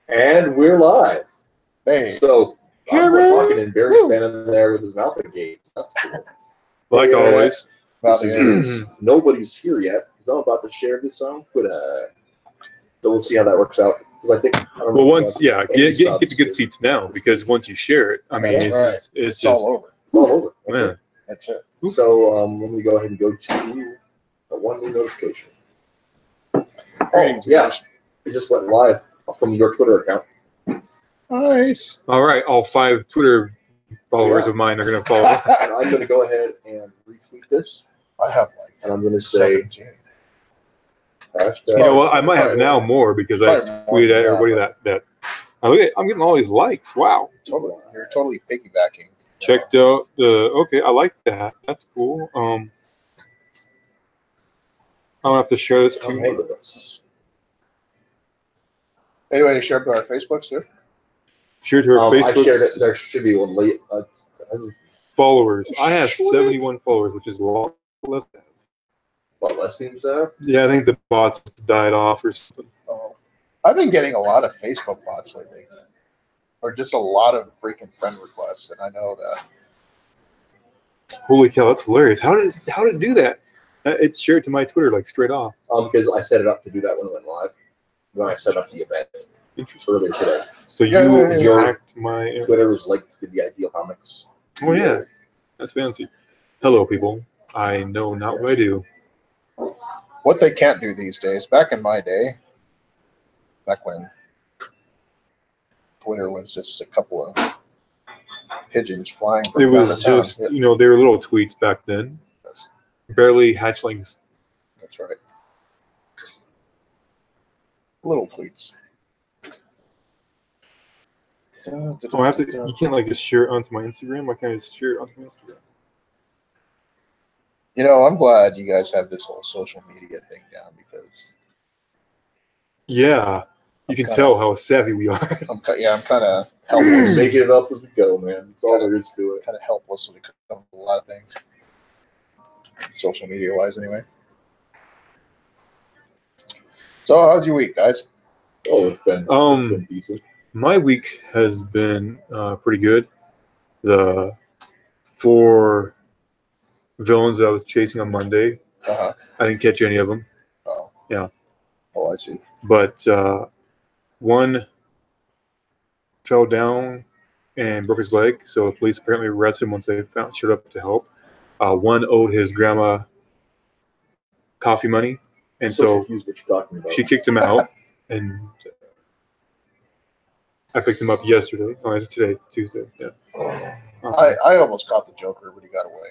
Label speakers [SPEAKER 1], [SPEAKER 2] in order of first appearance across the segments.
[SPEAKER 1] And we're live.
[SPEAKER 2] Hey.
[SPEAKER 1] So we're talking, and Barry's standing there with his mouth agape. That's cool.
[SPEAKER 3] Like always.
[SPEAKER 1] Nobody's here yet because I'm about to share this song. But so we'll see how that works out. Because I think
[SPEAKER 3] get the good seats now, because once you share it, I mean, it's just
[SPEAKER 2] all over.
[SPEAKER 1] It's all over.
[SPEAKER 2] That's it.
[SPEAKER 1] So let me go ahead and go to the one new notification. Oh yeah, it just went live from your Twitter account.
[SPEAKER 2] Nice.
[SPEAKER 3] All right, all 5 Twitter followers of mine are going to follow.
[SPEAKER 1] And I'm going to go ahead and retweet this.
[SPEAKER 2] I have
[SPEAKER 1] and I'm going to say.
[SPEAKER 3] You know what? I might have now more because I tweeted at everybody that I'm getting all these likes. Wow.
[SPEAKER 2] You're totally piggybacking.
[SPEAKER 3] Checked out okay, I like that. That's cool. I don't have to share this too much.
[SPEAKER 2] Anyway, you shared to our Facebooks too?
[SPEAKER 3] Shared to our Facebook.
[SPEAKER 1] I shared it. There should be one late.
[SPEAKER 3] Followers. I have 71 followers, which is a lot less.
[SPEAKER 1] What, less seems there?
[SPEAKER 3] Yeah, I think the bots died off or something.
[SPEAKER 2] Oh. I've been getting a lot of Facebook bots lately. Or just a lot of freaking friend requests, and I know that.
[SPEAKER 3] Holy cow, that's hilarious. How did it do that? It's shared to my Twitter, like, straight off.
[SPEAKER 1] Because I set it up to do that when it went live. When I set up the event earlier today.
[SPEAKER 3] So you hacked my
[SPEAKER 1] Twitter was linked to the Ideal Comics.
[SPEAKER 3] Oh yeah, that's fancy. Hello, people. I know not what I do.
[SPEAKER 2] What they can't do these days. Back in my day, back when Twitter was just a couple of pigeons flying from
[SPEAKER 3] it was just
[SPEAKER 2] town.
[SPEAKER 3] You know, they were little tweets back then. Barely hatchlings.
[SPEAKER 2] That's right. Little tweets.
[SPEAKER 3] Oh, I have to. You can't like just share it onto my Instagram. I can't just share it onto my Instagram.
[SPEAKER 2] You know, I'm glad you guys have this whole social media thing down because.
[SPEAKER 3] Yeah, you can tell how savvy we are.
[SPEAKER 2] I'm kind of helpless.
[SPEAKER 1] Making it up as we go, man. That's all there is to it.
[SPEAKER 2] Kind of helpless when it comes to a lot of things. Social media wise, anyway. So, how's your week, guys?
[SPEAKER 1] Oh, it's been decent.
[SPEAKER 3] My week has been pretty good. The 4 villains I was chasing on Monday, I didn't catch any of them.
[SPEAKER 2] Oh.
[SPEAKER 3] Yeah.
[SPEAKER 2] Oh, I see.
[SPEAKER 3] But one fell down and broke his leg, so the police apparently arrested him once they showed up to help. One owed his grandma coffee money, and so she kicked him out, and I picked him up yesterday. Oh, it's today, Tuesday. Yeah.
[SPEAKER 2] I almost caught the Joker, but he got away.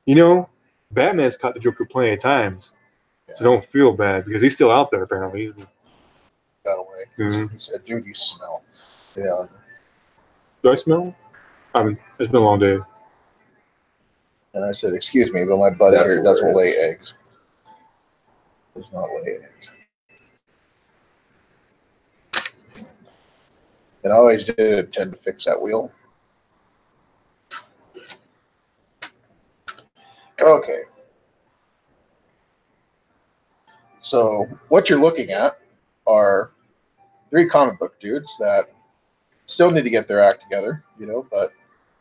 [SPEAKER 3] You know, Batman's caught the Joker plenty of times, so don't feel bad because he's still out there apparently.
[SPEAKER 2] Got away.
[SPEAKER 3] Mm-hmm.
[SPEAKER 2] He said, "Dude, you smell." Yeah.
[SPEAKER 3] Do I smell? I mean, it's been a long day.
[SPEAKER 2] And I said, "Excuse me, but my buddy here doesn't lay eggs. Does not lay eggs." And I always did intend to fix that wheel. Okay. So what you're looking at are 3 comic book dudes that still need to get their act together, you know, but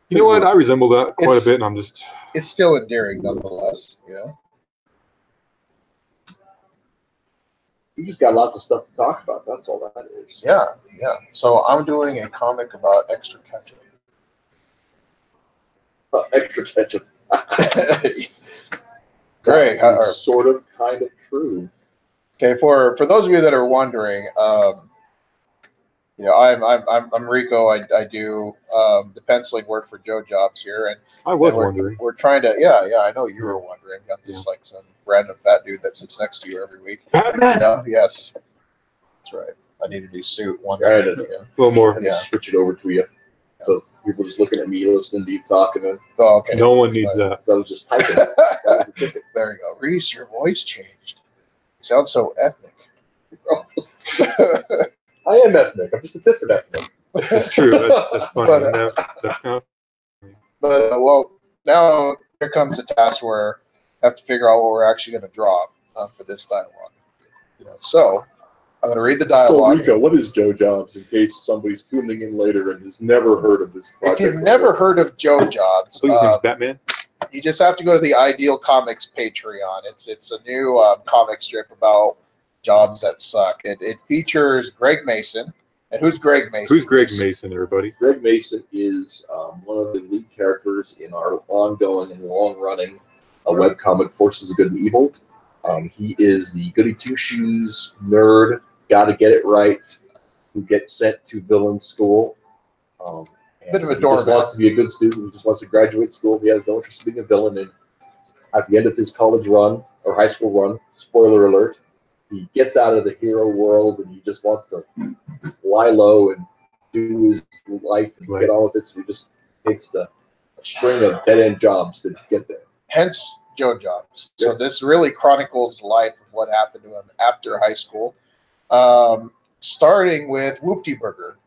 [SPEAKER 3] you know what? I resemble that quite a bit, and I'm just...
[SPEAKER 2] It's still endearing nonetheless, you know?
[SPEAKER 1] You just got lots of stuff to talk about. That's all that is.
[SPEAKER 2] Yeah, yeah. So I'm doing a comic about extra ketchup.
[SPEAKER 1] Extra ketchup.
[SPEAKER 2] Great.
[SPEAKER 1] Sort of, kind of true.
[SPEAKER 2] Okay, for those of you that are wondering, you know, I'm Rico. I do the penciling work for Joe Jobs here, and
[SPEAKER 3] I was wondering.
[SPEAKER 2] We're trying to, yeah. I know you were wondering. I'm just like some random fat dude that sits next to you every week.
[SPEAKER 3] Batman.
[SPEAKER 2] Yeah, yes, that's right. I need a new suit.
[SPEAKER 1] A little more.
[SPEAKER 2] Yeah.
[SPEAKER 1] Switch it over to you. So people just looking at me, listening to you talking.
[SPEAKER 2] Oh, okay.
[SPEAKER 3] No one needs that.
[SPEAKER 1] So I was just typing.
[SPEAKER 2] There you go. Reese, your voice changed. You sound so ethnic.
[SPEAKER 1] I am ethnic. I'm just a different ethnic.
[SPEAKER 3] That's true. That's funny. That's kind of...
[SPEAKER 2] But well, now here comes a task where I have to figure out what we're actually going to draw for this dialogue. You know, so I'm going to read the
[SPEAKER 1] So,
[SPEAKER 2] dialogue.
[SPEAKER 1] Rico, what is Joe Jobs in case somebody's tuning in later and has never heard of this project?
[SPEAKER 2] If you've never heard of Joe Jobs,
[SPEAKER 3] Please name Batman.
[SPEAKER 2] you just have to go to the Ideal Comics Patreon. It's a new comic strip about jobs that suck. It features Greg Mason. And who's Greg Mason?
[SPEAKER 3] Who's Greg Mason, everybody?
[SPEAKER 1] Greg Mason is one of the lead characters in our ongoing and long-running webcomic Forces of Good and Evil. He is the goody two-shoes nerd, gotta get it right, who gets sent to villain school.
[SPEAKER 2] Bit of a
[SPEAKER 1] He just
[SPEAKER 2] doormat.
[SPEAKER 1] wants to be a good student. He just wants to graduate school. He has no interest in being a villain. And at the end of his college run, or high school run, spoiler alert, he gets out of the hero world and he just wants to lie low and do his life and get on with it. So he just takes a string of dead-end jobs to get there.
[SPEAKER 2] Hence Joe Jobs. So this really chronicles the life of what happened to him after high school, starting with Whoopty Burger.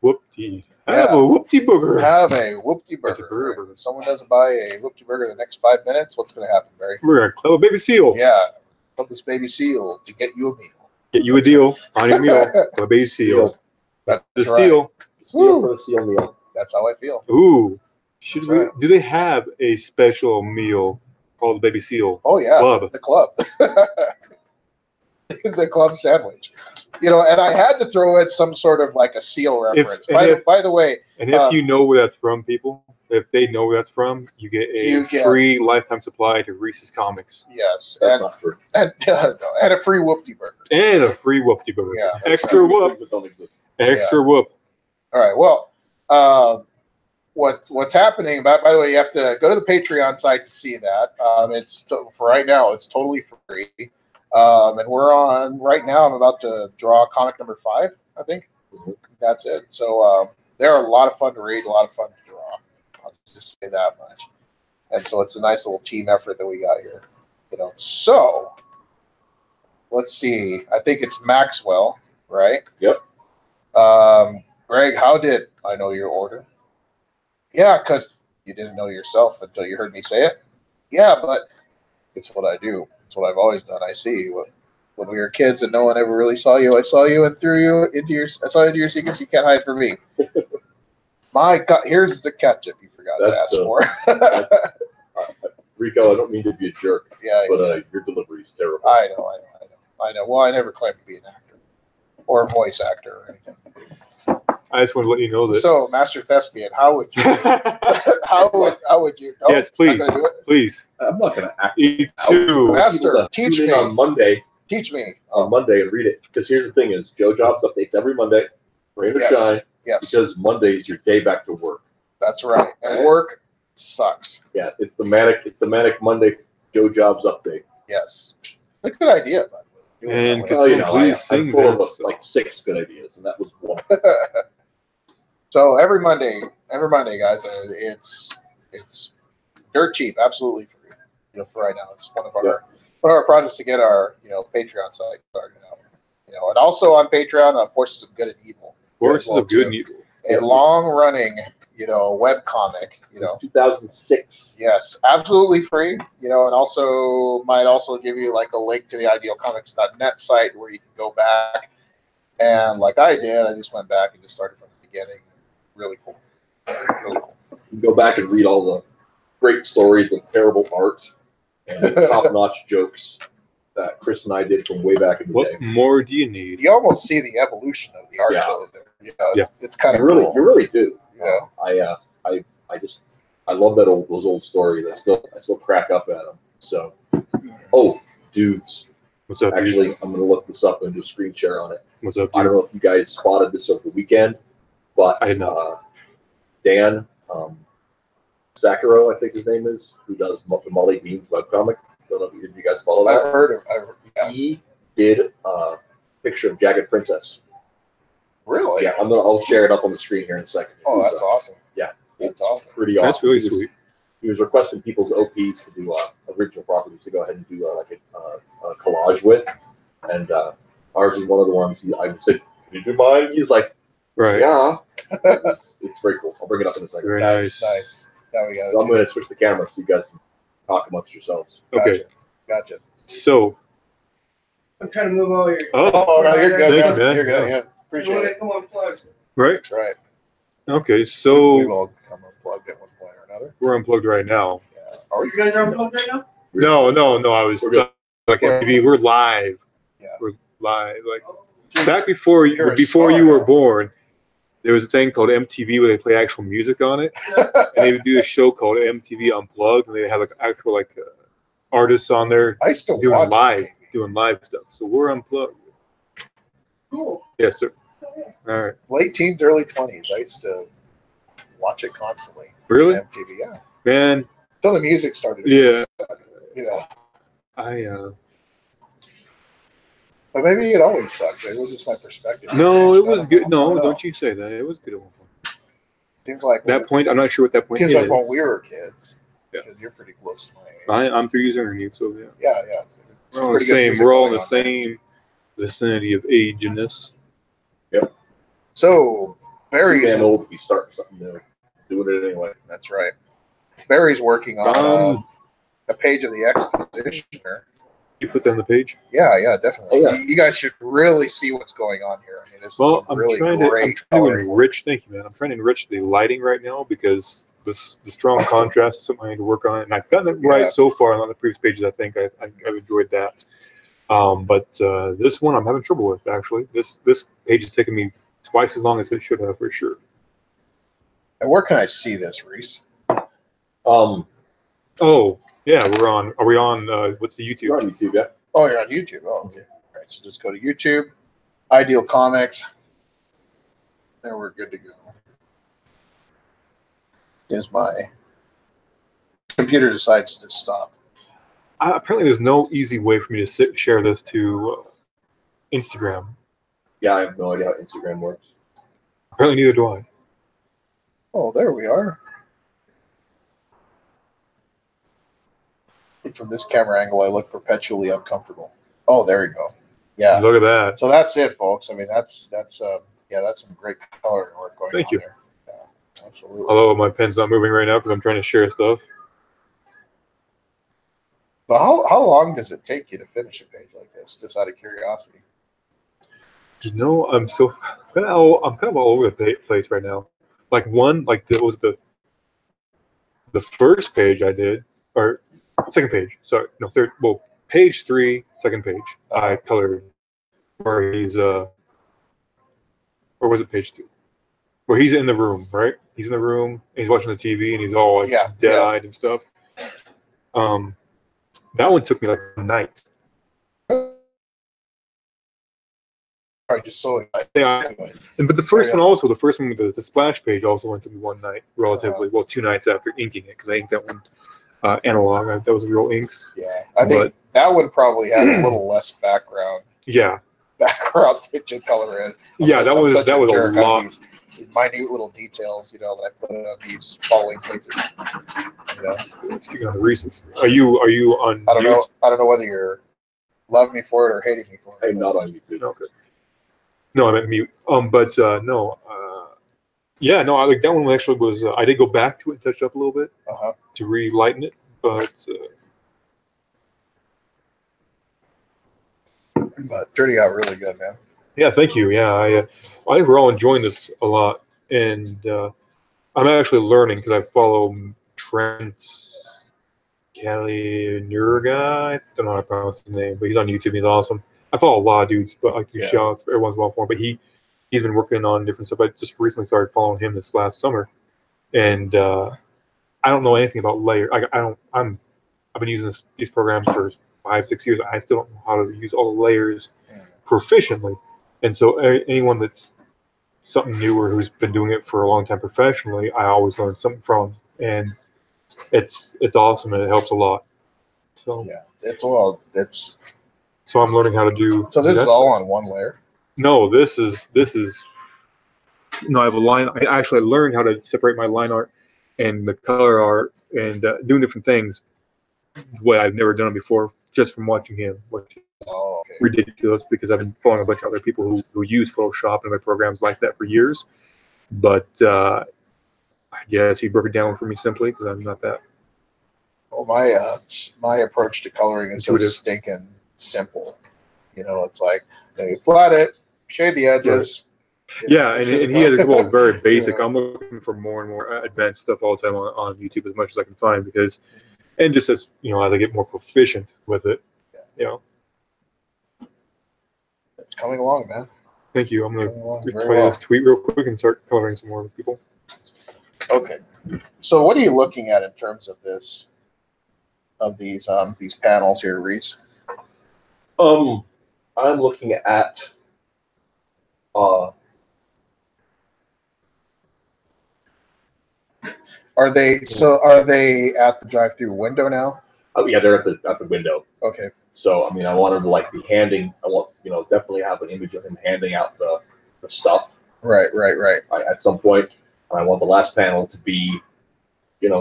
[SPEAKER 3] Whoopty. I have a Whoopty Burger.
[SPEAKER 2] Have a Whoopty
[SPEAKER 3] That's a
[SPEAKER 2] Burger.
[SPEAKER 3] burger.
[SPEAKER 2] If someone doesn't buy a Whoopty Burger in the next 5 minutes, what's going to happen, Barry?
[SPEAKER 3] We're going to club a baby seal.
[SPEAKER 2] Yeah. Put this baby seal to get you a meal.
[SPEAKER 3] Get you a deal on your meal. A baby seal.
[SPEAKER 2] That's
[SPEAKER 3] The
[SPEAKER 2] right.
[SPEAKER 3] steal.
[SPEAKER 1] Steal for the seal meal.
[SPEAKER 2] That's how I feel.
[SPEAKER 3] Ooh. Should
[SPEAKER 2] That's
[SPEAKER 3] we?
[SPEAKER 2] right.
[SPEAKER 3] Do they have a special meal called the baby seal?
[SPEAKER 2] Oh, yeah.
[SPEAKER 3] Club.
[SPEAKER 2] The club. The club sandwich. You know, and I had to throw in some sort of like a seal reference. By the way,
[SPEAKER 3] And if you know where that's from, people, if they know where that's from, you get a free lifetime supply to Reese's Comics.
[SPEAKER 2] yes,
[SPEAKER 1] That's not true.
[SPEAKER 2] and a free Whoopty Burger.
[SPEAKER 3] And a free Whoopty Burger.
[SPEAKER 2] Yeah.
[SPEAKER 3] Extra whoop.
[SPEAKER 1] That don't exist.
[SPEAKER 3] Extra whoop.
[SPEAKER 2] All right. Well, what's happening? By the way, you have to go to the Patreon site to see that. It's for right now. It's totally free. And we're on right now. I'm about to draw comic number 5. I think that's it. So they're a lot of fun to read, a lot of fun to draw. I'll just say that much. And so it's a nice little team effort that we got here. You know. So let's see. I think it's Maxwell, right?
[SPEAKER 1] Yep.
[SPEAKER 2] Greg, how did I know your order? Yeah, because you didn't know yourself until you heard me say it. Yeah, but it's what I do. It's what I've always done. I see. When we were kids and no one ever really saw you, I saw you and threw you into your. I saw into your secrets. You can't hide from me. My God, here's the ketchup you forgot to ask for.
[SPEAKER 1] Rico, I don't mean to be a jerk,
[SPEAKER 2] Yeah,
[SPEAKER 1] but your delivery is terrible.
[SPEAKER 2] I know. Well, I never claimed to be an actor or a voice actor or anything.
[SPEAKER 3] I just want to let you know that.
[SPEAKER 2] So, Master Thespian, how would you? how would you? No,
[SPEAKER 3] yes, please,
[SPEAKER 2] not gonna do it?
[SPEAKER 3] please.
[SPEAKER 1] I'm not going to act.
[SPEAKER 3] Me too.
[SPEAKER 2] Master, teach
[SPEAKER 1] Tune in
[SPEAKER 2] me.
[SPEAKER 1] on Monday.
[SPEAKER 2] Teach me.
[SPEAKER 1] On Monday and read it. Because here's the thing: is Joe Jobs updates every Monday, rain or
[SPEAKER 2] Yes.
[SPEAKER 1] shine.
[SPEAKER 2] Yes,
[SPEAKER 1] Because Monday is your day back to work.
[SPEAKER 2] that's right. And work sucks.
[SPEAKER 1] Yeah, it's the manic Monday Joe Jobs update.
[SPEAKER 2] Yes, a good idea. By the way.
[SPEAKER 3] And
[SPEAKER 2] Doing it that way.
[SPEAKER 3] please
[SPEAKER 1] I'm
[SPEAKER 3] sing
[SPEAKER 1] full of
[SPEAKER 3] this.
[SPEAKER 1] like 6 good ideas, and that was one.
[SPEAKER 2] So every Monday, guys, it's dirt cheap, absolutely free. You know, for right now, it's one of our projects to get our Patreon site started out. You know, and also on Patreon, Forces of Good and Evil.
[SPEAKER 3] Forces of Good and Evil.
[SPEAKER 2] A long-running, web comic.
[SPEAKER 1] Since 2006.
[SPEAKER 2] Yes, absolutely free. And also might also give you like a link to the idealcomics.net site where you can go back. And like I did, I just went back and just started from the beginning. Really cool. Really cool.
[SPEAKER 1] You go back and read all the great stories with terrible art and top-notch jokes that Chris and I did from way back in the day.
[SPEAKER 3] What more do you need?
[SPEAKER 2] You almost see the evolution of the art.
[SPEAKER 1] Yeah.
[SPEAKER 2] It's kind of
[SPEAKER 1] You really,
[SPEAKER 2] cool.
[SPEAKER 1] you really do.
[SPEAKER 2] Yeah.
[SPEAKER 1] I love those old stories. I still crack up at them. So, dudes.
[SPEAKER 3] What's up, dude?
[SPEAKER 1] Actually, I'm gonna look this up and do a screen share on it.
[SPEAKER 3] What's up,
[SPEAKER 1] I
[SPEAKER 3] dude?
[SPEAKER 1] don't know if you guys spotted this over the weekend, but
[SPEAKER 3] I know.
[SPEAKER 1] Dan Sakuro, I think his name is, who does the Molly Beans webcomic. Don't know if you guys follow that.
[SPEAKER 2] I've heard of. Yeah.
[SPEAKER 1] He did a picture of Jagged Princess.
[SPEAKER 2] Really?
[SPEAKER 1] Yeah, I'll share it up on the screen here in a second.
[SPEAKER 2] Oh, that's awesome.
[SPEAKER 1] Yeah,
[SPEAKER 2] That's
[SPEAKER 1] it's
[SPEAKER 2] awesome.
[SPEAKER 1] pretty awesome.
[SPEAKER 3] That's really
[SPEAKER 1] He was-
[SPEAKER 3] sweet.
[SPEAKER 1] He was requesting people's OPs to do original properties to go ahead and do a collage with, and ours is one of the ones. I said, "Can you do mine?" He's like,
[SPEAKER 3] Right.
[SPEAKER 1] "Yeah." It's very cool. I'll bring it up in a second.
[SPEAKER 3] Very
[SPEAKER 2] Nice.
[SPEAKER 3] nice.
[SPEAKER 2] Nice. There we go.
[SPEAKER 1] So I'm going to switch the camera so you guys can talk amongst yourselves.
[SPEAKER 3] Okay.
[SPEAKER 2] Gotcha.
[SPEAKER 3] So,
[SPEAKER 4] I'm trying to move all your.
[SPEAKER 2] Oh, no, you're good,
[SPEAKER 3] Thank
[SPEAKER 2] man.
[SPEAKER 3] you, man.
[SPEAKER 2] You're good.
[SPEAKER 3] Yeah.
[SPEAKER 2] Yeah, appreciate
[SPEAKER 4] When
[SPEAKER 2] it.
[SPEAKER 4] it come unplugged.
[SPEAKER 3] Right.
[SPEAKER 2] That's right.
[SPEAKER 3] Okay.
[SPEAKER 2] We
[SPEAKER 3] So
[SPEAKER 2] will come unplugged at one point or another.
[SPEAKER 3] we're unplugged right now.
[SPEAKER 2] Yeah.
[SPEAKER 4] Are you guys are unplugged right now?
[SPEAKER 3] No. I was
[SPEAKER 1] We're good.
[SPEAKER 3] like MTV. We're live.
[SPEAKER 2] Yeah.
[SPEAKER 3] We're live. Like
[SPEAKER 4] Oh,
[SPEAKER 3] back before
[SPEAKER 2] You're a
[SPEAKER 3] you
[SPEAKER 2] star
[SPEAKER 3] were
[SPEAKER 2] now.
[SPEAKER 3] born, there was a thing called MTV where they play actual music on it, and they would do a show called MTV Unplugged, and they have like actual artists on there
[SPEAKER 2] I still
[SPEAKER 3] doing
[SPEAKER 2] watch
[SPEAKER 3] live
[SPEAKER 2] MTV.
[SPEAKER 3] stuff. So we're unplugged.
[SPEAKER 4] cool.
[SPEAKER 3] Yes, sir.
[SPEAKER 4] Oh, yeah.
[SPEAKER 3] All right.
[SPEAKER 2] Late teens, early 20s. I used to watch it constantly.
[SPEAKER 3] Really,
[SPEAKER 2] On MTV, yeah.
[SPEAKER 3] man?
[SPEAKER 2] Until the music started.
[SPEAKER 3] Yeah.
[SPEAKER 2] You know, but maybe it always sucked. It was just my perspective.
[SPEAKER 3] No, it was
[SPEAKER 2] I
[SPEAKER 3] good.
[SPEAKER 2] don't
[SPEAKER 3] No,
[SPEAKER 2] know.
[SPEAKER 3] don't you say that. It was good at one point.
[SPEAKER 2] Seems like
[SPEAKER 3] That point, I'm not sure what that point
[SPEAKER 2] seems
[SPEAKER 3] is.
[SPEAKER 2] like when we were kids.
[SPEAKER 3] Yeah.
[SPEAKER 2] Because you're pretty close to my age.
[SPEAKER 3] I'm 3 years younger than you, so yeah.
[SPEAKER 2] Yeah.
[SPEAKER 3] We're all the
[SPEAKER 2] Pretty good
[SPEAKER 3] same.
[SPEAKER 2] music
[SPEAKER 3] We're all in
[SPEAKER 2] going
[SPEAKER 3] the
[SPEAKER 2] on there.
[SPEAKER 3] same vicinity of age in this.
[SPEAKER 2] So Barry's
[SPEAKER 1] Man old to be starting something new. Doing it anyway.
[SPEAKER 2] that's right. Barry's working on
[SPEAKER 3] Um,
[SPEAKER 2] a page of the Expositioner.
[SPEAKER 3] You put that on the page.
[SPEAKER 2] Yeah, definitely.
[SPEAKER 1] Oh, yeah.
[SPEAKER 2] You guys should really see what's going on here. I mean, this is
[SPEAKER 3] Well,
[SPEAKER 2] some
[SPEAKER 3] I'm
[SPEAKER 2] really
[SPEAKER 3] trying to
[SPEAKER 2] great coloring.
[SPEAKER 3] enrich. Thank you, man. I'm trying to enrich the lighting right now because the strong contrast is something I need to work on, and I've gotten it
[SPEAKER 2] Yeah.
[SPEAKER 3] right so far on the previous pages. I think I've enjoyed that. But this one I'm having trouble with actually. This page has taken me twice as long as it should have for sure.
[SPEAKER 2] And where can I see this, Reese?
[SPEAKER 1] Oh,
[SPEAKER 3] Yeah, Are we on? What's the
[SPEAKER 1] you're
[SPEAKER 3] YouTube?
[SPEAKER 1] on YouTube, yeah?
[SPEAKER 2] Oh, you're on YouTube. Oh, okay. All right, so just go to YouTube, Ideal Comics, and we're good to go. As my computer decides to stop.
[SPEAKER 3] Apparently, there's no easy way for me to share this to Instagram.
[SPEAKER 1] Yeah, I have no idea how Instagram works.
[SPEAKER 3] Apparently, neither do I.
[SPEAKER 2] Oh, there we are. From this camera angle, I look perpetually uncomfortable. Oh, there we go. Yeah.
[SPEAKER 3] Look at that.
[SPEAKER 2] So that's it, folks. I mean, that's some great coloring work going
[SPEAKER 3] Thank
[SPEAKER 2] on
[SPEAKER 3] you.
[SPEAKER 2] there. Yeah, absolutely.
[SPEAKER 3] Although my pen's not moving right now because I'm trying to share stuff.
[SPEAKER 2] But how long does it take you to finish a page like this? Just out of curiosity.
[SPEAKER 3] I'm kind of all over the place right now. The first page I did, or second page. Sorry, no, third. Well, page 3, second page. I colored where he's or was it page 2? Where he's in the room, right? He's in the room, and he's watching the TV, and he's all like dead-eyed and stuff. That one took me like a night.
[SPEAKER 2] All right, just so
[SPEAKER 3] Yeah. But the first one with the splash page also went to me one night, relatively, 2 nights after inking it, because I inked that one analog. That was real inks.
[SPEAKER 2] Yeah, I think that one probably had a little less background picture color in.
[SPEAKER 3] Yeah, that was a lot.
[SPEAKER 2] These minute little details, that I put on these following pages.
[SPEAKER 3] Speaking of the recent, are you on?
[SPEAKER 2] I don't know whether you're loving me for it or hating me for it.
[SPEAKER 1] I'm not on YouTube.
[SPEAKER 3] Okay. No, I meant mute. I like that one actually was. I did go back to it and touch it up a little bit to relighten it, but
[SPEAKER 2] turning out really good, man.
[SPEAKER 3] yeah, thank you. Yeah, I think we're all enjoying this a lot, and I'm actually learning because I follow Trent Kalinurga. I don't know how to pronounce his name, but he's on YouTube. He's awesome. I follow a lot of dudes, but I do shout outs everyone's well for him. But he's been working on different stuff. I just recently started following him this last summer, and I don't know anything about layers. I've been using these programs for 5-6 years. I still don't know how to use all the layers proficiently, and so anyone that's something newer who's been doing it for a long time professionally, I always learn something from, and it's awesome and it helps a lot. So So I'm learning how to do.
[SPEAKER 2] So this is all on one layer?
[SPEAKER 3] No, this is. No, I have a line. I actually learned how to separate my line art and the color art and doing different things. Way I've never done before, just from watching him, which is ridiculous because I've been following a bunch of other people who use Photoshop and other programs like that for years. But I guess he broke it down for me simply because I'm not that.
[SPEAKER 2] Well, my approach to coloring is so stinking simple. You know, it's like you flat it, shade the edges.
[SPEAKER 3] Yeah,
[SPEAKER 2] Make
[SPEAKER 3] and,
[SPEAKER 2] sure
[SPEAKER 3] and he has a well, very basic.
[SPEAKER 2] Yeah.
[SPEAKER 3] I'm looking for more and more advanced stuff all the time on YouTube as much as I can find because, and just as you know, as I get more proficient with it, you know.
[SPEAKER 2] It's coming along, man.
[SPEAKER 3] Thank you. I'm gonna
[SPEAKER 2] Coming along very
[SPEAKER 3] play
[SPEAKER 2] well.
[SPEAKER 3] this tweet real quick and start coloring some more people.
[SPEAKER 2] Okay. So what are you looking at in terms of this, of these panels here, Reese?
[SPEAKER 1] I'm looking at
[SPEAKER 2] Are they at the drive-through window now?
[SPEAKER 1] oh yeah, they're at the window.
[SPEAKER 2] Okay.
[SPEAKER 1] So I mean, I wanted to like be handing. I want definitely have an image of him handing out the stuff
[SPEAKER 2] Right.
[SPEAKER 1] at some point. And I want the last panel to be,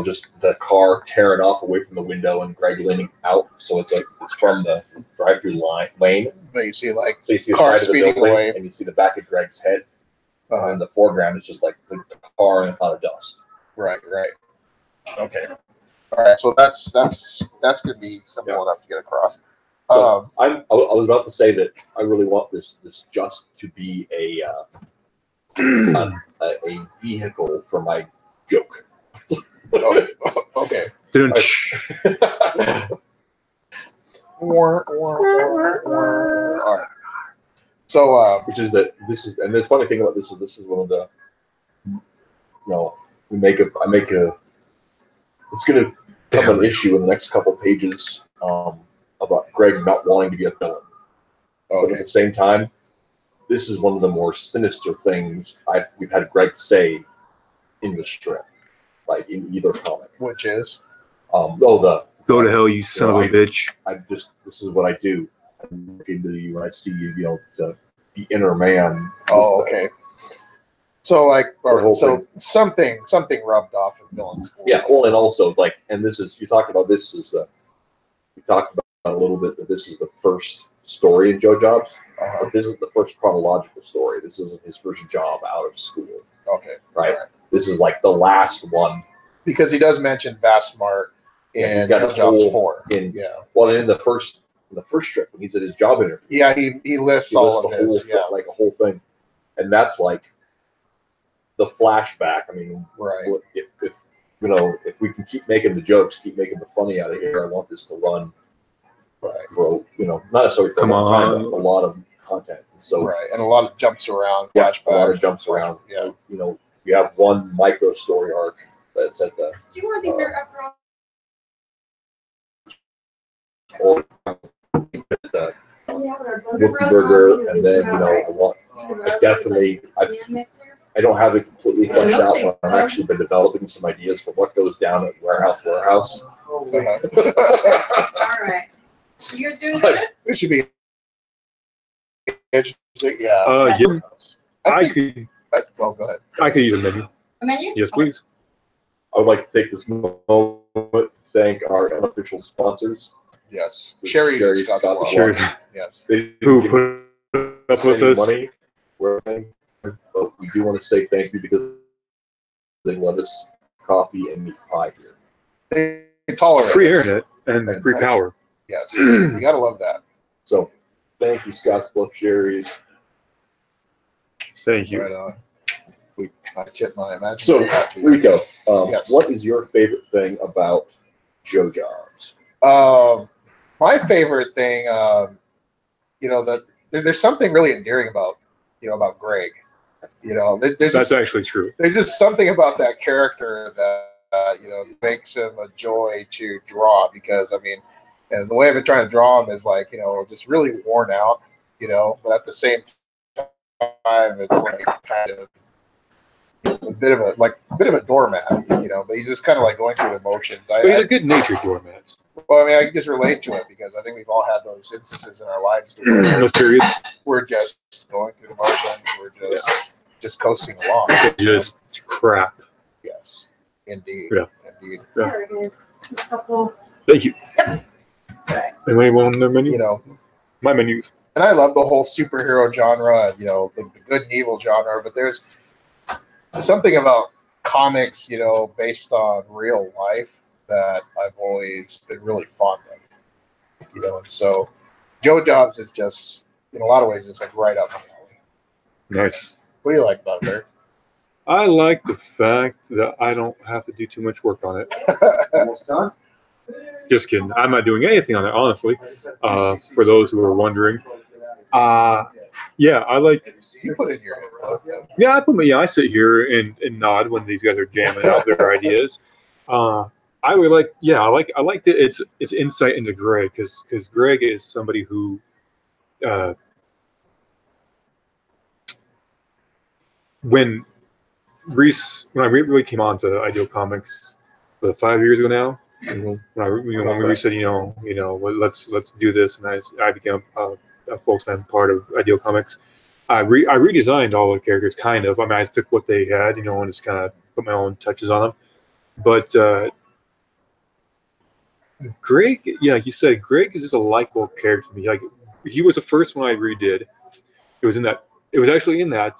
[SPEAKER 1] just the car tearing off away from the window and Greg leaning out. So it's like it's from the drive-through lane.
[SPEAKER 2] But you see, like,
[SPEAKER 1] So you see the
[SPEAKER 2] car
[SPEAKER 1] side of the
[SPEAKER 2] speeding
[SPEAKER 1] building
[SPEAKER 2] away.
[SPEAKER 1] and you see the back of Greg's head. And in the foreground, it's just like the car and a cloud of dust.
[SPEAKER 2] Right. Okay. All right. So that's gonna be simple enough to get across.
[SPEAKER 1] So I was about to say that I really want this just to be a vehicle for my joke.
[SPEAKER 2] Okay. All right. So
[SPEAKER 1] Which is that this is, and the funny thing about this is one of the, I make a, it's going to become an issue in the next couple pages about Greg not wanting to be a villain. But at the same time, this is one of the more sinister things we've had Greg say in the strip, like in either comic.
[SPEAKER 2] Which is?
[SPEAKER 3] Go to hell, you son of a bitch.
[SPEAKER 1] This is what I do. I look into you and I see you, the inner man.
[SPEAKER 2] Oh, okay. So like, all right, so
[SPEAKER 1] thing.
[SPEAKER 2] something rubbed off in villain school.
[SPEAKER 1] Yeah, well, and also like, and this is, you talked about this is we talked about a little bit that this is the first story in Joe Jobs, but this is the first chronological story. This isn't his first job out of school.
[SPEAKER 2] Okay.
[SPEAKER 1] Right. This is like the last one.
[SPEAKER 2] Because he does mention Bassmart in
[SPEAKER 1] he's got
[SPEAKER 2] Joe
[SPEAKER 1] a
[SPEAKER 2] Jobs
[SPEAKER 1] whole
[SPEAKER 2] 4.
[SPEAKER 1] Well, in the first strip when he's at his job interview.
[SPEAKER 2] Yeah, he lists all of his,
[SPEAKER 1] like a whole thing, and that's like the flashback. I mean,
[SPEAKER 2] right.
[SPEAKER 1] If we can keep making the jokes, keep making the funny out of here, I want this to run for not necessarily for a long time, but a lot of content. So
[SPEAKER 2] right, and a lot of jumps around, flashbacks.
[SPEAKER 1] A lot of jumps around.
[SPEAKER 2] Yeah,
[SPEAKER 1] we have one micro story arc that's at the.
[SPEAKER 4] Do you want these are up for
[SPEAKER 1] Whoopi Burger, and then I don't have it completely fleshed out, but I've actually been developing some ideas for what goes down at Warehouse.
[SPEAKER 4] All right. You guys doing good?
[SPEAKER 2] This should be interesting. Yeah.
[SPEAKER 3] Yeah. I could.
[SPEAKER 2] Well, go ahead.
[SPEAKER 3] I could use a menu.
[SPEAKER 4] A menu?
[SPEAKER 3] Yes, please.
[SPEAKER 1] I would like to take this moment to thank our unofficial sponsors.
[SPEAKER 2] Yes. Sherry's Scotts.
[SPEAKER 3] Sherry's.
[SPEAKER 2] Yes.
[SPEAKER 3] Who put up with us?
[SPEAKER 1] Money, but we do want to say thank you because they let us coffee and meat pie here.
[SPEAKER 2] They tolerate
[SPEAKER 3] free
[SPEAKER 2] us.
[SPEAKER 3] internet and free power.
[SPEAKER 2] Yes. You gotta love that.
[SPEAKER 1] So thank you, Scotts Bluff Sherry's.
[SPEAKER 3] Thank you.
[SPEAKER 2] Right on. I tip my imagination.
[SPEAKER 1] So, Rico,
[SPEAKER 2] yes.
[SPEAKER 1] What is your favorite thing about Joe Jobs?
[SPEAKER 2] My favorite thing, that there's something really endearing about Greg.
[SPEAKER 3] That's actually true.
[SPEAKER 2] There's just something about that character that makes him a joy to draw, because and the way I've been trying to draw him is just really worn out, but at the same time it's like kind of a bit of a doormat, but he's just kind of like going through the motions.
[SPEAKER 3] He's a good natured doormat.
[SPEAKER 2] Well, I can just relate to it because I think we've all had those instances in our lives where
[SPEAKER 3] those periods.
[SPEAKER 2] We're just going through the motions. We're just coasting along.
[SPEAKER 3] Just crap.
[SPEAKER 2] Yes, indeed.
[SPEAKER 3] Yeah.
[SPEAKER 2] Indeed.
[SPEAKER 3] Yeah.
[SPEAKER 4] There it is. A couple.
[SPEAKER 3] Thank you.
[SPEAKER 4] Yep. Right.
[SPEAKER 3] Anyone on their menu? My menus.
[SPEAKER 2] And I love the whole superhero genre, the good and evil genre, but there's something about comics, based on real life that I've always been really fond of, and so Joe Jobs is just, in a lot of ways, it's like right up my alley.
[SPEAKER 3] Nice.
[SPEAKER 2] What do you like about it,
[SPEAKER 3] I like the fact that I don't have to do too much work on it.
[SPEAKER 1] Almost done.
[SPEAKER 3] Just kidding. I'm not doing anything on it, honestly. For those who are wondering. Yeah, I like.
[SPEAKER 2] You put in your input.
[SPEAKER 3] Yeah, I sit here and nod when these guys are jamming out their ideas. I would like. Yeah, I like that it's insight into Greg because Greg is somebody who. When I really came on to Ideal Comics, 5 years ago now. When we said, well, let's do this, and I became a full-time part of Ideal Comics. I redesigned all the characters, kind of. I mean, I took what they had, and just kind of put my own touches on them. But Greg, yeah, like you said, Greg is just a likable character to me. Like, he was the first one I redid. It was actually in that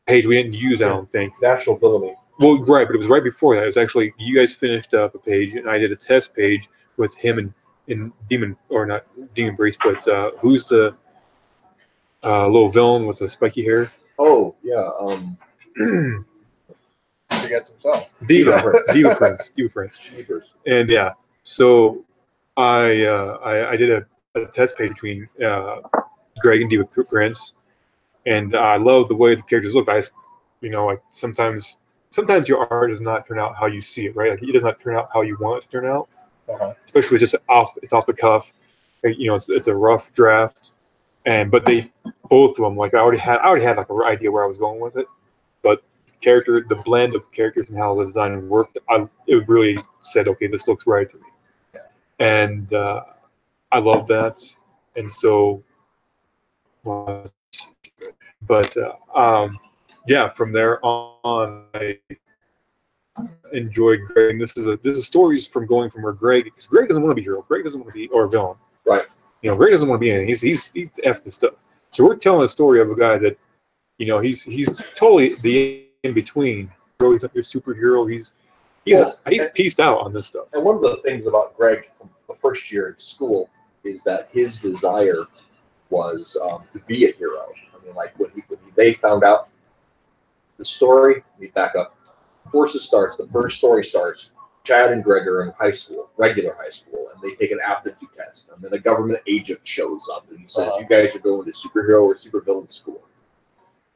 [SPEAKER 3] page we didn't use, I don't think.
[SPEAKER 1] National Villainy.
[SPEAKER 3] Well, right, but it was right before that. It was actually, you guys finished up a page, and I did a test page with him and Demon, or not Demon Breeze, but who's the little villain with the spiky hair?
[SPEAKER 1] Oh, yeah.
[SPEAKER 2] Forget himself.
[SPEAKER 3] Diva Prince.
[SPEAKER 1] Jeepers.
[SPEAKER 3] And yeah, so I did a test page between Greg and Diva Prince, and I love the way the characters look. Like sometimes your art does not turn out how you see it, right? Like, it does not turn out how you want it to turn out. Especially just off the cuff. It's a rough draft, but both of them, like I already had like an idea where I was going with it, but the blend of the characters and how the design worked, it really said, okay, this looks right to me, and I love that, and so, but yeah, from there on, I enjoyed Greg. This is stories from going from where because Greg doesn't want to be a hero. Greg doesn't want to be, or a villain.
[SPEAKER 1] Right.
[SPEAKER 3] Greg doesn't want to be anything. He's F this stuff. So we're telling a story of a guy that, he's totally the in between. He's not your superhero. He's pieced out on this stuff.
[SPEAKER 1] And one of the things about Greg from the first year at school is that his desire was to be a hero. I mean, like when they found out the story, we back up. The first story starts. Chad and Greg are in high school, regular high school, and they take an aptitude test. And then a government agent shows up and he says, "You guys are going to superhero or supervillain school."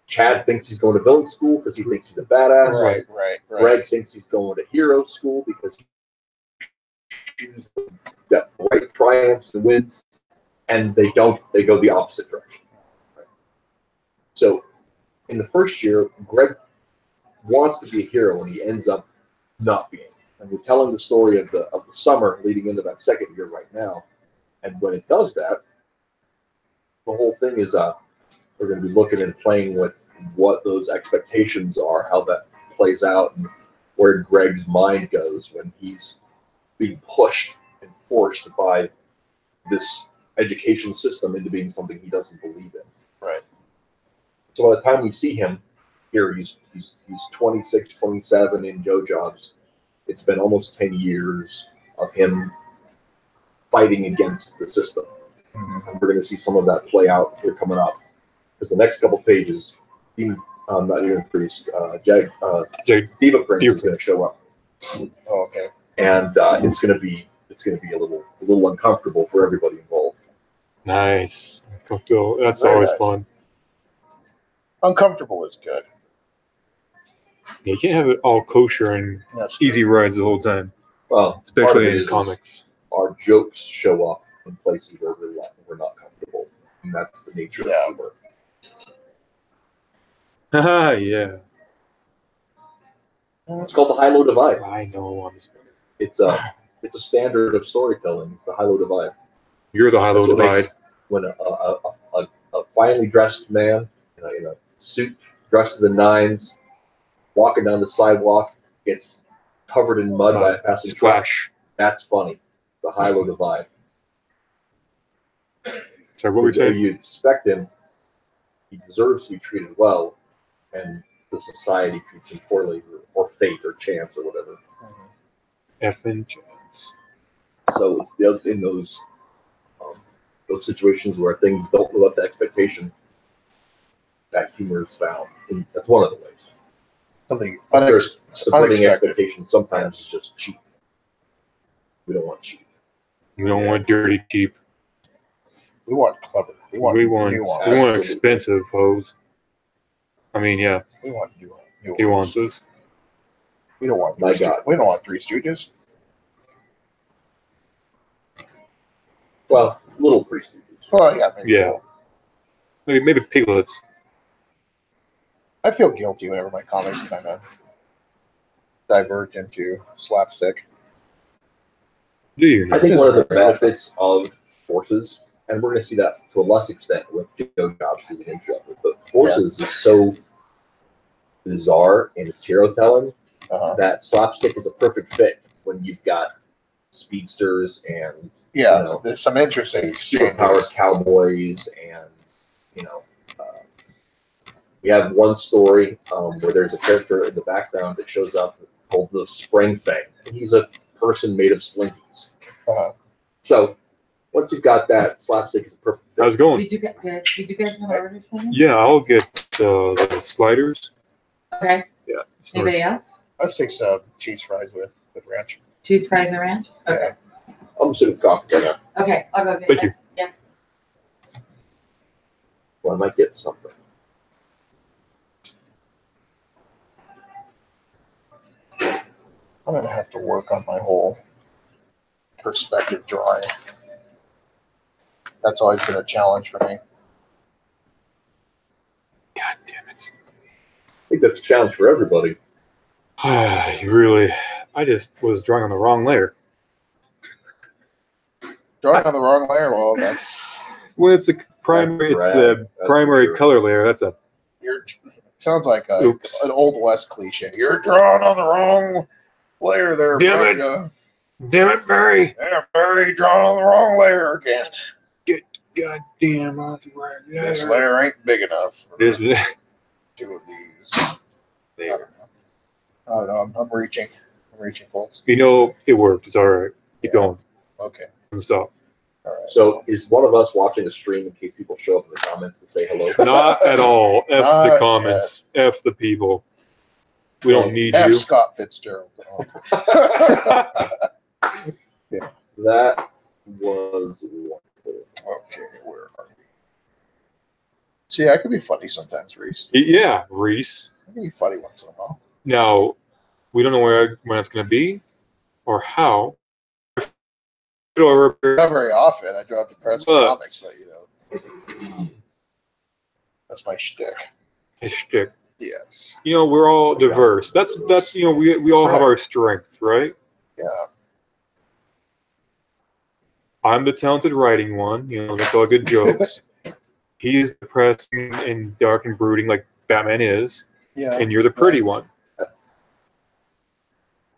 [SPEAKER 1] Chad thinks he's going to villain school because he thinks he's a badass.
[SPEAKER 2] Right.
[SPEAKER 1] Greg thinks he's going to hero school because he's got right triumphs and wins. And they don't. They go the opposite direction. Right? So, in the first year, Greg wants to be a hero, and he ends up not being. And we're telling the story of the summer leading into that second year right now. And when it does that, the whole thing is we're going to be looking and playing with what those expectations are, how that plays out, and where Greg's mind goes when he's being pushed and forced by this education system into being something he doesn't believe in.
[SPEAKER 2] Right.
[SPEAKER 1] So by the time we see him here, he's 26, 27 in Joe Jobs. It's been almost 10 years of him fighting against the system. Mm-hmm. And we're going to see some of that play out here coming up. Because the next couple pages, not even Priest, Diva Prince is going to show up.
[SPEAKER 2] Oh, okay.
[SPEAKER 1] And it's going to be a little uncomfortable for everybody involved.
[SPEAKER 3] Nice. That's always fun.
[SPEAKER 2] Uncomfortable is good.
[SPEAKER 3] Yeah, you can't have it all kosher and easy rides the whole time.
[SPEAKER 1] Well,
[SPEAKER 3] especially in comics.
[SPEAKER 1] Our jokes show up in places where we're not comfortable, and that's the nature of humor.
[SPEAKER 3] Haha, yeah.
[SPEAKER 1] It's called the high-low divide.
[SPEAKER 3] I know.
[SPEAKER 1] It's a standard of storytelling. It's the high-low divide.
[SPEAKER 3] You're the high-low divide.
[SPEAKER 1] When a finely dressed man in a suit, dressed to the nines, walking down the sidewalk, gets covered in mud by a passing truck. That's funny. The high-low divide.
[SPEAKER 3] So what were you saying?
[SPEAKER 1] You expect him. He deserves to be treated well, and the society treats him poorly, or fate, or chance, or whatever.
[SPEAKER 3] Effing chance.
[SPEAKER 1] So it's in those those situations where things don't live up to expectation, that humor is found. And that's one of the ways.
[SPEAKER 2] Something
[SPEAKER 1] There's subverting
[SPEAKER 2] unexpected.
[SPEAKER 1] expectations. Sometimes it's just cheap. We don't want cheap.
[SPEAKER 3] We don't want dirty cheap.
[SPEAKER 2] We want clever. We want nuance.
[SPEAKER 3] we want expensive hoes. I mean, yeah,
[SPEAKER 2] We want nuance.
[SPEAKER 3] nuances.
[SPEAKER 2] We don't want.
[SPEAKER 1] My God.
[SPEAKER 2] We don't want Three Stooges.
[SPEAKER 1] Well, little priest.
[SPEAKER 2] Well, yeah. Maybe.
[SPEAKER 3] Yeah. Maybe piglets.
[SPEAKER 2] I feel guilty whenever my comics kind of diverge into slapstick.
[SPEAKER 3] Do you know?
[SPEAKER 1] I think one of the benefits of Forces, and we're going to see that to a less extent with Joe Jobs as an intro, but Forces is so bizarre in its hero telling that slapstick is a perfect fit when you've got speedsters and
[SPEAKER 2] Yeah,
[SPEAKER 1] you know,
[SPEAKER 2] there's some interesting
[SPEAKER 1] superpowered
[SPEAKER 2] exchanges.
[SPEAKER 1] cowboys, and you know, we have one story where there's a character in the background that shows up called the Spring Fang, and he's a person made of slinkies. So once you've got that, slapstick is a perfect fit.
[SPEAKER 3] How's it going?
[SPEAKER 4] Did you guys have orders for me?
[SPEAKER 3] Yeah, I'll get the sliders.
[SPEAKER 4] Okay.
[SPEAKER 3] Yeah.
[SPEAKER 4] Anybody else?
[SPEAKER 2] Let's take some cheese fries with ranch.
[SPEAKER 4] Cheese fries and ranch? Okay.
[SPEAKER 1] I'm sitting coffee right now.
[SPEAKER 4] Okay, I'll go get
[SPEAKER 3] Thank
[SPEAKER 4] that.
[SPEAKER 3] you.
[SPEAKER 4] Yeah.
[SPEAKER 1] Well, I might get something.
[SPEAKER 2] I'm gonna have to work on my whole perspective drawing. That's always been a challenge for me.
[SPEAKER 3] God damn it.
[SPEAKER 1] I think that's a challenge for everybody.
[SPEAKER 3] I just was drawing on the wrong layer.
[SPEAKER 2] Drawing on the wrong layer, well, that's
[SPEAKER 3] When it's the primary,
[SPEAKER 1] That's
[SPEAKER 3] the
[SPEAKER 1] for
[SPEAKER 3] primary
[SPEAKER 1] sure.
[SPEAKER 3] color layer. That's a
[SPEAKER 2] sounds like
[SPEAKER 3] Oops.
[SPEAKER 2] an old West cliche. You're drawing on the wrong layer there,
[SPEAKER 3] Damn
[SPEAKER 2] buddy.
[SPEAKER 3] it. Damn it, Barry!
[SPEAKER 2] Yeah, Barry, drawing on the wrong layer again.
[SPEAKER 3] God damn off the right
[SPEAKER 2] This
[SPEAKER 3] layer.
[SPEAKER 2] layer ain't big enough for
[SPEAKER 3] This-
[SPEAKER 2] two of these. I don't know. I'm reaching. I'm reaching, folks.
[SPEAKER 3] You know, it worked. It's all right. Keep
[SPEAKER 2] Yeah.
[SPEAKER 3] going.
[SPEAKER 2] Okay.
[SPEAKER 3] Don't stop.
[SPEAKER 2] All right.
[SPEAKER 1] So is one of us watching the stream in case people show up in the comments and say hello?
[SPEAKER 3] Not at all. F
[SPEAKER 2] Not
[SPEAKER 3] the comments. F the people. We don't need
[SPEAKER 2] F.
[SPEAKER 3] you.
[SPEAKER 2] Scott Fitzgerald.
[SPEAKER 1] That was wonderful.
[SPEAKER 2] Okay, where are we? See, I could be funny sometimes, Reese.
[SPEAKER 3] Yeah, Reese.
[SPEAKER 2] I can be funny once in a while.
[SPEAKER 3] Now, we don't know when it's going to be or how. Or
[SPEAKER 2] Not very often. I draw depressing
[SPEAKER 3] But-
[SPEAKER 2] comics, but you know, that's my shtick.
[SPEAKER 3] his shtick.
[SPEAKER 2] Yes.
[SPEAKER 3] You know, we're all diverse. That's you know, we all have our strengths, right?
[SPEAKER 2] Yeah.
[SPEAKER 3] I'm the talented writing one. You know, that's all good jokes. He's depressing and dark and brooding like Batman is,
[SPEAKER 2] Yeah.
[SPEAKER 3] and you're the pretty one.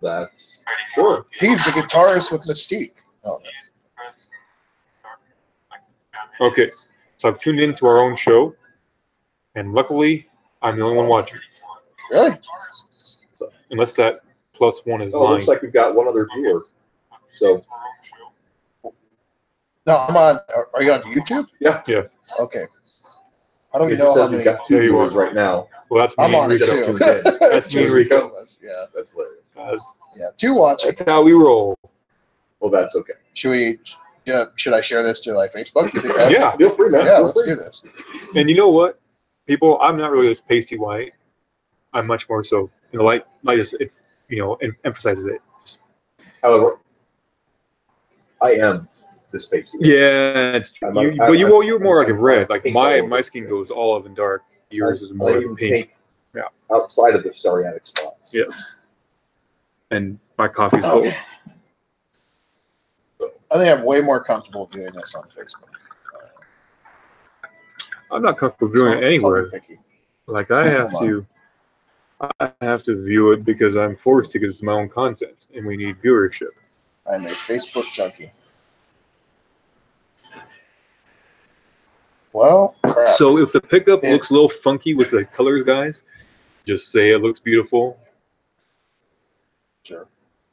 [SPEAKER 1] That's
[SPEAKER 3] Sure.
[SPEAKER 2] He's the guitarist with Mystique. Oh,
[SPEAKER 3] Okay, so I've tuned into our own show, and luckily, I'm the only one watching.
[SPEAKER 2] really?
[SPEAKER 3] Unless that +1 is
[SPEAKER 1] oh, it
[SPEAKER 3] lying.
[SPEAKER 1] looks like we've got one other viewer. So
[SPEAKER 2] No, I'm on. Are you on YouTube?
[SPEAKER 1] Yeah.
[SPEAKER 3] Yeah.
[SPEAKER 2] Okay. How do we
[SPEAKER 1] it
[SPEAKER 2] know how
[SPEAKER 1] says
[SPEAKER 2] many?
[SPEAKER 1] we've got two
[SPEAKER 3] There you
[SPEAKER 1] viewers
[SPEAKER 3] are.
[SPEAKER 1] right now.
[SPEAKER 3] Well, that's me
[SPEAKER 2] I'm
[SPEAKER 3] and
[SPEAKER 2] on it
[SPEAKER 3] Rico.
[SPEAKER 2] too.
[SPEAKER 1] tuned in.
[SPEAKER 3] That's me and Rico.
[SPEAKER 2] Yeah.
[SPEAKER 1] That's hilarious.
[SPEAKER 2] Yeah. Two watching.
[SPEAKER 3] That's how we roll.
[SPEAKER 1] Well, that's okay.
[SPEAKER 2] Should we? Yeah. Should I share this to like Facebook? You think that-
[SPEAKER 3] Yeah.
[SPEAKER 1] Feel free, man.
[SPEAKER 2] Yeah.
[SPEAKER 1] Feel
[SPEAKER 2] Let's
[SPEAKER 1] free.
[SPEAKER 2] do this.
[SPEAKER 3] And you know what? People, I'm not really this pasty white. I'm much more so, you know, light just, it, you know, emphasizes it.
[SPEAKER 1] However, I am this pasty.
[SPEAKER 3] Yeah, it's
[SPEAKER 1] I'm
[SPEAKER 3] you,
[SPEAKER 1] a-
[SPEAKER 3] but you,
[SPEAKER 1] I'm-
[SPEAKER 3] well, you're more like a
[SPEAKER 1] I'm
[SPEAKER 3] red. Like
[SPEAKER 1] pink all
[SPEAKER 3] my
[SPEAKER 1] over.
[SPEAKER 3] skin goes olive and dark. Yours is
[SPEAKER 1] I
[SPEAKER 3] more
[SPEAKER 1] even
[SPEAKER 3] pink. Yeah.
[SPEAKER 1] Outside of the psoriatic spots.
[SPEAKER 3] Yes. And my coffee's cold.
[SPEAKER 2] I think I'm way more comfortable doing this on Facebook.
[SPEAKER 3] I'm not comfortable doing it anywhere.
[SPEAKER 2] Picky.
[SPEAKER 3] Like I have to view it because I'm forced to because it's my own content and we need viewership.
[SPEAKER 2] I'm a Facebook junkie. Well, crap.
[SPEAKER 3] So if the pickup
[SPEAKER 2] Yeah.
[SPEAKER 3] looks a little funky with the colors, guys, just say it looks beautiful.
[SPEAKER 2] Sure.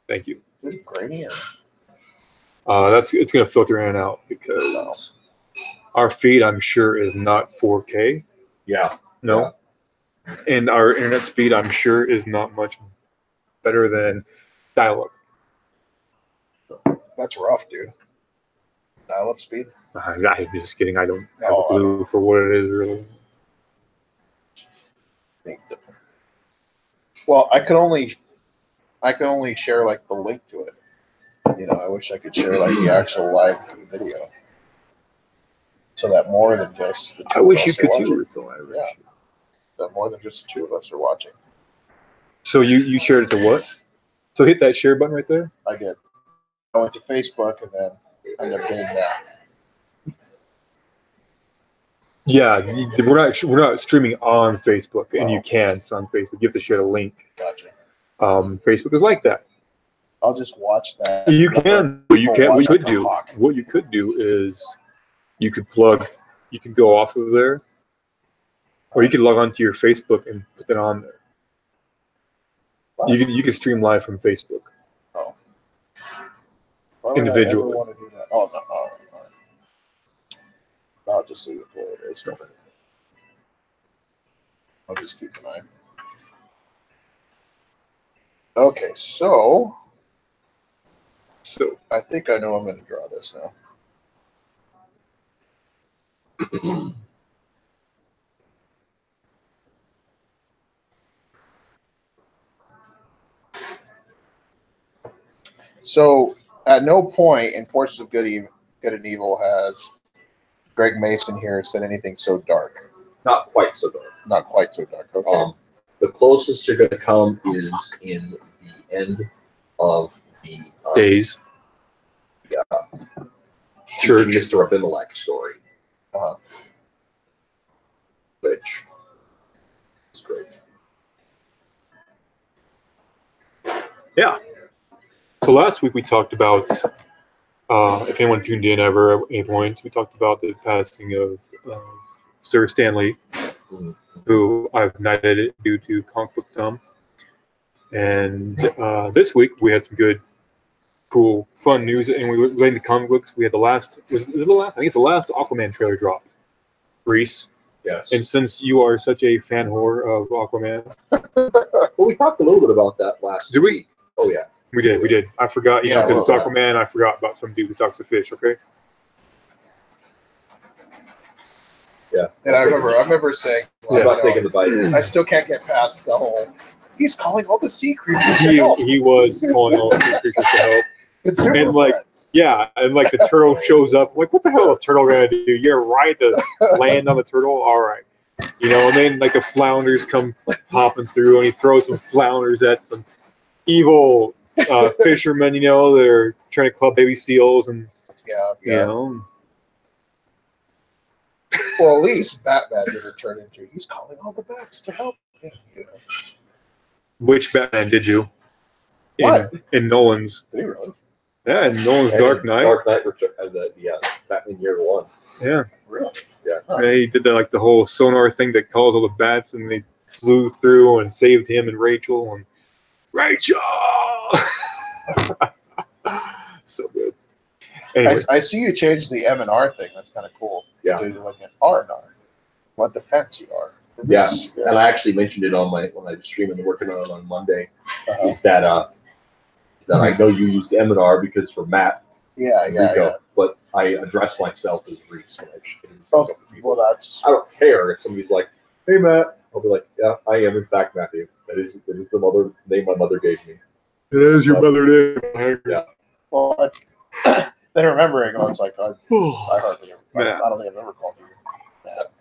[SPEAKER 3] Thank you.
[SPEAKER 2] Is it grainy or?
[SPEAKER 3] It's gonna filter in and out because Our feed, I'm sure, is not 4K.
[SPEAKER 1] Yeah.
[SPEAKER 3] No. And our internet speed, I'm sure, is not much better than dial-up.
[SPEAKER 2] That's rough, dude. Dial-up speed.
[SPEAKER 3] I'm just kidding. I don't have
[SPEAKER 2] No,
[SPEAKER 3] a clue for what it is really.
[SPEAKER 2] Well, I could only share like the link to it. You know, I wish I could share like the actual live video, so that more than just the two
[SPEAKER 3] I
[SPEAKER 2] of
[SPEAKER 3] wish you
[SPEAKER 2] us are
[SPEAKER 3] could
[SPEAKER 2] watching.
[SPEAKER 3] too.
[SPEAKER 2] Yeah, that more than just the two of us are watching.
[SPEAKER 3] So you shared it to what? So hit that share button right there.
[SPEAKER 2] I did. I went to Facebook and then ended up getting that.
[SPEAKER 3] Yeah, we're not streaming on Facebook, and
[SPEAKER 2] Oh.
[SPEAKER 3] you can't on Facebook. You have to share the link.
[SPEAKER 2] Gotcha.
[SPEAKER 3] Facebook is like that.
[SPEAKER 2] I'll just watch that.
[SPEAKER 3] You can. What you
[SPEAKER 2] Or
[SPEAKER 3] can. What
[SPEAKER 2] watch
[SPEAKER 3] you could
[SPEAKER 2] like a
[SPEAKER 3] do.
[SPEAKER 2] hawk.
[SPEAKER 3] What you could do is you could plug. You can go off of there, or you could log onto your Facebook and put it on there.
[SPEAKER 2] What?
[SPEAKER 3] You can stream live from Facebook.
[SPEAKER 2] Oh. Why would
[SPEAKER 3] Individually.
[SPEAKER 2] I ever want to do that? Oh, no. All right. I'll just leave it the way it is. I'll just keep an eye. Okay, so
[SPEAKER 3] So
[SPEAKER 2] I think I know I'm going to draw this now. So at no point in Forces of Good and Evil has Greg Mason here said anything so dark.
[SPEAKER 1] Not quite so dark.
[SPEAKER 2] Not quite so dark. Okay.
[SPEAKER 1] The closest you're going to come is in the end of the
[SPEAKER 3] days. Church.
[SPEAKER 1] Mr. Abimelech story,
[SPEAKER 2] Uh-huh.
[SPEAKER 1] which is great.
[SPEAKER 3] Yeah. So last week we talked about, if anyone tuned in ever at any point, we talked about the passing of Sir Stanley, who I've knighted due to Comic Book Dumb. And this week we had some good, cool, fun news, and we related to comic books. We had the last, was it the last? I think it's the last Aquaman trailer dropped. Reese.
[SPEAKER 1] Yes.
[SPEAKER 3] And since you are such a fan whore of Aquaman,
[SPEAKER 1] Well, we talked a little bit about that last
[SPEAKER 3] Did we?
[SPEAKER 1] week. Oh, yeah.
[SPEAKER 3] we did. I forgot,
[SPEAKER 2] Yeah,
[SPEAKER 3] because
[SPEAKER 1] well,
[SPEAKER 3] it's Aquaman, I forgot about some dude who talks to fish, okay?
[SPEAKER 2] And I remember saying,
[SPEAKER 1] I'm
[SPEAKER 2] well,
[SPEAKER 1] not
[SPEAKER 2] you
[SPEAKER 1] thinking
[SPEAKER 2] know,
[SPEAKER 1] about it.
[SPEAKER 2] I still can't get past the whole. He's calling all the sea creatures to help.
[SPEAKER 3] He was calling all the sea creatures to help.
[SPEAKER 2] It's their
[SPEAKER 3] and, like,
[SPEAKER 2] friends.
[SPEAKER 3] Yeah, and like the turtle shows up. I'm like, what the hell is a turtle gonna do? You're right to land on the turtle? All right. You know, and then like the flounders come hopping through, and he throws some flounders at some evil fishermen, you know, that are trying to club baby seals, and
[SPEAKER 2] Yeah.
[SPEAKER 3] you know.
[SPEAKER 2] Well, at least Batman didn't turn into. He's calling all the bats to help him. You know.
[SPEAKER 3] Which Batman did you?
[SPEAKER 2] What?
[SPEAKER 3] In Nolan's.
[SPEAKER 2] Did he really?
[SPEAKER 3] Yeah, in Nolan's
[SPEAKER 1] And
[SPEAKER 3] Dark Knight.
[SPEAKER 1] Dark Knight Return, Batman Year One.
[SPEAKER 3] Yeah.
[SPEAKER 2] Really?
[SPEAKER 1] Yeah.
[SPEAKER 3] Yeah, he did like the whole sonar thing that calls all the bats, and they flew through and saved him and Rachel. And Rachel! So good. Anyway,
[SPEAKER 2] I see you changed the M and R thing. That's kind of cool.
[SPEAKER 1] Yeah.
[SPEAKER 2] To like an R and R. What the fancy R.
[SPEAKER 1] Yeah.
[SPEAKER 2] Yes.
[SPEAKER 1] And I actually mentioned it on when I was streaming and working on it on Monday.
[SPEAKER 2] Uh-huh.
[SPEAKER 1] Is that I know you used M&R because for Matt
[SPEAKER 2] Yeah,
[SPEAKER 1] and
[SPEAKER 2] yeah,
[SPEAKER 1] Rico,
[SPEAKER 2] yeah.
[SPEAKER 1] but I address myself as Reese when I introduce
[SPEAKER 2] Oh,
[SPEAKER 1] myself to people.
[SPEAKER 2] well, that's
[SPEAKER 1] I don't care if somebody's like, "Hey Matt," I'll be like, "Yeah, I am in fact Matthew. That is the name my mother gave me."
[SPEAKER 3] it is your mother name.
[SPEAKER 1] Yeah.
[SPEAKER 2] well. Then remembering, it's like I hardly.
[SPEAKER 3] Matt.
[SPEAKER 2] I don't think I've ever called you Matt.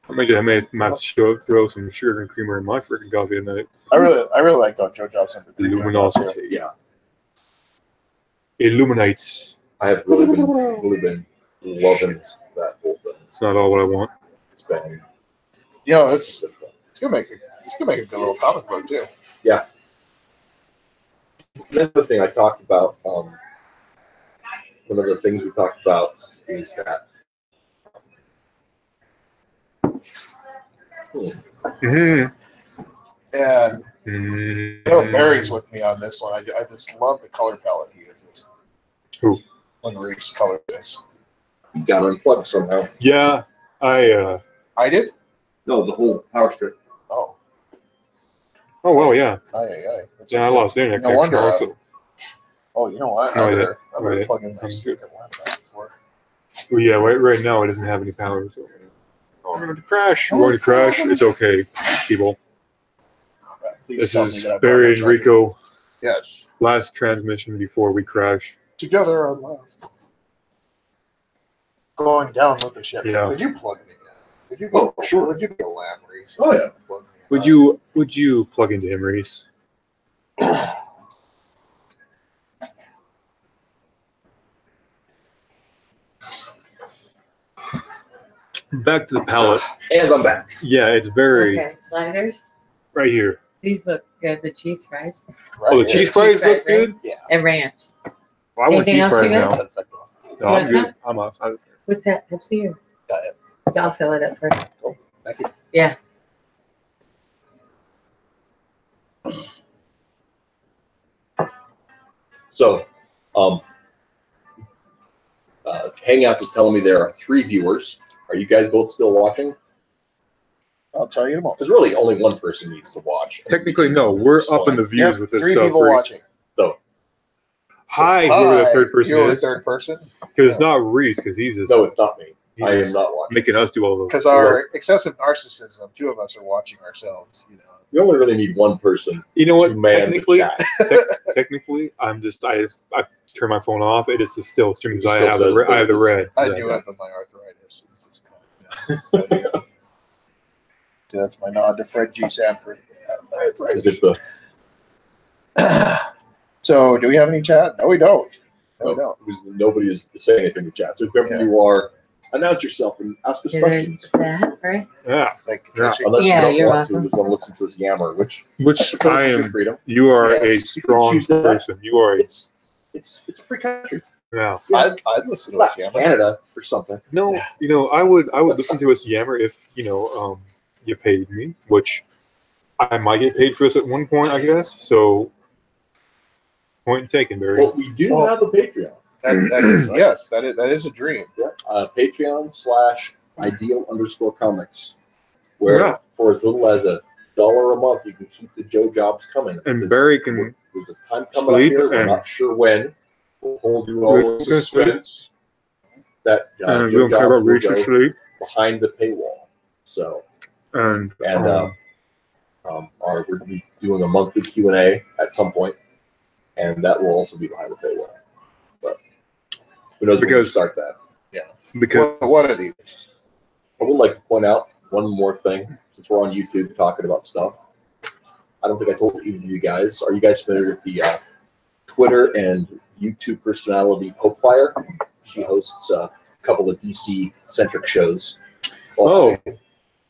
[SPEAKER 3] I made my show throw some sugar and creamer in my freaking coffee tonight.
[SPEAKER 2] I really like Joe Jobs.
[SPEAKER 3] Luminosity.
[SPEAKER 1] Yeah,
[SPEAKER 3] Illuminates.
[SPEAKER 1] I have really been loving that whole thing.
[SPEAKER 3] It's not all what I want.
[SPEAKER 1] It's been
[SPEAKER 2] You know,
[SPEAKER 1] it's been fun.
[SPEAKER 2] it's gonna make a good little comic book too.
[SPEAKER 1] Another thing I talked about, one of the things we talked about is that
[SPEAKER 3] Mm-hmm.
[SPEAKER 2] And
[SPEAKER 3] Mm-hmm.
[SPEAKER 2] I know Barry's with me on this one. I just love the color palette he uses.
[SPEAKER 3] Who?
[SPEAKER 2] When Reese color this.
[SPEAKER 1] You got unplugged somehow.
[SPEAKER 3] Yeah, I
[SPEAKER 2] I did?
[SPEAKER 1] No, the whole power strip.
[SPEAKER 2] Oh,
[SPEAKER 3] oh well, yeah.
[SPEAKER 2] aye.
[SPEAKER 3] Yeah, I lost internet
[SPEAKER 2] No
[SPEAKER 3] connection
[SPEAKER 2] wonder.
[SPEAKER 3] also.
[SPEAKER 2] Oh, you know what?
[SPEAKER 3] No,
[SPEAKER 2] I
[SPEAKER 3] I
[SPEAKER 2] better,
[SPEAKER 3] did.
[SPEAKER 2] I better
[SPEAKER 3] I did.
[SPEAKER 2] plug in my
[SPEAKER 3] I'm
[SPEAKER 2] stupid laptop before.
[SPEAKER 3] Well, yeah, right now it doesn't have any power. So. Oh, I'm going to crash. We're going to crash. It's okay, people.
[SPEAKER 2] Please
[SPEAKER 3] This
[SPEAKER 2] tell me
[SPEAKER 3] is
[SPEAKER 2] that I brought
[SPEAKER 3] Barry
[SPEAKER 2] my
[SPEAKER 3] and
[SPEAKER 2] charger.
[SPEAKER 3] Rico.
[SPEAKER 2] Yes.
[SPEAKER 3] Last transmission before we crash.
[SPEAKER 2] Together on last. Going down with the ship.
[SPEAKER 3] Yeah.
[SPEAKER 2] Could you plug me in? Would you go?
[SPEAKER 1] Oh, sure.
[SPEAKER 2] Would you go lamb Reese?
[SPEAKER 1] Oh, yeah.
[SPEAKER 2] Plug me in.
[SPEAKER 3] Would you plug into him, Reese? Back to the palette.
[SPEAKER 1] And I'm back.
[SPEAKER 3] Yeah, it's very
[SPEAKER 4] Okay, sliders.
[SPEAKER 3] right here.
[SPEAKER 4] These look good. The cheese fries
[SPEAKER 2] Right
[SPEAKER 3] Oh, the
[SPEAKER 2] here.
[SPEAKER 3] cheese fries look
[SPEAKER 4] fries, right?
[SPEAKER 3] good.
[SPEAKER 2] Yeah.
[SPEAKER 4] and ranch.
[SPEAKER 3] Well, I want
[SPEAKER 4] Anything
[SPEAKER 3] cheese
[SPEAKER 4] else,
[SPEAKER 3] fries
[SPEAKER 4] you guys?
[SPEAKER 3] now. No, I'm
[SPEAKER 4] What's
[SPEAKER 3] good.
[SPEAKER 4] that?
[SPEAKER 3] I'm outside.
[SPEAKER 4] What's that? Pepsi or?
[SPEAKER 2] Diet.
[SPEAKER 4] I'll fill it up first.
[SPEAKER 2] Thank you.
[SPEAKER 4] Yeah.
[SPEAKER 1] So, Hangouts is telling me there are 3 viewers. Are you guys both still watching?
[SPEAKER 2] I'll tell you tomorrow.
[SPEAKER 1] There's really only one person needs to watch.
[SPEAKER 3] Technically, no. We're up in the views
[SPEAKER 2] Yep,
[SPEAKER 3] with this
[SPEAKER 2] 3
[SPEAKER 3] stuff.
[SPEAKER 2] people
[SPEAKER 3] Reese.
[SPEAKER 2] watching.
[SPEAKER 3] Hi, whoever the third person
[SPEAKER 2] You're
[SPEAKER 3] is.
[SPEAKER 2] the third person.
[SPEAKER 3] Because it's not Reese, because he's just,
[SPEAKER 1] No, it's not me.
[SPEAKER 3] he's
[SPEAKER 1] I am
[SPEAKER 3] just
[SPEAKER 1] not watching.
[SPEAKER 3] making us do all those.
[SPEAKER 2] Because our excessive narcissism, 2 of us are watching ourselves. You know.
[SPEAKER 1] You only really need one person
[SPEAKER 3] You know what?
[SPEAKER 1] to man the
[SPEAKER 3] Technically,
[SPEAKER 1] chat.
[SPEAKER 3] technically, I turn my phone off. It is still streams.
[SPEAKER 1] It
[SPEAKER 3] I
[SPEAKER 1] still
[SPEAKER 3] have
[SPEAKER 1] says
[SPEAKER 3] I have the red.
[SPEAKER 2] I
[SPEAKER 3] Yeah.
[SPEAKER 2] do it, but my arthritis is coming down. That's my nod to Fred G. Sanford.
[SPEAKER 1] Is it the
[SPEAKER 2] So, do we have any chat? No, we don't. No, we don't.
[SPEAKER 1] because nobody is saying anything in the chat. So whoever
[SPEAKER 2] Yeah.
[SPEAKER 1] you are, announce yourself and ask us questions.
[SPEAKER 4] Is that right?
[SPEAKER 3] Yeah.
[SPEAKER 2] Thank you,
[SPEAKER 3] Yeah.
[SPEAKER 2] Tracy.
[SPEAKER 1] Unless
[SPEAKER 4] Yeah,
[SPEAKER 1] you don't
[SPEAKER 4] you're
[SPEAKER 1] want to,
[SPEAKER 4] welcome.
[SPEAKER 1] just want to listen to us yammer, which
[SPEAKER 3] Which
[SPEAKER 1] suppose
[SPEAKER 3] I
[SPEAKER 1] is your
[SPEAKER 3] am.
[SPEAKER 1] freedom.
[SPEAKER 3] You are
[SPEAKER 2] Yes,
[SPEAKER 3] a
[SPEAKER 2] you
[SPEAKER 1] can
[SPEAKER 3] strong
[SPEAKER 1] choose that.
[SPEAKER 3] person. You are.
[SPEAKER 1] It's a free country.
[SPEAKER 3] Yeah.
[SPEAKER 2] I'd listen
[SPEAKER 1] It's
[SPEAKER 2] to us,
[SPEAKER 1] not
[SPEAKER 2] yeah.
[SPEAKER 1] Canada or something.
[SPEAKER 3] No, I would listen to us yammer if you paid me, which I might get paid for this at one point, I guess. So, point taken, Barry.
[SPEAKER 1] Well, we do
[SPEAKER 2] Well-
[SPEAKER 1] have a Patreon.
[SPEAKER 2] That is, yes, that is a dream.
[SPEAKER 1] Yeah. Patreon/ideal_comics, where
[SPEAKER 3] Yeah.
[SPEAKER 1] for as little as $1 a month, you can keep the Joe Jobs coming.
[SPEAKER 3] And
[SPEAKER 1] Because
[SPEAKER 3] Barry can
[SPEAKER 1] there's a time coming up
[SPEAKER 3] sleep
[SPEAKER 1] here. We're
[SPEAKER 3] and-
[SPEAKER 1] not sure when. We'll hold you all in
[SPEAKER 3] Rick's gonna sleep.
[SPEAKER 1] suspense. That
[SPEAKER 3] we
[SPEAKER 1] Joe
[SPEAKER 3] don't care
[SPEAKER 1] Jobs
[SPEAKER 3] about
[SPEAKER 1] will
[SPEAKER 3] reach or
[SPEAKER 1] go
[SPEAKER 3] sleep,
[SPEAKER 1] behind the paywall. So,
[SPEAKER 3] and
[SPEAKER 1] and we're going to be doing a monthly Q&A at some point, and that will also be behind the paywall. But who knows when we
[SPEAKER 3] Because-
[SPEAKER 1] start that.
[SPEAKER 3] because
[SPEAKER 2] What are these?
[SPEAKER 1] I would like to point out one more thing, since we're on YouTube talking about stuff. I don't think I told either of you guys. Are you guys familiar with the Twitter and YouTube personality Hopefire? She hosts a couple of DC-centric shows.
[SPEAKER 3] Oh,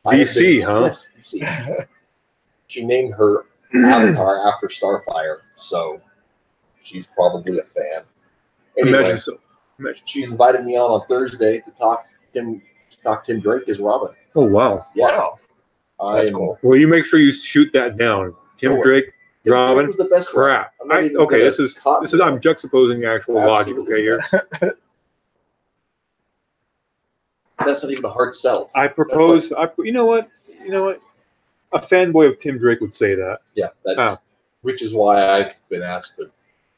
[SPEAKER 1] I have
[SPEAKER 3] DC,
[SPEAKER 1] been-
[SPEAKER 3] huh?
[SPEAKER 1] Yes, DC. She named her avatar after Starfire, so she's probably a fan. Anyway,
[SPEAKER 3] imagine so. Imagine.
[SPEAKER 1] she invited me on Thursday to talk Tim Drake as Robin.
[SPEAKER 3] Oh wow.
[SPEAKER 1] Yeah,
[SPEAKER 2] Wow.
[SPEAKER 1] I
[SPEAKER 2] That's
[SPEAKER 1] am.
[SPEAKER 2] cool.
[SPEAKER 3] Well, you make sure you shoot that down. Tim
[SPEAKER 1] Sure.
[SPEAKER 3] Drake,
[SPEAKER 1] Tim Drake
[SPEAKER 3] Robin.
[SPEAKER 1] was the best one.
[SPEAKER 3] Crap.
[SPEAKER 1] I'm not even
[SPEAKER 3] Okay,
[SPEAKER 1] gonna
[SPEAKER 3] this is
[SPEAKER 1] copy
[SPEAKER 3] I'm juxtaposing the actual logic. Okay, here.
[SPEAKER 1] That's not even a hard sell.
[SPEAKER 3] I propose. You know what? A fanboy of Tim Drake would say that.
[SPEAKER 1] Yeah, that's,
[SPEAKER 3] Ah.
[SPEAKER 1] which is why I've been asked to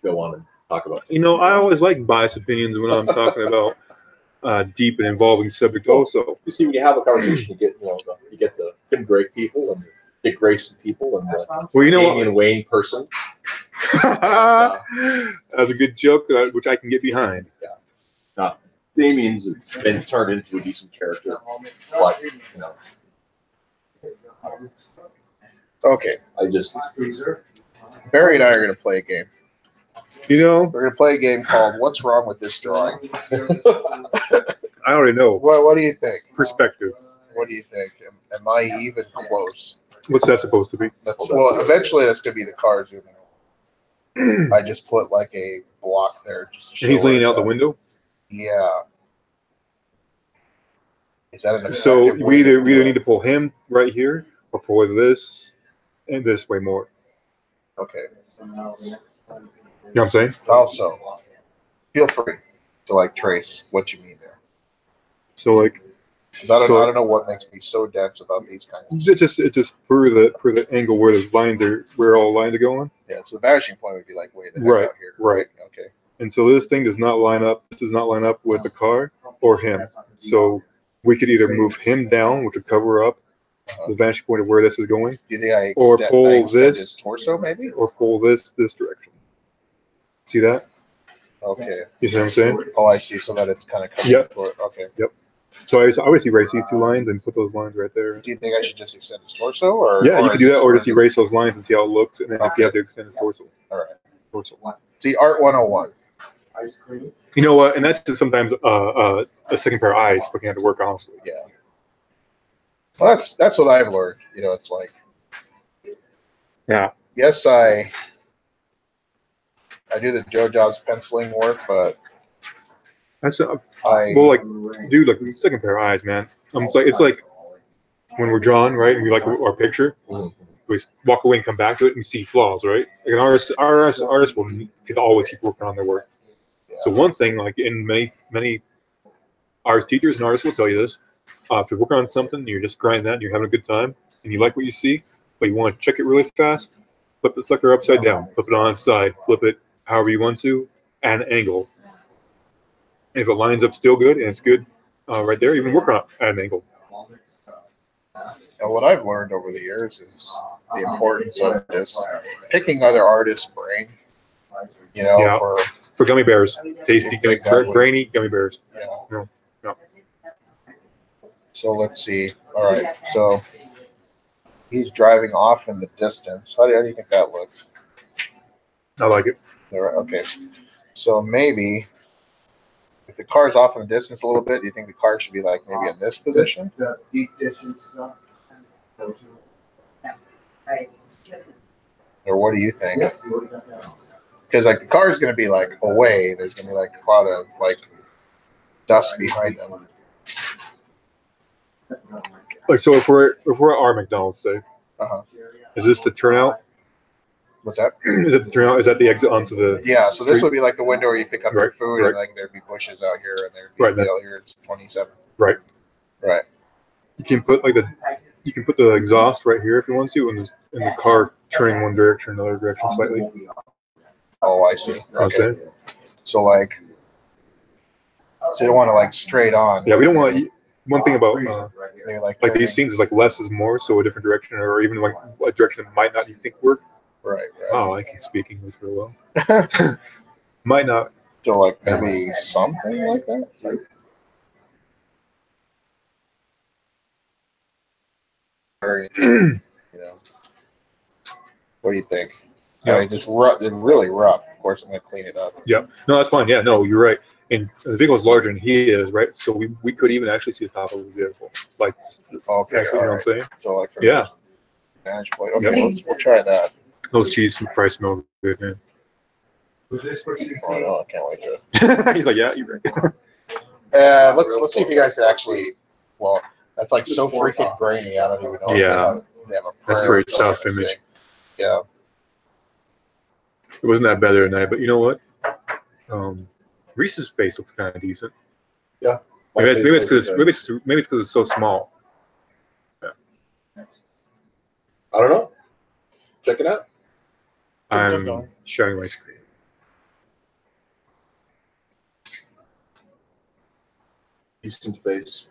[SPEAKER 1] go on and talk about.
[SPEAKER 3] I always like biased opinions when I'm talking about deep and involving subject. Also,
[SPEAKER 1] You see, when you have a conversation, you get the Tim Drake people and the Dick Grayson people and the
[SPEAKER 3] well, you know
[SPEAKER 1] Damian Wayne person.
[SPEAKER 3] what? That's a good joke, which I can get behind.
[SPEAKER 1] Damien's been turned into a decent character, but
[SPEAKER 2] Okay.
[SPEAKER 1] I just
[SPEAKER 2] Barry and I are going to play a game.
[SPEAKER 3] We're
[SPEAKER 2] We're going to play a game called What's Wrong with This Drawing?
[SPEAKER 3] I already know
[SPEAKER 2] What do you think?
[SPEAKER 3] perspective.
[SPEAKER 2] What do you think? Am I even close?
[SPEAKER 3] What's that supposed to be?
[SPEAKER 2] Eventually that's going to be the car zooming. I just put like a block there just to show
[SPEAKER 3] And he's
[SPEAKER 2] where
[SPEAKER 3] leaning
[SPEAKER 2] it's
[SPEAKER 3] out the
[SPEAKER 2] at.
[SPEAKER 3] window.
[SPEAKER 2] Yeah. Is that an
[SPEAKER 3] So
[SPEAKER 2] effective
[SPEAKER 3] we
[SPEAKER 2] way to
[SPEAKER 3] either
[SPEAKER 2] do it?
[SPEAKER 3] need to pull him right here or pull this and this way more.
[SPEAKER 2] Okay.
[SPEAKER 3] You know what I'm saying?
[SPEAKER 2] Also, feel free to trace what you mean there.
[SPEAKER 3] So like,
[SPEAKER 2] 'Cause I
[SPEAKER 3] So-
[SPEAKER 2] don't know what makes me so dense about these kinds of
[SPEAKER 3] it's just per the angle where the lines are, where all lines are going.
[SPEAKER 2] Yeah, so the vanishing point would be like way the heck
[SPEAKER 3] Right,
[SPEAKER 2] out here.
[SPEAKER 3] right.
[SPEAKER 2] Okay.
[SPEAKER 3] And so this thing does not line up. This does not line up with the car or him. So we could either move him down, which would cover up the vanishing point of where this is going,
[SPEAKER 2] Do you think I
[SPEAKER 3] Or
[SPEAKER 2] extend,
[SPEAKER 3] pull
[SPEAKER 2] I extend
[SPEAKER 3] this-
[SPEAKER 2] his torso maybe?
[SPEAKER 3] or pull this direction. See that?
[SPEAKER 2] Okay.
[SPEAKER 3] You see what I'm saying?
[SPEAKER 2] Oh, I see. So that it's kind of coming
[SPEAKER 3] Yep.
[SPEAKER 2] toward. Okay.
[SPEAKER 3] So I always erase these two lines and put those lines right there.
[SPEAKER 2] Do you think I should just extend his torso, or
[SPEAKER 3] Yeah, you could do that, or just
[SPEAKER 2] do-
[SPEAKER 3] erase those lines and see how it looks, and then if you have to extend his torso.
[SPEAKER 2] All right.
[SPEAKER 3] torso.
[SPEAKER 2] See, Art 101.
[SPEAKER 3] You know what? And that's just sometimes a second pair of eyes looking at the work, honestly.
[SPEAKER 2] Yeah. Well, that's what I've learned. You know, it's like,
[SPEAKER 3] Yeah.
[SPEAKER 2] yes, I do the Joe Jobs penciling work, but
[SPEAKER 3] That's
[SPEAKER 2] I
[SPEAKER 3] well, like, dude, like second pair of eyes, man. It's like when we're drawn, right, and we like our picture, we walk away and come back to it and we see flaws, right? Like an artist could always keep working on their work. So one thing, like in many art teachers and artists will tell you this: if you're working on something, you're just grinding that, and you're having a good time, and you like what you see, but you want to check it really fast, flip the sucker upside down, flip it on its side, flip it however you want to, at an angle. And if it lines up still good and it's good right there, even work on it at an angle.
[SPEAKER 2] And what I've learned over the years is the importance of just picking other artists' brain. You know,
[SPEAKER 3] Yeah. For gummy bears, tasty,
[SPEAKER 2] Exactly.
[SPEAKER 3] grainy gummy bears.
[SPEAKER 2] Yeah.
[SPEAKER 3] No.
[SPEAKER 2] So let's see. All right. So he's driving off in the distance. How do you think that looks?
[SPEAKER 3] I like it.
[SPEAKER 2] All right, okay. So maybe if the car's off in the distance a little bit, do you think the car should be like maybe in this position?
[SPEAKER 5] The deep dish and stuff.
[SPEAKER 4] Right.
[SPEAKER 2] Or what do you think? Because like the car is going to be like away. There's going to be like a cloud of like dust behind them.
[SPEAKER 3] Like so, if we're at our McDonald's, say,
[SPEAKER 2] Uh-huh.
[SPEAKER 3] is this the turnout?
[SPEAKER 2] What's that?
[SPEAKER 3] Is it the turnout? Is that the exit onto the?
[SPEAKER 2] Yeah. So this would be like the window where you pick up your
[SPEAKER 3] Right,
[SPEAKER 2] food,
[SPEAKER 3] right.
[SPEAKER 2] and like there'd be bushes out here, and there'd be
[SPEAKER 3] Right, that's-
[SPEAKER 2] out here. It's 27.
[SPEAKER 3] Right.
[SPEAKER 2] Right.
[SPEAKER 3] You can put you can put the exhaust right here if you want to, and the car turning one direction, another direction slightly. You know
[SPEAKER 2] Oh, I see.
[SPEAKER 3] what I'm
[SPEAKER 2] Okay.
[SPEAKER 3] saying?
[SPEAKER 2] So like, so you don't want to like straight on.
[SPEAKER 3] Yeah, we don't want. One thing about
[SPEAKER 2] Maybe like
[SPEAKER 3] like these things is like less is more, so a different direction, or even like a direction that might not you think work.
[SPEAKER 2] Right. Right.
[SPEAKER 3] Oh, I can speak English real well. Might not.
[SPEAKER 2] So like maybe something like that. Like, or, you know, what do you think?
[SPEAKER 3] Yeah.
[SPEAKER 2] I mean, just rough. It's really rough. Of course, I'm gonna clean it up.
[SPEAKER 3] Yeah, no, that's fine. Yeah, no, you're right. And the vehicle's larger than he is, right? So we could even actually see the top of the vehicle, like
[SPEAKER 2] Okay.
[SPEAKER 3] actually, you
[SPEAKER 2] All
[SPEAKER 3] know what I'm
[SPEAKER 2] right.
[SPEAKER 3] saying?
[SPEAKER 2] So like from
[SPEAKER 3] Yeah.
[SPEAKER 2] vantage point. Okay,
[SPEAKER 3] Yeah.
[SPEAKER 2] we'll try that.
[SPEAKER 3] Those cheese fries smell good, man.
[SPEAKER 5] Was this for 16?
[SPEAKER 2] Oh no, I can't wait to.
[SPEAKER 3] He's like, yeah, you're right.
[SPEAKER 2] Let's see if you guys could actually. Well, that's like so freaking grainy. I don't even know.
[SPEAKER 3] Yeah.
[SPEAKER 2] If they have a
[SPEAKER 3] That's
[SPEAKER 2] prayer
[SPEAKER 3] pretty
[SPEAKER 2] or
[SPEAKER 3] tough
[SPEAKER 2] something.
[SPEAKER 3] image.
[SPEAKER 2] Yeah.
[SPEAKER 3] It wasn't that bad the other night, but you know what? Reese's face looks kind of decent. Maybe it's because it's so small.
[SPEAKER 1] I don't know. Check it out.
[SPEAKER 3] I'm sharing my screen.
[SPEAKER 1] Decent face.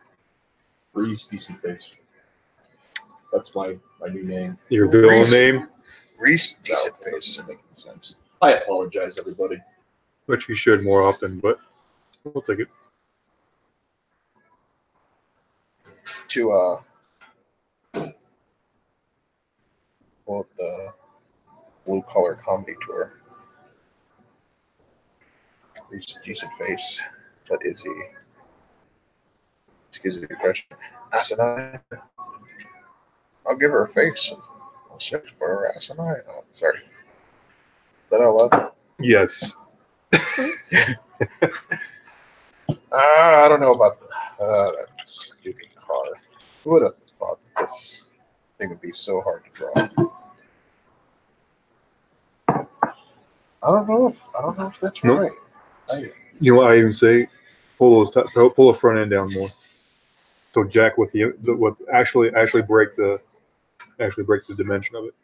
[SPEAKER 1] Reese decent face. That's my new name.
[SPEAKER 3] Your villain
[SPEAKER 2] Reese.
[SPEAKER 3] name,
[SPEAKER 2] Reese, decent
[SPEAKER 1] That
[SPEAKER 2] face.
[SPEAKER 1] doesn't make any sense. I apologize, everybody.
[SPEAKER 3] which you should more often, but we'll take it.
[SPEAKER 2] To quote the Blue Collar Comedy Tour. Reese, decent face. What is he? Excuse me, the question. Asinine. I'll give her a face. I'll search for her asinine. Oh, sorry. Is that out loud?
[SPEAKER 3] Yes.
[SPEAKER 2] I don't know about that stupid car. Who would have thought this thing would be so hard to draw? I don't know if that's
[SPEAKER 3] Nope.
[SPEAKER 2] right. I,
[SPEAKER 3] You know what I even say? Pull the front end down more. So jack with with actually break the dimension of it.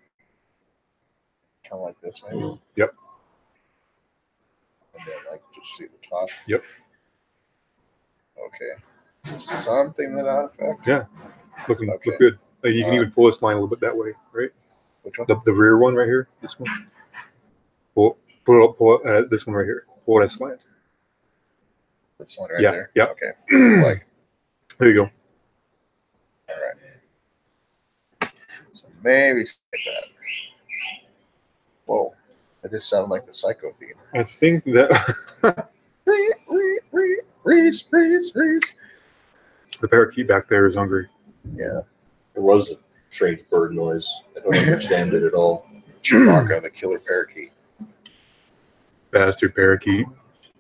[SPEAKER 2] Kind of like this, maybe.
[SPEAKER 3] Yep.
[SPEAKER 2] And then like just see the top.
[SPEAKER 3] Yep.
[SPEAKER 2] Okay. Something that out effect.
[SPEAKER 3] Yeah. Look
[SPEAKER 2] Okay.
[SPEAKER 3] good. Like you can even pull this line a little bit that way, right?
[SPEAKER 2] Which one?
[SPEAKER 3] The rear one right here. This one. Pull it. This one right here. Pull that slant.
[SPEAKER 2] This one right
[SPEAKER 3] Yeah,
[SPEAKER 2] there.
[SPEAKER 3] yeah.
[SPEAKER 2] Okay. Like,
[SPEAKER 3] There you go.
[SPEAKER 2] all right. So maybe like that. Whoa. That just sounded like the Psycho theme.
[SPEAKER 3] I think that
[SPEAKER 2] Reese.
[SPEAKER 3] the parakeet back there is hungry.
[SPEAKER 2] Yeah.
[SPEAKER 1] There was a strange bird noise. I don't understand it at all.
[SPEAKER 2] Chewbacca, the killer parakeet.
[SPEAKER 3] Bastard parakeet.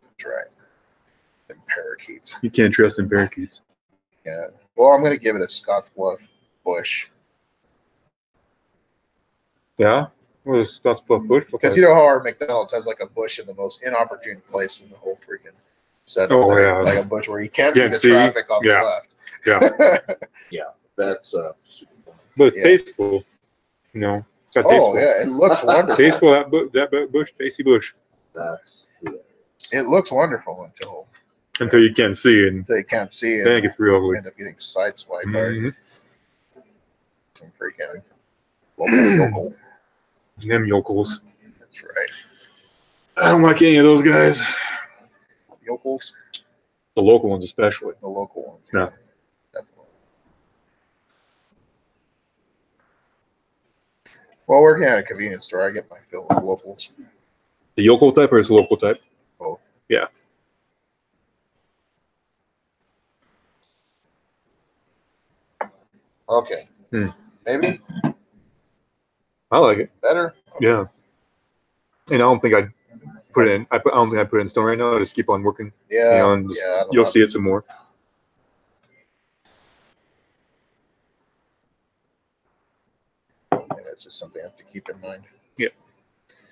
[SPEAKER 2] That's right. And parakeets.
[SPEAKER 3] You can't trust in parakeets.
[SPEAKER 2] Yeah. Well, I'm gonna give it a Scottsbluff bush.
[SPEAKER 3] Yeah. What is Scott's Bluff Bush?
[SPEAKER 2] Because you know how our McDonald's has like a bush in the most inopportune place in the whole freaking setup.
[SPEAKER 3] Oh,
[SPEAKER 2] there.
[SPEAKER 3] yeah.
[SPEAKER 2] Like a bush where you can't see
[SPEAKER 3] Can't
[SPEAKER 2] the
[SPEAKER 3] see.
[SPEAKER 2] traffic on
[SPEAKER 3] Yeah.
[SPEAKER 2] the left.
[SPEAKER 1] That's super fun.
[SPEAKER 3] But it's
[SPEAKER 2] Yeah.
[SPEAKER 3] tasteful. You know. It's got
[SPEAKER 2] Oh
[SPEAKER 3] tasteful.
[SPEAKER 2] yeah, it looks wonderful.
[SPEAKER 3] Tasteful that bush, tasty bush.
[SPEAKER 1] That's hilarious.
[SPEAKER 2] It looks wonderful
[SPEAKER 3] Until you can't see and
[SPEAKER 2] until you can't see it.
[SPEAKER 3] then it gets real ugly.
[SPEAKER 2] End up getting sideswiped by
[SPEAKER 3] Mhm.
[SPEAKER 2] some freaking local.
[SPEAKER 3] Them yokels.
[SPEAKER 2] That's right.
[SPEAKER 3] I don't like any of those guys.
[SPEAKER 2] Yokels,
[SPEAKER 3] The local ones especially.
[SPEAKER 2] the local ones.
[SPEAKER 3] No.
[SPEAKER 2] Definitely. Well, working at a convenience store, I get my fill of locals.
[SPEAKER 3] The yokel type or is the local type?
[SPEAKER 2] Both.
[SPEAKER 3] Yeah.
[SPEAKER 2] Okay.
[SPEAKER 3] Hmm.
[SPEAKER 2] Maybe
[SPEAKER 3] I like it.
[SPEAKER 2] better.
[SPEAKER 3] Yeah. And I don't think I'd put it in. I don't think I'd put it in stone right now. I just keep on working.
[SPEAKER 2] Yeah.
[SPEAKER 3] You know, and just-
[SPEAKER 2] yeah. I don't
[SPEAKER 3] You'll
[SPEAKER 2] know.
[SPEAKER 3] see it some more.
[SPEAKER 2] Yeah, that's just something I have to keep in mind.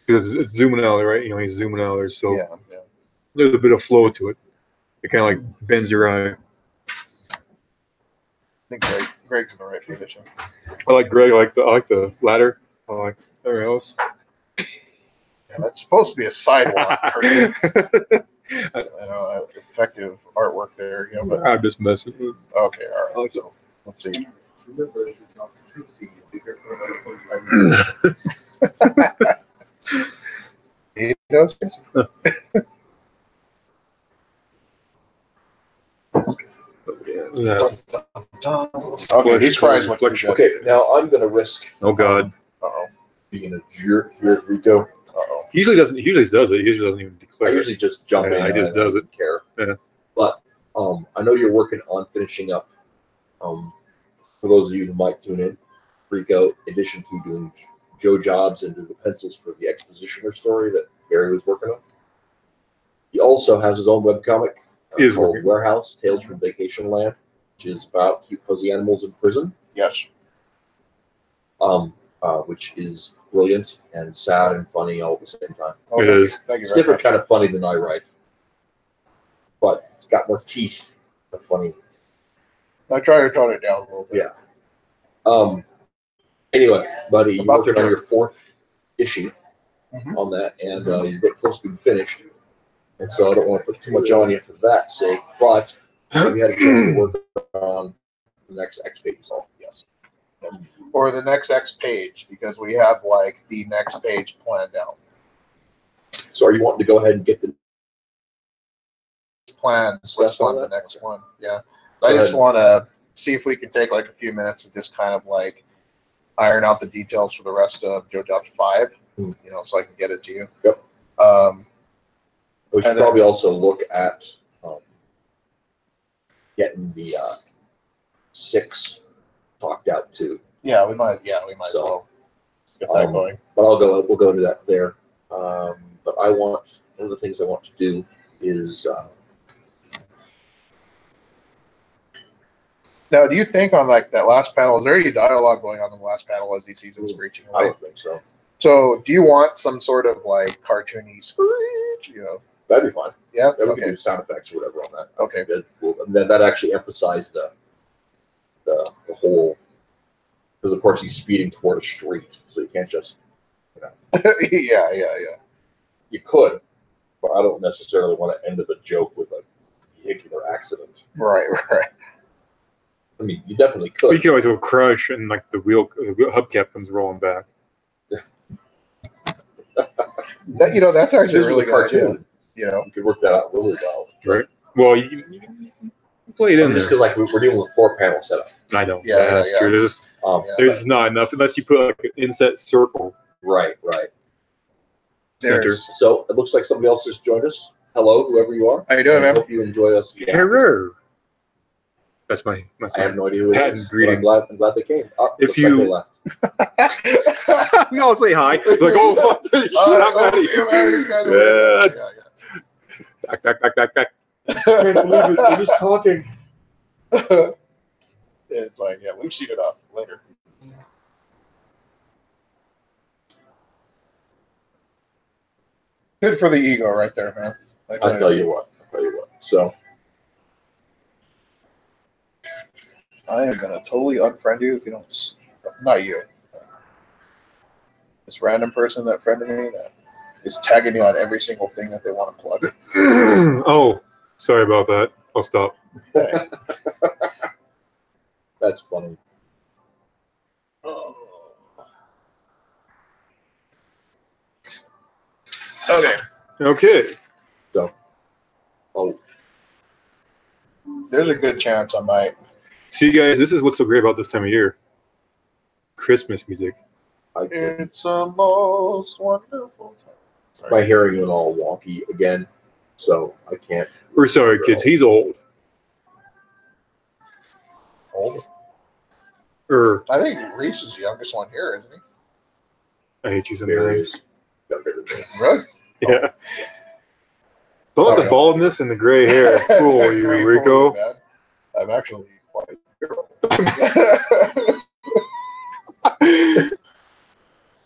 [SPEAKER 3] Because it's zooming out there, right? You know, he's zooming out there. So
[SPEAKER 2] Yeah.
[SPEAKER 3] there's a bit of flow to it. It kind of like bends your eye.
[SPEAKER 2] I think Greg's in the right position.
[SPEAKER 3] I like Greg. I like the ladder. I like everything else.
[SPEAKER 2] Yeah, that's supposed to be a sidewalk. Person. Effective artwork there. You know, but
[SPEAKER 3] I'm just messing with.
[SPEAKER 2] okay, all right. So let's see.
[SPEAKER 5] Remember, if you're talking truth, so you be careful about it.
[SPEAKER 2] He does.
[SPEAKER 3] Yeah.
[SPEAKER 2] Okay, these fries look pretty good.
[SPEAKER 1] Okay, now I'm going to risk
[SPEAKER 3] Oh God.
[SPEAKER 2] Uh-oh.
[SPEAKER 1] being a jerk here at Rico.
[SPEAKER 2] Uh-oh.
[SPEAKER 3] He usually doesn't. He usually does it. He usually doesn't even
[SPEAKER 1] I
[SPEAKER 3] declare it.
[SPEAKER 1] usually just jump
[SPEAKER 3] Yeah,
[SPEAKER 1] in.
[SPEAKER 3] he just does
[SPEAKER 1] I don't care.
[SPEAKER 3] Yeah.
[SPEAKER 1] But I know you're working on finishing up. For those of you who might tune in, Rico, in addition to doing Joe Jobs and the pencils for the Expositioner story that Gary was working on, he also has his own webcomic
[SPEAKER 3] Is
[SPEAKER 1] called
[SPEAKER 3] working.
[SPEAKER 1] Warehouse Tales from Vacation Land, which is about cute fuzzy animals in prison.
[SPEAKER 2] Yes.
[SPEAKER 1] Which is brilliant and sad and funny all at the same time.
[SPEAKER 2] Oh,
[SPEAKER 3] It
[SPEAKER 2] thank you.
[SPEAKER 3] is.
[SPEAKER 2] Thank you
[SPEAKER 1] It's
[SPEAKER 2] very
[SPEAKER 1] different
[SPEAKER 2] much.
[SPEAKER 1] kind of funny than I write, but it's got more teeth than funny.
[SPEAKER 2] I try to tone it down a little bit.
[SPEAKER 1] Yeah. Anyway, buddy, you're
[SPEAKER 2] About
[SPEAKER 1] working
[SPEAKER 2] the
[SPEAKER 1] on your fourth issue
[SPEAKER 2] Mhm.
[SPEAKER 1] on that, and you're getting close to being finished. And so I don't want to put too much on you for that sake, but have you had a chance to work on the next X page? So, yes.
[SPEAKER 2] Or the next X page, because we have like the next page planned out.
[SPEAKER 1] So are you wanting to go ahead and get the
[SPEAKER 2] Plans
[SPEAKER 1] Stuff
[SPEAKER 2] on
[SPEAKER 1] on
[SPEAKER 2] the
[SPEAKER 1] that?
[SPEAKER 2] next one. Yeah.
[SPEAKER 1] Go
[SPEAKER 2] I just
[SPEAKER 1] ahead.
[SPEAKER 2] want to see if we can take like a few minutes and just kind of like iron out the details for the rest of Joe Jobs 5,
[SPEAKER 1] Hmm.
[SPEAKER 2] you know, so I can get it to you.
[SPEAKER 1] Yep. We should
[SPEAKER 2] And then-
[SPEAKER 1] probably also look at getting the 6 talked out too.
[SPEAKER 2] Yeah, we might as
[SPEAKER 1] So,
[SPEAKER 2] well get that
[SPEAKER 1] um,
[SPEAKER 2] going.
[SPEAKER 1] But we'll go into that there. But one of the things I want to do is
[SPEAKER 2] Now, do you think on like that last panel, is there any dialogue going on in the last panel as he sees him screeching
[SPEAKER 1] I
[SPEAKER 2] away?
[SPEAKER 1] don't think so.
[SPEAKER 2] So, do you want some sort of like cartoony screech? You know?
[SPEAKER 1] That'd be fine.
[SPEAKER 2] Yeah.
[SPEAKER 1] Yeah, we
[SPEAKER 2] Okay.
[SPEAKER 1] can do sound effects or whatever on that.
[SPEAKER 2] Okay.
[SPEAKER 1] And then that actually emphasized the the whole, because of course he's speeding toward a street, so you can't just,
[SPEAKER 2] yeah.
[SPEAKER 1] you could, but I don't necessarily want to end the joke with a vehicular accident.
[SPEAKER 2] Right.
[SPEAKER 1] I mean, you definitely
[SPEAKER 3] You
[SPEAKER 1] could.
[SPEAKER 3] can always go crush and like the wheel hubcap comes rolling back.
[SPEAKER 2] That's actually a really
[SPEAKER 1] Visual
[SPEAKER 2] good idea.
[SPEAKER 1] cartoon.
[SPEAKER 2] You
[SPEAKER 1] You could work that out really well.
[SPEAKER 3] Right. Well, you play it in
[SPEAKER 1] Just
[SPEAKER 3] there.
[SPEAKER 1] because like we're dealing with 4-panel setup.
[SPEAKER 3] I know.
[SPEAKER 2] Yeah,
[SPEAKER 3] That's
[SPEAKER 2] yeah.
[SPEAKER 3] true. There's
[SPEAKER 1] Um,
[SPEAKER 2] Yeah.
[SPEAKER 3] there's not enough unless you put like an inset circle
[SPEAKER 1] Right.
[SPEAKER 3] center.
[SPEAKER 2] There's-
[SPEAKER 1] So it looks like somebody else has joined us. Hello, whoever you are.
[SPEAKER 2] How you doing,
[SPEAKER 1] I
[SPEAKER 2] man?
[SPEAKER 1] hope you enjoy us.
[SPEAKER 3] Error. That's my
[SPEAKER 1] I have no idea who it
[SPEAKER 3] Patent
[SPEAKER 1] is. but
[SPEAKER 3] greeting.
[SPEAKER 1] I'm glad they came. Oh,
[SPEAKER 3] If
[SPEAKER 1] looks
[SPEAKER 3] you-
[SPEAKER 1] like they left.
[SPEAKER 3] we all say hi. Like, oh fuck, shit, I'm out of here.
[SPEAKER 2] Yeah.
[SPEAKER 3] Back.
[SPEAKER 1] I can't believe it. They're just talking.
[SPEAKER 2] It's like, yeah, we've seen it off later. Good for the ego right there, man.
[SPEAKER 1] I'll tell you what. So
[SPEAKER 2] I am gonna totally unfriend you if you don't. Not you. This random person that friended me that is tagging me on every single thing that they want to plug.
[SPEAKER 3] Oh, sorry about that. I'll stop.
[SPEAKER 1] that's funny.
[SPEAKER 2] Okay.
[SPEAKER 3] Okay.
[SPEAKER 1] Oh,
[SPEAKER 2] There's a good chance I might.
[SPEAKER 3] See, guys, this is what's so great about this time of year. Christmas music.
[SPEAKER 2] It's a most wonderful time.
[SPEAKER 1] my hearing went all wonky again, so I can't.
[SPEAKER 3] We're sorry, kids. He's old.
[SPEAKER 2] Old.
[SPEAKER 3] Or
[SPEAKER 2] I think Reese is the youngest one here, isn't he?
[SPEAKER 3] I hate you
[SPEAKER 1] Barely
[SPEAKER 3] sometimes.
[SPEAKER 1] younger than me.
[SPEAKER 2] Really?
[SPEAKER 3] Yeah. Don't let the baldness and the gray hair fool you,
[SPEAKER 2] Great
[SPEAKER 3] Rico.
[SPEAKER 2] point, man. I'm actually quite girl.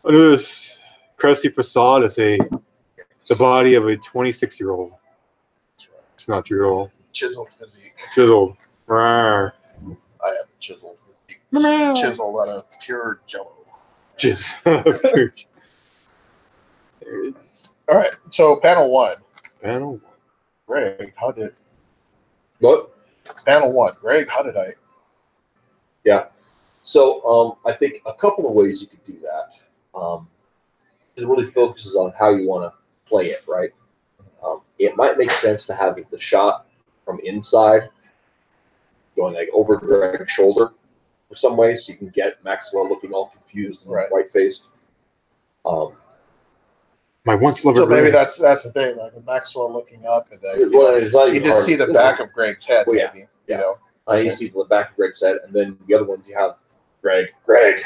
[SPEAKER 3] Under this crusty facade is the body of a 26-year-old. It's not your old.
[SPEAKER 2] Chiseled physique.
[SPEAKER 3] Chiseled. Rawr.
[SPEAKER 2] I have chiseled physique. Chiseled out of pure jello.
[SPEAKER 3] Just there it is.
[SPEAKER 2] All right. So panel one.
[SPEAKER 3] Panel.
[SPEAKER 2] Greg, how did
[SPEAKER 1] What?
[SPEAKER 2] panel one? Greg, how did I?
[SPEAKER 1] So I think a couple of ways you could do that. It really focuses on how you want to play it, right? It might make sense to have the shot from inside, going like over Greg's shoulder, for some way, so you can get Maxwell looking all confused and
[SPEAKER 2] Right.
[SPEAKER 1] white-faced.
[SPEAKER 3] My once lover.
[SPEAKER 2] So maybe
[SPEAKER 3] Greg.
[SPEAKER 2] that's the thing. Like Maxwell looking up, and then
[SPEAKER 1] Well, it's not
[SPEAKER 2] you
[SPEAKER 1] even
[SPEAKER 2] just
[SPEAKER 1] hard,
[SPEAKER 2] see the
[SPEAKER 1] you
[SPEAKER 2] back
[SPEAKER 1] know.
[SPEAKER 2] of Greg's head.
[SPEAKER 1] Well, yeah.
[SPEAKER 2] Maybe,
[SPEAKER 1] Yeah.
[SPEAKER 2] You know.
[SPEAKER 1] You see the back of Greg's head, and then the other ones you have Greg,
[SPEAKER 2] Right.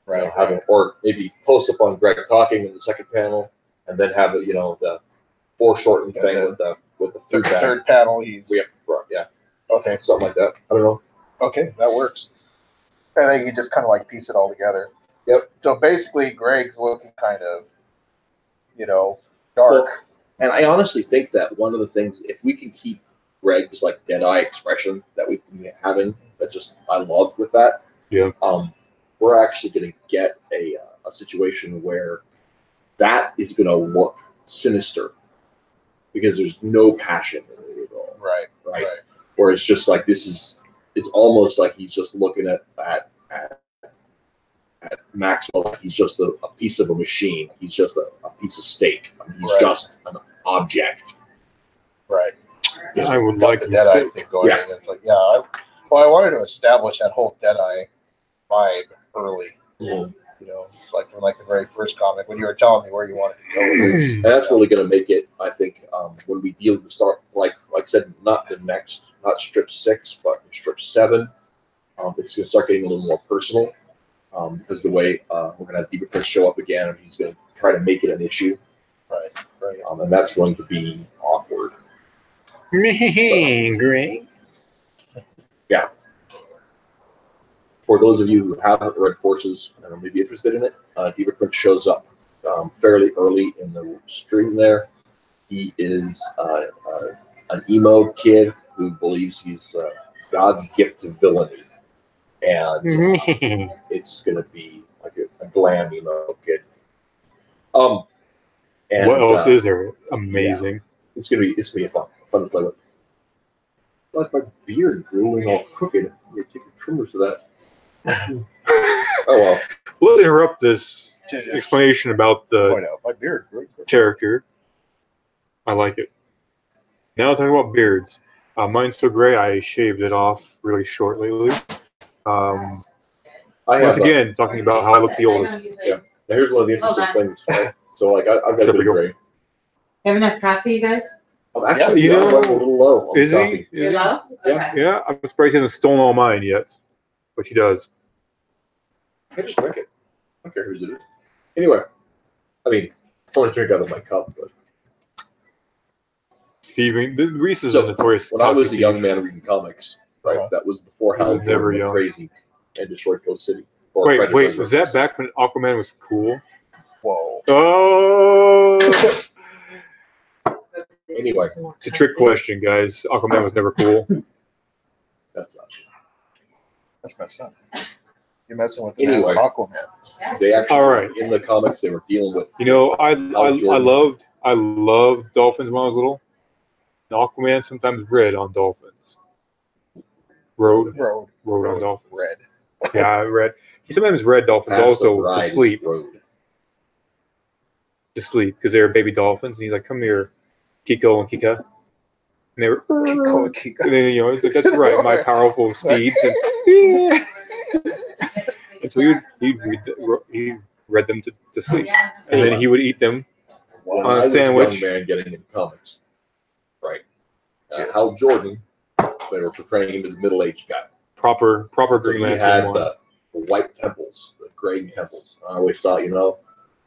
[SPEAKER 1] you know, having, or maybe close up on Greg talking in the second panel, and then have it, the foreshortened
[SPEAKER 2] And
[SPEAKER 1] thing
[SPEAKER 2] then
[SPEAKER 1] with the
[SPEAKER 2] The
[SPEAKER 1] food bag
[SPEAKER 2] third panel, he's
[SPEAKER 1] way up front, yeah,
[SPEAKER 2] okay.
[SPEAKER 1] something like that. I don't know.
[SPEAKER 2] Okay, that works. And then you just kind of like piece it all together.
[SPEAKER 1] Yep.
[SPEAKER 2] So basically, Greg's looking kind of, dark.
[SPEAKER 1] Well, and I honestly think that one of the things, if we can keep Greg's like dead eye expression that we've been having, that just I love with that.
[SPEAKER 3] Yeah.
[SPEAKER 1] We're actually going to get a situation where that is going to look sinister because there's no passion in it at all,
[SPEAKER 2] Right.
[SPEAKER 1] right? Where it's just like it's almost like he's just looking at Maxwell like he's just a piece of a machine. He's just a piece of steak. I mean, he's
[SPEAKER 2] Right.
[SPEAKER 1] just an object.
[SPEAKER 2] Right.
[SPEAKER 3] I would
[SPEAKER 2] Got
[SPEAKER 3] like
[SPEAKER 2] the
[SPEAKER 3] to
[SPEAKER 2] Deadeye
[SPEAKER 3] stay.
[SPEAKER 2] thing going.
[SPEAKER 1] Yeah.
[SPEAKER 2] And it's like, I wanted to establish that whole Deadeye vibe early. It's like from like the very first comic when you were telling me where you wanted to go with this.
[SPEAKER 1] And that's really going to make it, I think, when we deal with the start, like I said, not strip 6, but strip 7. It's going to start getting a little more personal because the way we're going to have Deeper Prince show up again, and he's going to try to make it an issue,
[SPEAKER 2] Right.
[SPEAKER 1] and that's going to be awkward.
[SPEAKER 3] Greg.
[SPEAKER 1] For those of you who haven't read Forces and are maybe interested in it, Deeper Prince shows up fairly early in the stream there. He is an emo kid who believes he's God's gift to villainy, and it's gonna be like a glam emo kid. And
[SPEAKER 3] What else is there? Amazing.
[SPEAKER 1] it's gonna be fun to play with. Like my beard growing all crooked. You're taking trimmers to that. Oh well.
[SPEAKER 3] Let's interrupt this
[SPEAKER 2] To just
[SPEAKER 3] explanation about the
[SPEAKER 2] point out my beard. Great.
[SPEAKER 3] character. I like it. Now talking about beards. Mine's still gray. I shaved it off really short lately.
[SPEAKER 1] I
[SPEAKER 3] Once
[SPEAKER 1] have
[SPEAKER 3] again, talking about how I look the oldest.
[SPEAKER 1] now here's one of the interesting things. Right? So like I've got a
[SPEAKER 3] Except
[SPEAKER 1] bit
[SPEAKER 3] for
[SPEAKER 1] of gray.
[SPEAKER 4] Have enough coffee, you guys?
[SPEAKER 1] I'm actually
[SPEAKER 3] you know,
[SPEAKER 1] running a little low on
[SPEAKER 3] Is he?
[SPEAKER 1] coffee.
[SPEAKER 4] You
[SPEAKER 3] Is he?
[SPEAKER 4] low?
[SPEAKER 1] Yeah.
[SPEAKER 4] Okay.
[SPEAKER 3] Yeah, I'm surprised he hasn't stolen all mine yet. But he does.
[SPEAKER 1] I just drink it. I don't care whose it is. Anyway, I mean, I want to drink out of my cup, but
[SPEAKER 3] Thieving. Reese is
[SPEAKER 1] So,
[SPEAKER 3] a notorious.
[SPEAKER 1] when I was
[SPEAKER 3] coffee
[SPEAKER 1] a young
[SPEAKER 3] thief.
[SPEAKER 1] man reading comics, right,
[SPEAKER 2] Uh-huh.
[SPEAKER 1] that was before
[SPEAKER 3] He
[SPEAKER 1] Hal
[SPEAKER 3] was never
[SPEAKER 1] Jordan went
[SPEAKER 3] young.
[SPEAKER 1] crazy and destroyed Coast City. Or
[SPEAKER 3] Wait,
[SPEAKER 1] Predator
[SPEAKER 3] wait,
[SPEAKER 1] was
[SPEAKER 3] was
[SPEAKER 1] Coast
[SPEAKER 3] that
[SPEAKER 1] City.
[SPEAKER 3] back when Aquaman was cool?
[SPEAKER 2] Whoa.
[SPEAKER 3] Oh,
[SPEAKER 1] Anyway,
[SPEAKER 3] it's a trick question, guys. Aquaman was never cool.
[SPEAKER 1] That's not true.
[SPEAKER 2] That's messed up. You're messing with the
[SPEAKER 1] Anyway.
[SPEAKER 2] man's Aquaman.
[SPEAKER 1] They actually,
[SPEAKER 3] All right.
[SPEAKER 1] in the comics, they were dealing with.
[SPEAKER 3] You know, I
[SPEAKER 1] Jordan.
[SPEAKER 3] loved dolphins when I was little. And Aquaman sometimes read on dolphins. Rode on dolphins.
[SPEAKER 2] Red.
[SPEAKER 3] Yeah, I read. He sometimes read dolphins
[SPEAKER 1] Pass the
[SPEAKER 3] also
[SPEAKER 1] Ride
[SPEAKER 3] to
[SPEAKER 1] is
[SPEAKER 3] sleep,
[SPEAKER 1] Road.
[SPEAKER 3] because they were baby dolphins. And he's like, "Come here, Kiko and Kika." And they were,
[SPEAKER 2] Kiko and Kika.
[SPEAKER 3] and then, you know, he's like, "That's right, my powerful steeds." And, and so he read them to sleep, and then he would eat them.
[SPEAKER 1] When
[SPEAKER 3] On a
[SPEAKER 1] I was
[SPEAKER 3] sandwich.
[SPEAKER 1] a young man getting into comics, right? Hal Jordan, they were portraying him as a middle-aged guy.
[SPEAKER 3] Proper
[SPEAKER 1] So
[SPEAKER 3] Green
[SPEAKER 1] he
[SPEAKER 3] Lantern
[SPEAKER 1] had
[SPEAKER 3] one.
[SPEAKER 1] the white temples, the gray temples. I always thought, you know,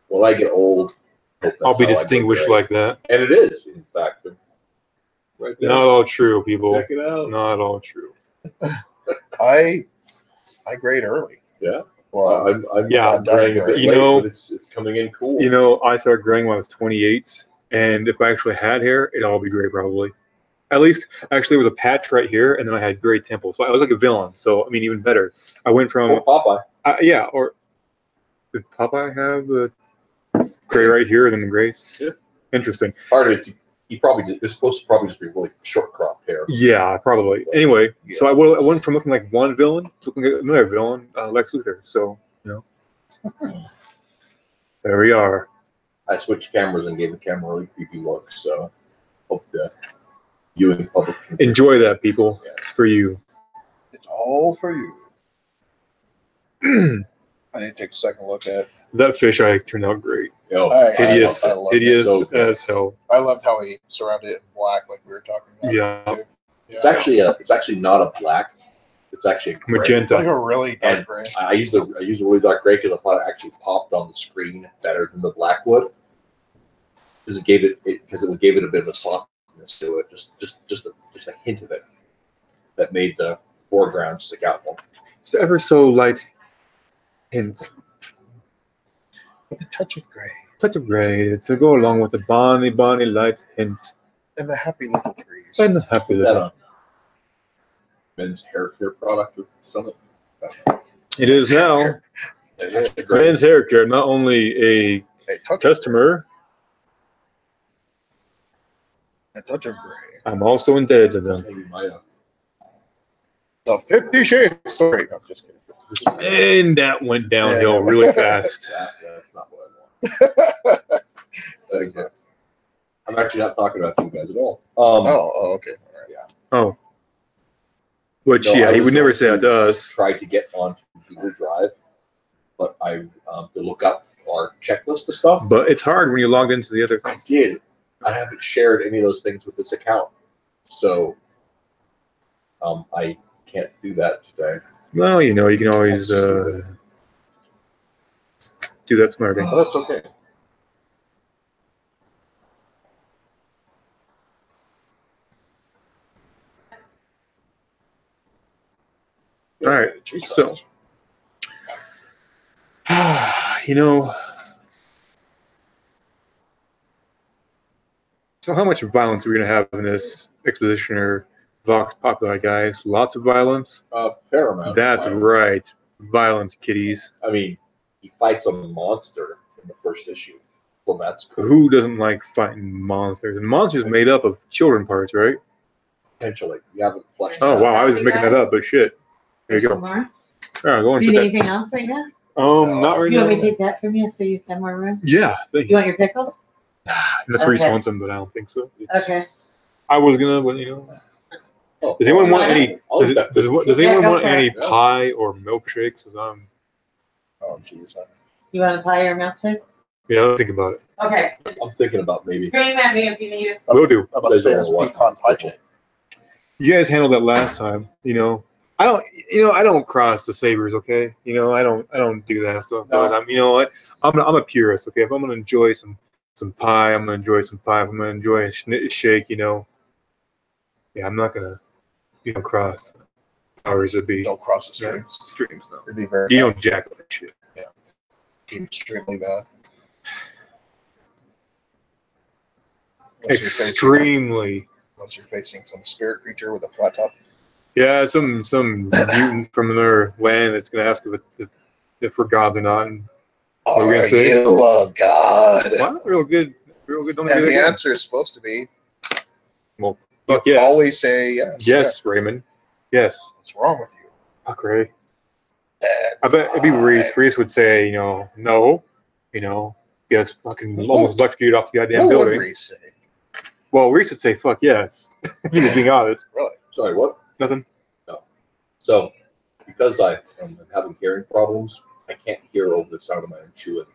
[SPEAKER 1] when I get old, hope that's
[SPEAKER 3] I'll be
[SPEAKER 1] how I go
[SPEAKER 3] distinguished
[SPEAKER 1] gray.
[SPEAKER 3] like that.
[SPEAKER 1] And it is, in fact. Right there.
[SPEAKER 3] Not all true, people.
[SPEAKER 1] Check it out.
[SPEAKER 3] Not all true.
[SPEAKER 2] I grade early.
[SPEAKER 1] Yeah.
[SPEAKER 2] Well,
[SPEAKER 1] I'm
[SPEAKER 3] Yeah,
[SPEAKER 1] graying a bit
[SPEAKER 3] you
[SPEAKER 1] late,
[SPEAKER 3] know-
[SPEAKER 1] but it's coming in cool.
[SPEAKER 3] You know, I started graying when I was 28, and if I actually had hair, it'd all be gray probably. At least, actually, it was a patch right here, and then I had gray temples. So I was like a villain. So, I mean, even better. I went from,
[SPEAKER 1] Or Popeye.
[SPEAKER 3] yeah, or did Popeye have the gray right here, and then the grays?
[SPEAKER 1] Yeah.
[SPEAKER 3] Interesting.
[SPEAKER 1] Part of it's it's supposed to probably just be really short cropped hair.
[SPEAKER 3] Yeah, probably. Anyway, so I went from looking like one villain to looking like another villain, Lex Luthor. So, you know, there we are.
[SPEAKER 1] I switched cameras and gave the camera a really creepy look. So hope the viewing public can
[SPEAKER 3] Enjoy that, people.
[SPEAKER 1] Yeah.
[SPEAKER 3] It's for you.
[SPEAKER 2] it's all for you. I need to take a second look at.
[SPEAKER 3] That fish eye turned out great.
[SPEAKER 1] Oh,
[SPEAKER 3] Hideous,
[SPEAKER 2] I love
[SPEAKER 3] hideous
[SPEAKER 1] so good.
[SPEAKER 3] as hell.
[SPEAKER 2] I loved how he surrounded it in black, like we were talking about.
[SPEAKER 3] Yeah,
[SPEAKER 1] it's actually not a black. It's actually a gray.
[SPEAKER 2] It's like
[SPEAKER 3] magenta.
[SPEAKER 2] a really dark
[SPEAKER 1] And
[SPEAKER 2] gray.
[SPEAKER 1] I used a really dark gray because I thought it actually popped on the screen better than the black would. Because it gave it a bit of a softness to it, just a hint of it that made the foreground stick out more.
[SPEAKER 3] It's ever so light hint,
[SPEAKER 2] With a touch of gray.
[SPEAKER 3] touch of gray to go along with the bonny light hint
[SPEAKER 2] And the happy little trees.
[SPEAKER 3] and the happy
[SPEAKER 1] Is that
[SPEAKER 3] little.
[SPEAKER 1] a men's hair care product or something?
[SPEAKER 3] It is now men's hair care, not only a
[SPEAKER 2] A touch,
[SPEAKER 3] customer.
[SPEAKER 2] a touch of gray.
[SPEAKER 3] I'm also indebted to them.
[SPEAKER 1] Maybe my,
[SPEAKER 2] The 50 Shades story. No, I'm just kidding.
[SPEAKER 3] And that went downhill really fast.
[SPEAKER 1] that's not what I want. I'm actually not talking about you guys at all.
[SPEAKER 2] Oh, okay. All right.
[SPEAKER 3] Oh, which
[SPEAKER 1] No, I
[SPEAKER 3] he
[SPEAKER 1] was
[SPEAKER 3] would never
[SPEAKER 1] going
[SPEAKER 3] say it
[SPEAKER 1] to
[SPEAKER 3] does.
[SPEAKER 1] Tried to get onto Google Drive, but I to look up our checklist of stuff.
[SPEAKER 3] But it's hard when you log into the other.
[SPEAKER 1] I did. I haven't shared any of those things with this account, so I can't do that today.
[SPEAKER 3] Well, you know, you can always do that smarter.
[SPEAKER 1] But that's okay.
[SPEAKER 3] All right, so you know, so how much violence are we gonna have in this exposition or Vox Populi, guys. Lots of violence.
[SPEAKER 1] Fair amount.
[SPEAKER 3] That's right. Violence, kiddies.
[SPEAKER 1] I mean, he fights a monster in the first issue. Well, that's cool.
[SPEAKER 3] Who doesn't like fighting monsters? And monsters made up of children parts, right?
[SPEAKER 1] Potentially. You haven't fleshed
[SPEAKER 3] Oh
[SPEAKER 1] it out.
[SPEAKER 3] wow, I was making that up, but shit. There you
[SPEAKER 4] Some
[SPEAKER 3] go.
[SPEAKER 4] more?
[SPEAKER 3] Yeah, go
[SPEAKER 4] Do
[SPEAKER 3] and
[SPEAKER 4] you
[SPEAKER 3] put
[SPEAKER 4] need
[SPEAKER 3] that.
[SPEAKER 4] anything else right now?
[SPEAKER 3] Not right
[SPEAKER 4] You want me
[SPEAKER 3] now.
[SPEAKER 4] to take that from you so you have more room?
[SPEAKER 3] Yeah, thank
[SPEAKER 4] You
[SPEAKER 3] you.
[SPEAKER 4] want your pickles?
[SPEAKER 3] Unless Reese
[SPEAKER 4] Okay.
[SPEAKER 3] wants them, but I don't think so. It's-
[SPEAKER 4] Okay.
[SPEAKER 3] I was gonna, but you know.
[SPEAKER 1] Oh,
[SPEAKER 3] Does anyone
[SPEAKER 1] well,
[SPEAKER 3] want any?
[SPEAKER 1] I'll
[SPEAKER 3] Does,
[SPEAKER 1] eat that
[SPEAKER 3] does,
[SPEAKER 1] pickle.
[SPEAKER 3] does
[SPEAKER 4] Yeah,
[SPEAKER 3] anyone
[SPEAKER 4] go
[SPEAKER 3] want
[SPEAKER 4] for
[SPEAKER 3] any
[SPEAKER 1] it.
[SPEAKER 3] pie or milkshakes? 'Cause I'm.
[SPEAKER 2] Oh, jeez.
[SPEAKER 4] You want to apply your milkshake?
[SPEAKER 3] Yeah, let's think about it.
[SPEAKER 4] Okay.
[SPEAKER 1] I'm thinking about maybe.
[SPEAKER 4] Scream at me if you need it.
[SPEAKER 3] Will do.
[SPEAKER 2] How about the
[SPEAKER 1] There's
[SPEAKER 2] famous
[SPEAKER 1] only one.
[SPEAKER 2] pecan pie chick?
[SPEAKER 3] You guys handled that last time. You know, I don't. You know, I don't cross the sabers. Okay. You know, I don't do that stuff.
[SPEAKER 2] No.
[SPEAKER 3] But I'm. You know what? I'm a purist. Okay. If I'm gonna enjoy some pie, I'm gonna enjoy some pie. If I'm gonna enjoy a shake, you know. Yeah, I'm not gonna. You know, cross powers that be.
[SPEAKER 2] Don't cross the streams.
[SPEAKER 3] Streams though.
[SPEAKER 2] It'd be very
[SPEAKER 3] You
[SPEAKER 2] bad.
[SPEAKER 3] don't jack with that shit.
[SPEAKER 2] Extremely bad. Unless
[SPEAKER 3] Extremely.
[SPEAKER 2] Unless you're facing some spirit creature with a flat top.
[SPEAKER 3] Yeah, some mutant from another land that's gonna ask if we're gods or not. And What are we gonna say?
[SPEAKER 2] you a god?
[SPEAKER 3] wow, real good, real good. Don't
[SPEAKER 2] And
[SPEAKER 3] do
[SPEAKER 2] the
[SPEAKER 3] that again.
[SPEAKER 2] answer is supposed to be
[SPEAKER 3] Fuck yes.
[SPEAKER 2] always say yes.
[SPEAKER 3] Yes, Raymond. Yes.
[SPEAKER 2] What's wrong with you?
[SPEAKER 3] Fuck Ray. I bet it'd be Reese. Reese would say, you know, no, you know, gets fucking almost electrocuted off the goddamn
[SPEAKER 2] What would
[SPEAKER 3] building.
[SPEAKER 2] Reese say?
[SPEAKER 3] Well, Reese would say, fuck yes. He was being honest.
[SPEAKER 2] Really?
[SPEAKER 1] Sorry, what?
[SPEAKER 3] Nothing.
[SPEAKER 1] So, because I am having hearing problems, I can't hear over the sound of my own chewing,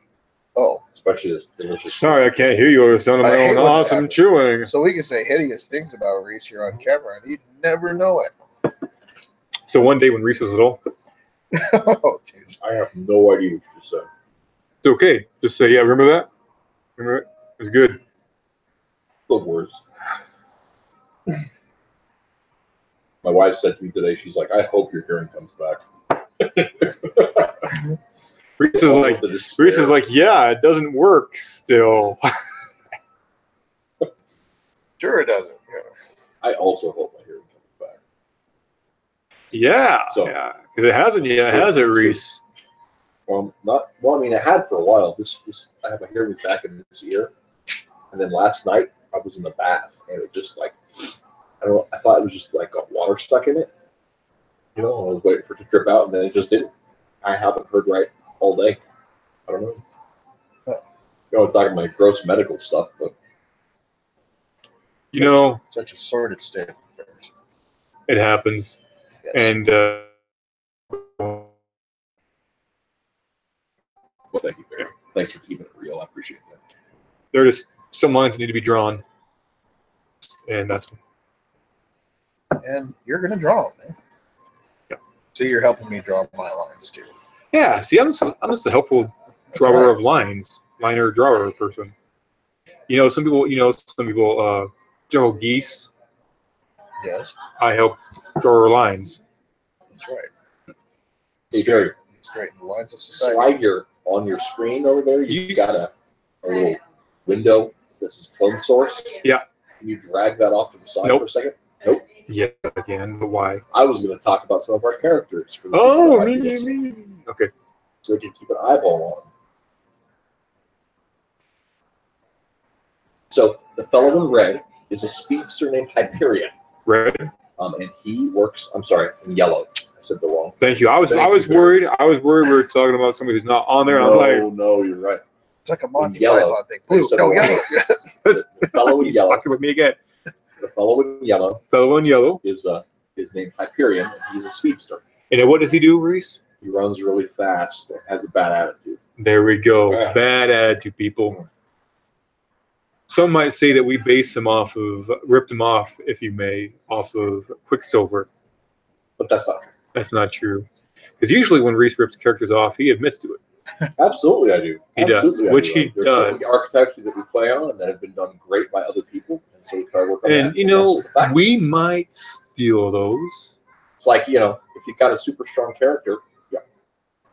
[SPEAKER 2] Oh,
[SPEAKER 1] especially this delicious.
[SPEAKER 3] Sorry, I can't hear you over the sound of
[SPEAKER 2] I
[SPEAKER 3] my
[SPEAKER 2] hate
[SPEAKER 3] own
[SPEAKER 2] when that
[SPEAKER 3] awesome
[SPEAKER 2] happens.
[SPEAKER 3] chewing.
[SPEAKER 2] so we can say hideous things about Reese here on camera, and he'd never know it.
[SPEAKER 3] So one day when Reese was little,
[SPEAKER 2] Oh, jeez.
[SPEAKER 1] I have no idea what you said.
[SPEAKER 3] it's okay. Just say, yeah, remember that? Remember it? It was good.
[SPEAKER 1] The worst. My wife said to me today, she's like, I hope your hearing comes back.
[SPEAKER 3] Reese is like,
[SPEAKER 1] The despair.
[SPEAKER 3] Reese is like, yeah, it doesn't work still.
[SPEAKER 2] Sure, it doesn't. Yeah.
[SPEAKER 1] I also hope my hearing comes back.
[SPEAKER 3] Yeah,
[SPEAKER 1] So-
[SPEAKER 3] yeah, because it hasn't yet, has it, Reese?
[SPEAKER 1] I mean, I had for a while. I have my hearing back in this ear, and then last night I was in the bath, and it just like, I don't know. I thought it was just like got water stuck in it. You know, I was waiting for it to drip out, and then it just didn't. I haven't heard right all day. I don't know. You know, I'm talking about gross medical stuff, but
[SPEAKER 3] You know,
[SPEAKER 2] Such a sordid state of affairs.
[SPEAKER 3] it happens,
[SPEAKER 2] Yes.
[SPEAKER 3] and
[SPEAKER 1] well, thank you, Barry. Thanks for keeping it real. I appreciate that.
[SPEAKER 3] there are just some lines that need to be drawn, and that's
[SPEAKER 2] And you're gonna draw them, man.
[SPEAKER 3] Yeah.
[SPEAKER 2] So you're helping me draw my lines too.
[SPEAKER 3] yeah. See, I'm just a helpful drawer of lines, liner drawer person. You know, some people, General Geese,
[SPEAKER 2] Yes,
[SPEAKER 3] I help draw lines.
[SPEAKER 2] that's right.
[SPEAKER 1] Hey, Barry,
[SPEAKER 2] It's great. The lines of society.
[SPEAKER 1] slide on your screen over there. You've
[SPEAKER 3] You-
[SPEAKER 1] got a little window. This is clone source.
[SPEAKER 3] Yeah.
[SPEAKER 1] Can you drag that off to the side
[SPEAKER 3] Nope.
[SPEAKER 1] for a second?
[SPEAKER 3] Yeah, again, but why?
[SPEAKER 1] I was going to talk about some of our characters. For the
[SPEAKER 3] Oh,
[SPEAKER 1] people that like
[SPEAKER 3] me.
[SPEAKER 1] this,
[SPEAKER 3] Okay.
[SPEAKER 1] So we can keep an eyeball on them. So the fellow in red is a speedster named Hyperion.
[SPEAKER 3] Red.
[SPEAKER 1] And he works, I'm sorry, in yellow. I said the wrong.
[SPEAKER 3] Thank you. I was
[SPEAKER 1] Thank you,
[SPEAKER 3] worried. I was worried we were talking about somebody who's not on there. And I'm like,
[SPEAKER 1] no, you're right.
[SPEAKER 2] It's like a Monty
[SPEAKER 1] Yellow.
[SPEAKER 2] Python thing. Blue,
[SPEAKER 1] Said
[SPEAKER 2] no,
[SPEAKER 1] it wrong.
[SPEAKER 2] yellow.
[SPEAKER 1] The fellow in
[SPEAKER 3] he's
[SPEAKER 1] yellow,
[SPEAKER 3] fucking with me again.
[SPEAKER 1] the fellow in yellow
[SPEAKER 3] Fellow in yellow.
[SPEAKER 1] is named Hyperion, and he's a speedster.
[SPEAKER 3] And then what does he do, Reese?
[SPEAKER 1] He runs really fast and has a bad attitude.
[SPEAKER 3] There we go.
[SPEAKER 1] Yeah.
[SPEAKER 3] Bad attitude, people. Some might say that we ripped him off, if you may, off of Quicksilver.
[SPEAKER 1] But that's not true.
[SPEAKER 3] That's not true. Because usually when Reese rips characters off, he admits to it.
[SPEAKER 1] Absolutely, I do.
[SPEAKER 3] He does,
[SPEAKER 1] Absolutely, I
[SPEAKER 3] which
[SPEAKER 1] do.
[SPEAKER 3] he
[SPEAKER 1] There's
[SPEAKER 3] does.
[SPEAKER 1] so many architecture that we play on that have been done great by other people, and so we try to work on that.
[SPEAKER 3] And, you
[SPEAKER 1] that's
[SPEAKER 3] know,
[SPEAKER 1] the fact.
[SPEAKER 3] we might steal those.
[SPEAKER 1] It's like, you know, if you've got a super strong character, yeah,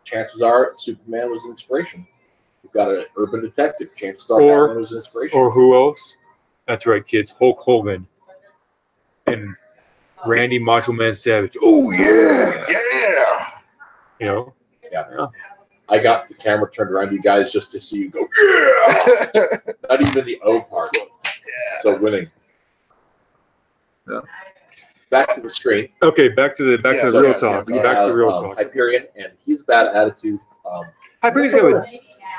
[SPEAKER 1] chances are Superman was inspiration. You've got an urban detective, chances are
[SPEAKER 3] Or-
[SPEAKER 1] Batman was inspiration.
[SPEAKER 3] Or who else? That's right, kids. Hulk Hogan. And Randy Macho Man Savage. Oh yeah,
[SPEAKER 2] Yeah.
[SPEAKER 3] you know.
[SPEAKER 1] I got the camera turned around you guys just to see you go, yeah! Not even the O part. So winning.
[SPEAKER 3] Yeah.
[SPEAKER 1] Back to the screen.
[SPEAKER 3] Okay, back to the
[SPEAKER 2] Yes,
[SPEAKER 3] real
[SPEAKER 2] yes,
[SPEAKER 3] talk.
[SPEAKER 1] We
[SPEAKER 3] Back to the
[SPEAKER 1] have
[SPEAKER 3] real talk.
[SPEAKER 1] Hyperion, and he's bad attitude.
[SPEAKER 3] Hyperion's kind of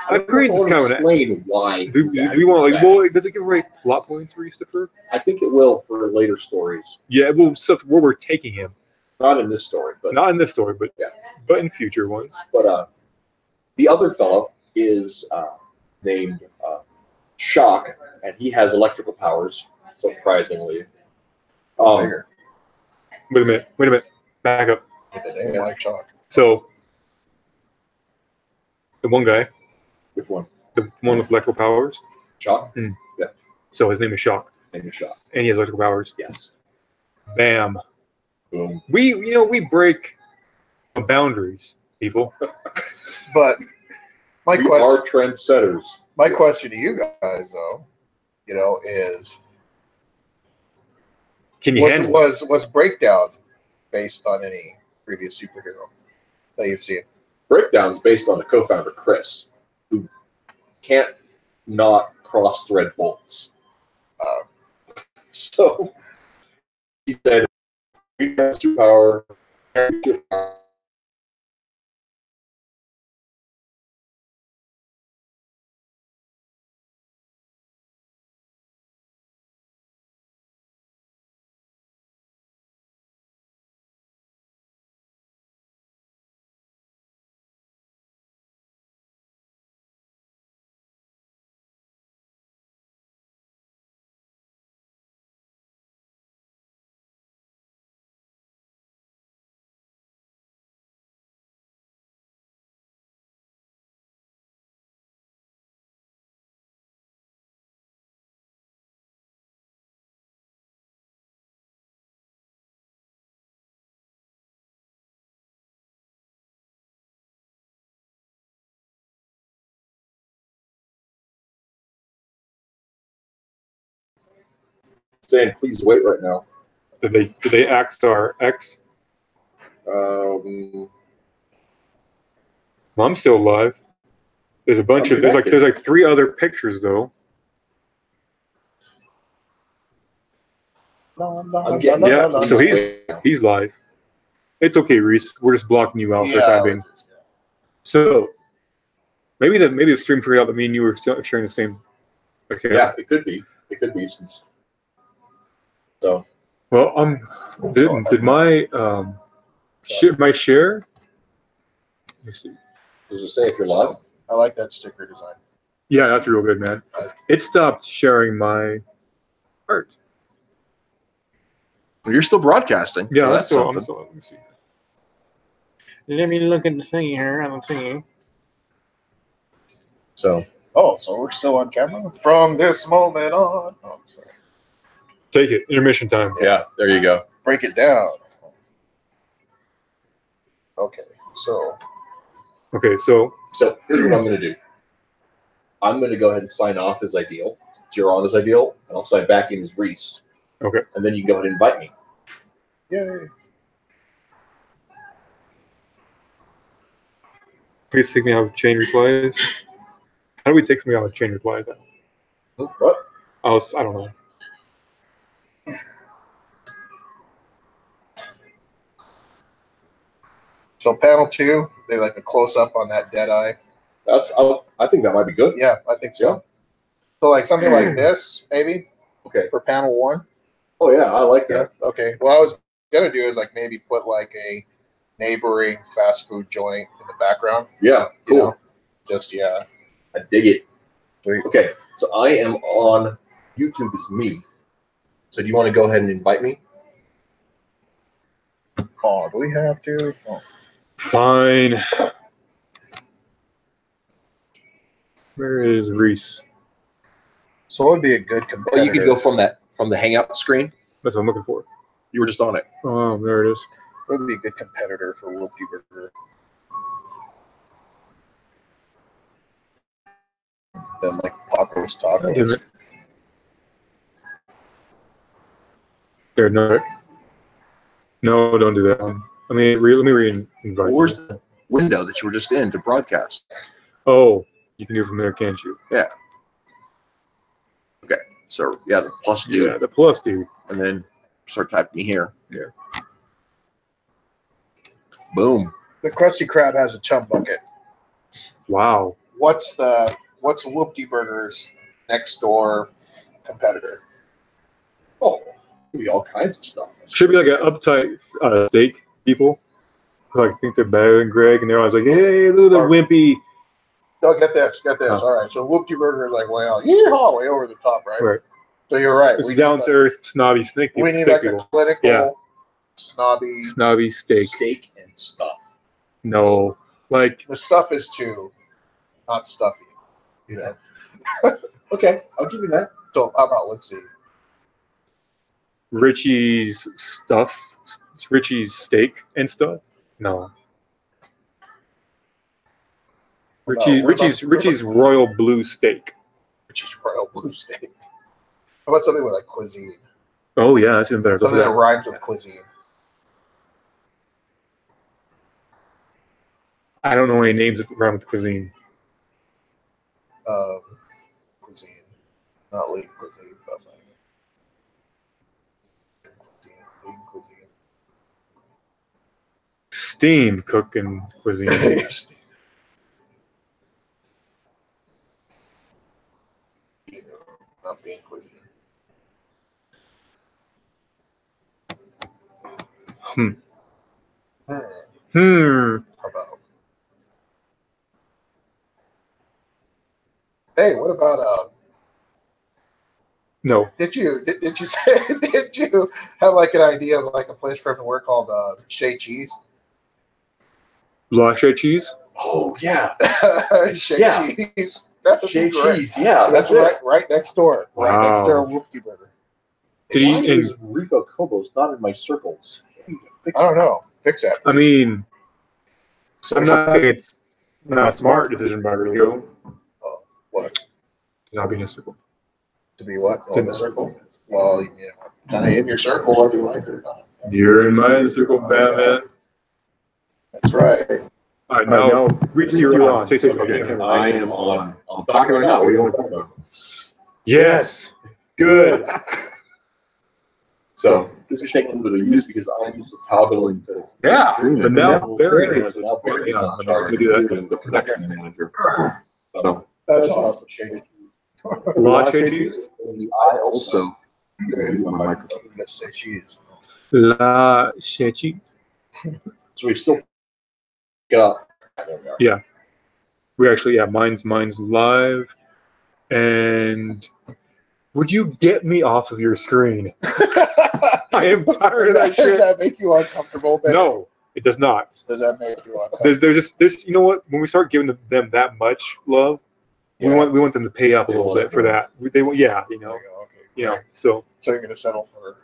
[SPEAKER 3] Hyperion's is kind of an.
[SPEAKER 1] explain why.
[SPEAKER 3] Do
[SPEAKER 1] his
[SPEAKER 3] we
[SPEAKER 1] attitude
[SPEAKER 3] want
[SPEAKER 1] is
[SPEAKER 3] like?
[SPEAKER 1] bad.
[SPEAKER 3] Well, does it give away plot points for Christopher?
[SPEAKER 1] I think it will for later stories.
[SPEAKER 3] Yeah, well, stuff where we're taking him.
[SPEAKER 1] Not in this story, but
[SPEAKER 3] Not in this story, but
[SPEAKER 1] Yeah.
[SPEAKER 3] but in future ones.
[SPEAKER 1] but the other fellow is named Shock, and he has electrical powers. Surprisingly,
[SPEAKER 2] Bigger.
[SPEAKER 3] Wait a minute. Back up.
[SPEAKER 2] With the name like Shock.
[SPEAKER 3] So the one guy,
[SPEAKER 1] which one?
[SPEAKER 3] the one with electrical powers.
[SPEAKER 1] Shock.
[SPEAKER 3] So his name is Shock,
[SPEAKER 1] His name is Shock.
[SPEAKER 3] and he has electrical powers.
[SPEAKER 1] Yes.
[SPEAKER 3] Bam.
[SPEAKER 1] Boom.
[SPEAKER 3] We break boundaries, people.
[SPEAKER 2] But my
[SPEAKER 1] We
[SPEAKER 2] question,
[SPEAKER 1] are trendsetters.
[SPEAKER 2] my question to you guys, though, is
[SPEAKER 3] Can you handle?
[SPEAKER 2] was Breakdown based on any previous superhero that you've seen?
[SPEAKER 1] Breakdown's based on the co-founder Chris, who can't not cross thread bolts. So he said, "We have superpower." Saying, "Please wait right now."
[SPEAKER 3] Did they axe our X?
[SPEAKER 1] Um,
[SPEAKER 3] Well, I'm still alive. There's a bunch of there's like 3 other pictures though.
[SPEAKER 1] I'm getting
[SPEAKER 3] Yeah, so he's live. It's okay, Reese. We're just blocking you out for the time being. So maybe the stream figured out that me and you were sharing the same. Okay.
[SPEAKER 1] Yeah, it could be. It could be since. So
[SPEAKER 3] Well, did my my share? Let me see.
[SPEAKER 1] does it say if you're live?
[SPEAKER 2] I like that sticker design.
[SPEAKER 3] Yeah, that's real good, man. It stopped sharing my art.
[SPEAKER 6] You're still broadcasting.
[SPEAKER 3] Yeah,
[SPEAKER 6] so
[SPEAKER 3] that's still.
[SPEAKER 6] something.
[SPEAKER 3] Let me see.
[SPEAKER 7] Let me look at the thing here. I'm thinking.
[SPEAKER 1] So
[SPEAKER 2] Oh, so we're still on camera from this moment on. Oh, sorry.
[SPEAKER 3] Take it. Intermission time.
[SPEAKER 1] yeah, there you go.
[SPEAKER 2] Break it down. Okay, so
[SPEAKER 3] Okay, so
[SPEAKER 1] So here's what I'm going to do. I'm going to go ahead and sign off as Ideal. You're on as Ideal, and I'll sign back in as Reese.
[SPEAKER 3] Okay.
[SPEAKER 1] And then you can go ahead and invite me.
[SPEAKER 2] yay.
[SPEAKER 3] please take me out of chain replies. How do we take somebody out of chain replies?
[SPEAKER 1] What?
[SPEAKER 3] I don't know.
[SPEAKER 2] So panel 2, they like a close up on that dead eye.
[SPEAKER 1] I think that might be good.
[SPEAKER 2] Yeah, I think so. So like something like this, maybe
[SPEAKER 1] Okay.
[SPEAKER 2] for panel 1.
[SPEAKER 1] Oh yeah, I like
[SPEAKER 2] Yeah.
[SPEAKER 1] that.
[SPEAKER 2] Okay. Well, I was gonna do is like maybe put like a neighboring fast food joint in the background.
[SPEAKER 1] Yeah.
[SPEAKER 2] You
[SPEAKER 1] Cool.
[SPEAKER 2] know, just yeah.
[SPEAKER 1] I dig it.
[SPEAKER 2] Sweet.
[SPEAKER 1] Okay. So I am on YouTube as me. So do you want to go ahead and invite me?
[SPEAKER 2] Oh, do we have to? Oh.
[SPEAKER 3] Fine. Where is Reese?
[SPEAKER 2] So what would be a good competitor?
[SPEAKER 1] Well, you could go from the Hangout screen.
[SPEAKER 3] That's what I'm looking for.
[SPEAKER 1] You were just on it.
[SPEAKER 3] Oh, there it is.
[SPEAKER 2] What would be a good competitor for Whoopty Burger? Then like Paco's Tacos.
[SPEAKER 3] Damn it. There, no. No, don't do that one. I mean, let me re-invite
[SPEAKER 1] Where's
[SPEAKER 3] you.
[SPEAKER 1] the window that you were just in to broadcast?
[SPEAKER 3] Oh, you can do it from there, can't you?
[SPEAKER 1] So yeah, the plus dude,
[SPEAKER 3] Yeah, the plus, dude.
[SPEAKER 1] and then start typing here.
[SPEAKER 3] Yeah.
[SPEAKER 1] Boom.
[SPEAKER 2] The Krusty Krab has a chum bucket.
[SPEAKER 3] Wow.
[SPEAKER 2] What's Whoopty Burger's next door competitor?
[SPEAKER 1] Oh, could be all kinds of stuff.
[SPEAKER 3] Should be like an uptight steak people. Like think they're better than Greg, and they're always like, "Hey, look at the wimpy."
[SPEAKER 2] No, get this.
[SPEAKER 3] Huh.
[SPEAKER 2] All right, so Whoopty Burger is like way out, yeehaw, way over the top, right?
[SPEAKER 3] Right.
[SPEAKER 2] So you're right.
[SPEAKER 3] It's
[SPEAKER 2] We
[SPEAKER 3] down
[SPEAKER 2] need
[SPEAKER 3] to earth, snobby steak people.
[SPEAKER 2] we need
[SPEAKER 3] Steak
[SPEAKER 2] like
[SPEAKER 3] people.
[SPEAKER 2] a clinical,
[SPEAKER 3] Yeah.
[SPEAKER 2] snobby.
[SPEAKER 3] Snobby steak.
[SPEAKER 1] Steak and stuff.
[SPEAKER 3] No, like
[SPEAKER 2] The stuff is too, not stuffy. You know.
[SPEAKER 1] Okay, I'll give you that.
[SPEAKER 2] So how about let's see.
[SPEAKER 3] Richie's stuff. It's Richie's steak and stuff. No. Richie's royal blue steak.
[SPEAKER 2] Which is royal blue steak. How about something with like cuisine?
[SPEAKER 3] Oh yeah, that's even better. Go for
[SPEAKER 2] Something that
[SPEAKER 3] that.
[SPEAKER 2] rhymes with cuisine.
[SPEAKER 3] I don't know any names that rhyme with cuisine.
[SPEAKER 2] Cuisine, not lean cuisine, but like lean cuisine.
[SPEAKER 3] Steam cooking cuisine.
[SPEAKER 2] Not being cuisine.
[SPEAKER 3] Hmm.
[SPEAKER 2] Hmm. How about? Hey, what about
[SPEAKER 3] No.
[SPEAKER 2] Did you say? Did you have like an idea of like a place for him to work called Shea Cheese?
[SPEAKER 3] Lache cheese?
[SPEAKER 1] Oh yeah,
[SPEAKER 2] Shea
[SPEAKER 1] Yeah.
[SPEAKER 2] Cheese. That would be
[SPEAKER 1] Shea
[SPEAKER 2] great.
[SPEAKER 1] cheese. Yeah,
[SPEAKER 2] That's right next door. Right next door,
[SPEAKER 3] Wow.
[SPEAKER 2] Whoopty Burger.
[SPEAKER 3] Did he-
[SPEAKER 1] Why is Rico Cobos not in my circles?
[SPEAKER 2] I don't know. Fix that.
[SPEAKER 3] I
[SPEAKER 2] please.
[SPEAKER 3] mean, I'm not saying it's not a smart decision by Rio.
[SPEAKER 2] What?
[SPEAKER 3] Not being a circle.
[SPEAKER 2] To be what? Oh, in the circle? Well, you know, kind of in your circle whether you like it or not.
[SPEAKER 3] You're in my circle, Batman.
[SPEAKER 2] That's right.
[SPEAKER 3] All right, now, Reach, you're on. Say something.
[SPEAKER 1] I am on. I'm talking right now. What do you want to talk about?
[SPEAKER 3] Yes. Good.
[SPEAKER 1] So this is taking a little bit of use because I use the toggling to
[SPEAKER 3] Yeah,
[SPEAKER 1] stream it.
[SPEAKER 3] but now Barry
[SPEAKER 1] is now Barry
[SPEAKER 3] Yeah,
[SPEAKER 1] is in charge
[SPEAKER 3] we do that.
[SPEAKER 1] of being the production manager. So
[SPEAKER 2] That's awesome. Shady.
[SPEAKER 3] Lache cheese?
[SPEAKER 1] I also use my microphone.
[SPEAKER 2] Let's say cheese.
[SPEAKER 3] Lache cheese.
[SPEAKER 1] So we still get up.
[SPEAKER 3] Yeah. We actually, yeah, mine's live. And would you get me off of your screen? I am tired of that
[SPEAKER 2] Does
[SPEAKER 3] shit.
[SPEAKER 2] that make you uncomfortable? Ben?
[SPEAKER 3] No, it does not.
[SPEAKER 2] Does that make you uncomfortable?
[SPEAKER 3] There's just you know what? When we start giving them that much love,
[SPEAKER 2] Yeah.
[SPEAKER 3] we want them to pay up a little bit for that. They want, yeah, you know,
[SPEAKER 2] Okay.
[SPEAKER 3] So
[SPEAKER 2] So you're gonna settle for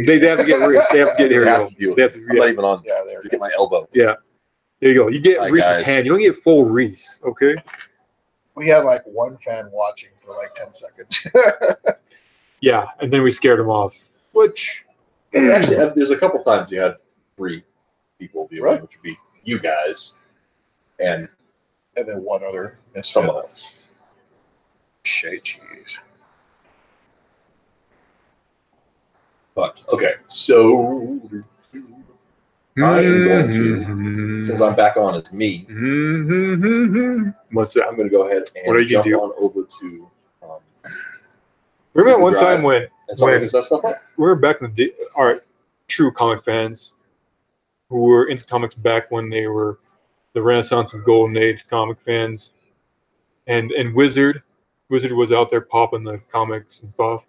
[SPEAKER 3] they have to get Reese. They have to get
[SPEAKER 1] They
[SPEAKER 3] here.
[SPEAKER 1] have to deal with
[SPEAKER 3] They have to,
[SPEAKER 1] I'm not
[SPEAKER 3] yeah.
[SPEAKER 1] even on.
[SPEAKER 2] yeah, there.
[SPEAKER 1] You get my elbow.
[SPEAKER 3] There you go. You get
[SPEAKER 1] Hi,
[SPEAKER 3] Reese's
[SPEAKER 1] guys.
[SPEAKER 3] hand. You don't get full Reese. Okay.
[SPEAKER 2] We had like one fan watching for like 10 seconds.
[SPEAKER 3] Yeah, and then we scared them off. Which
[SPEAKER 1] Well, actually, there's a couple times you had 3 people viewing,
[SPEAKER 2] Really?
[SPEAKER 1] which would be you guys and
[SPEAKER 2] And then one other misfit.
[SPEAKER 1] someone else.
[SPEAKER 2] Shea cheese.
[SPEAKER 1] But okay, so I am going to, since I'm back on as me,
[SPEAKER 3] What's that?
[SPEAKER 1] I'm going to go ahead
[SPEAKER 3] What are
[SPEAKER 1] and
[SPEAKER 3] you gonna
[SPEAKER 1] jump
[SPEAKER 3] do?
[SPEAKER 1] on over to.
[SPEAKER 3] Remember that one time when
[SPEAKER 1] And so
[SPEAKER 3] When-
[SPEAKER 1] is that stuff up?
[SPEAKER 3] we were back in the day, our true comic fans who were into comics back when they were the Renaissance and Golden Age comic fans, and Wizard was out there popping the comics and stuff,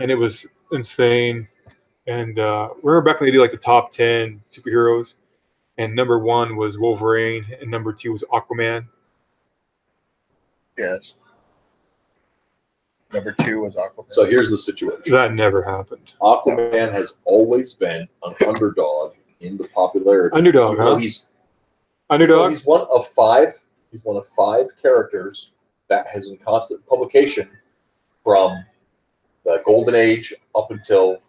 [SPEAKER 3] and it was insane. And remember back when they did like the top 10 superheroes, and number 1 was Wolverine, and number 2 was Aquaman.
[SPEAKER 2] Yes. Number 2 was Aquaman.
[SPEAKER 1] So here's the situation.
[SPEAKER 3] That never happened.
[SPEAKER 1] Aquaman has always been an underdog in the popularity.
[SPEAKER 3] Underdog,
[SPEAKER 1] Even though
[SPEAKER 3] huh?
[SPEAKER 1] He's
[SPEAKER 3] Underdog.
[SPEAKER 1] He's one of 5. He's one of 5 characters that has in constant publication from the Golden Age up until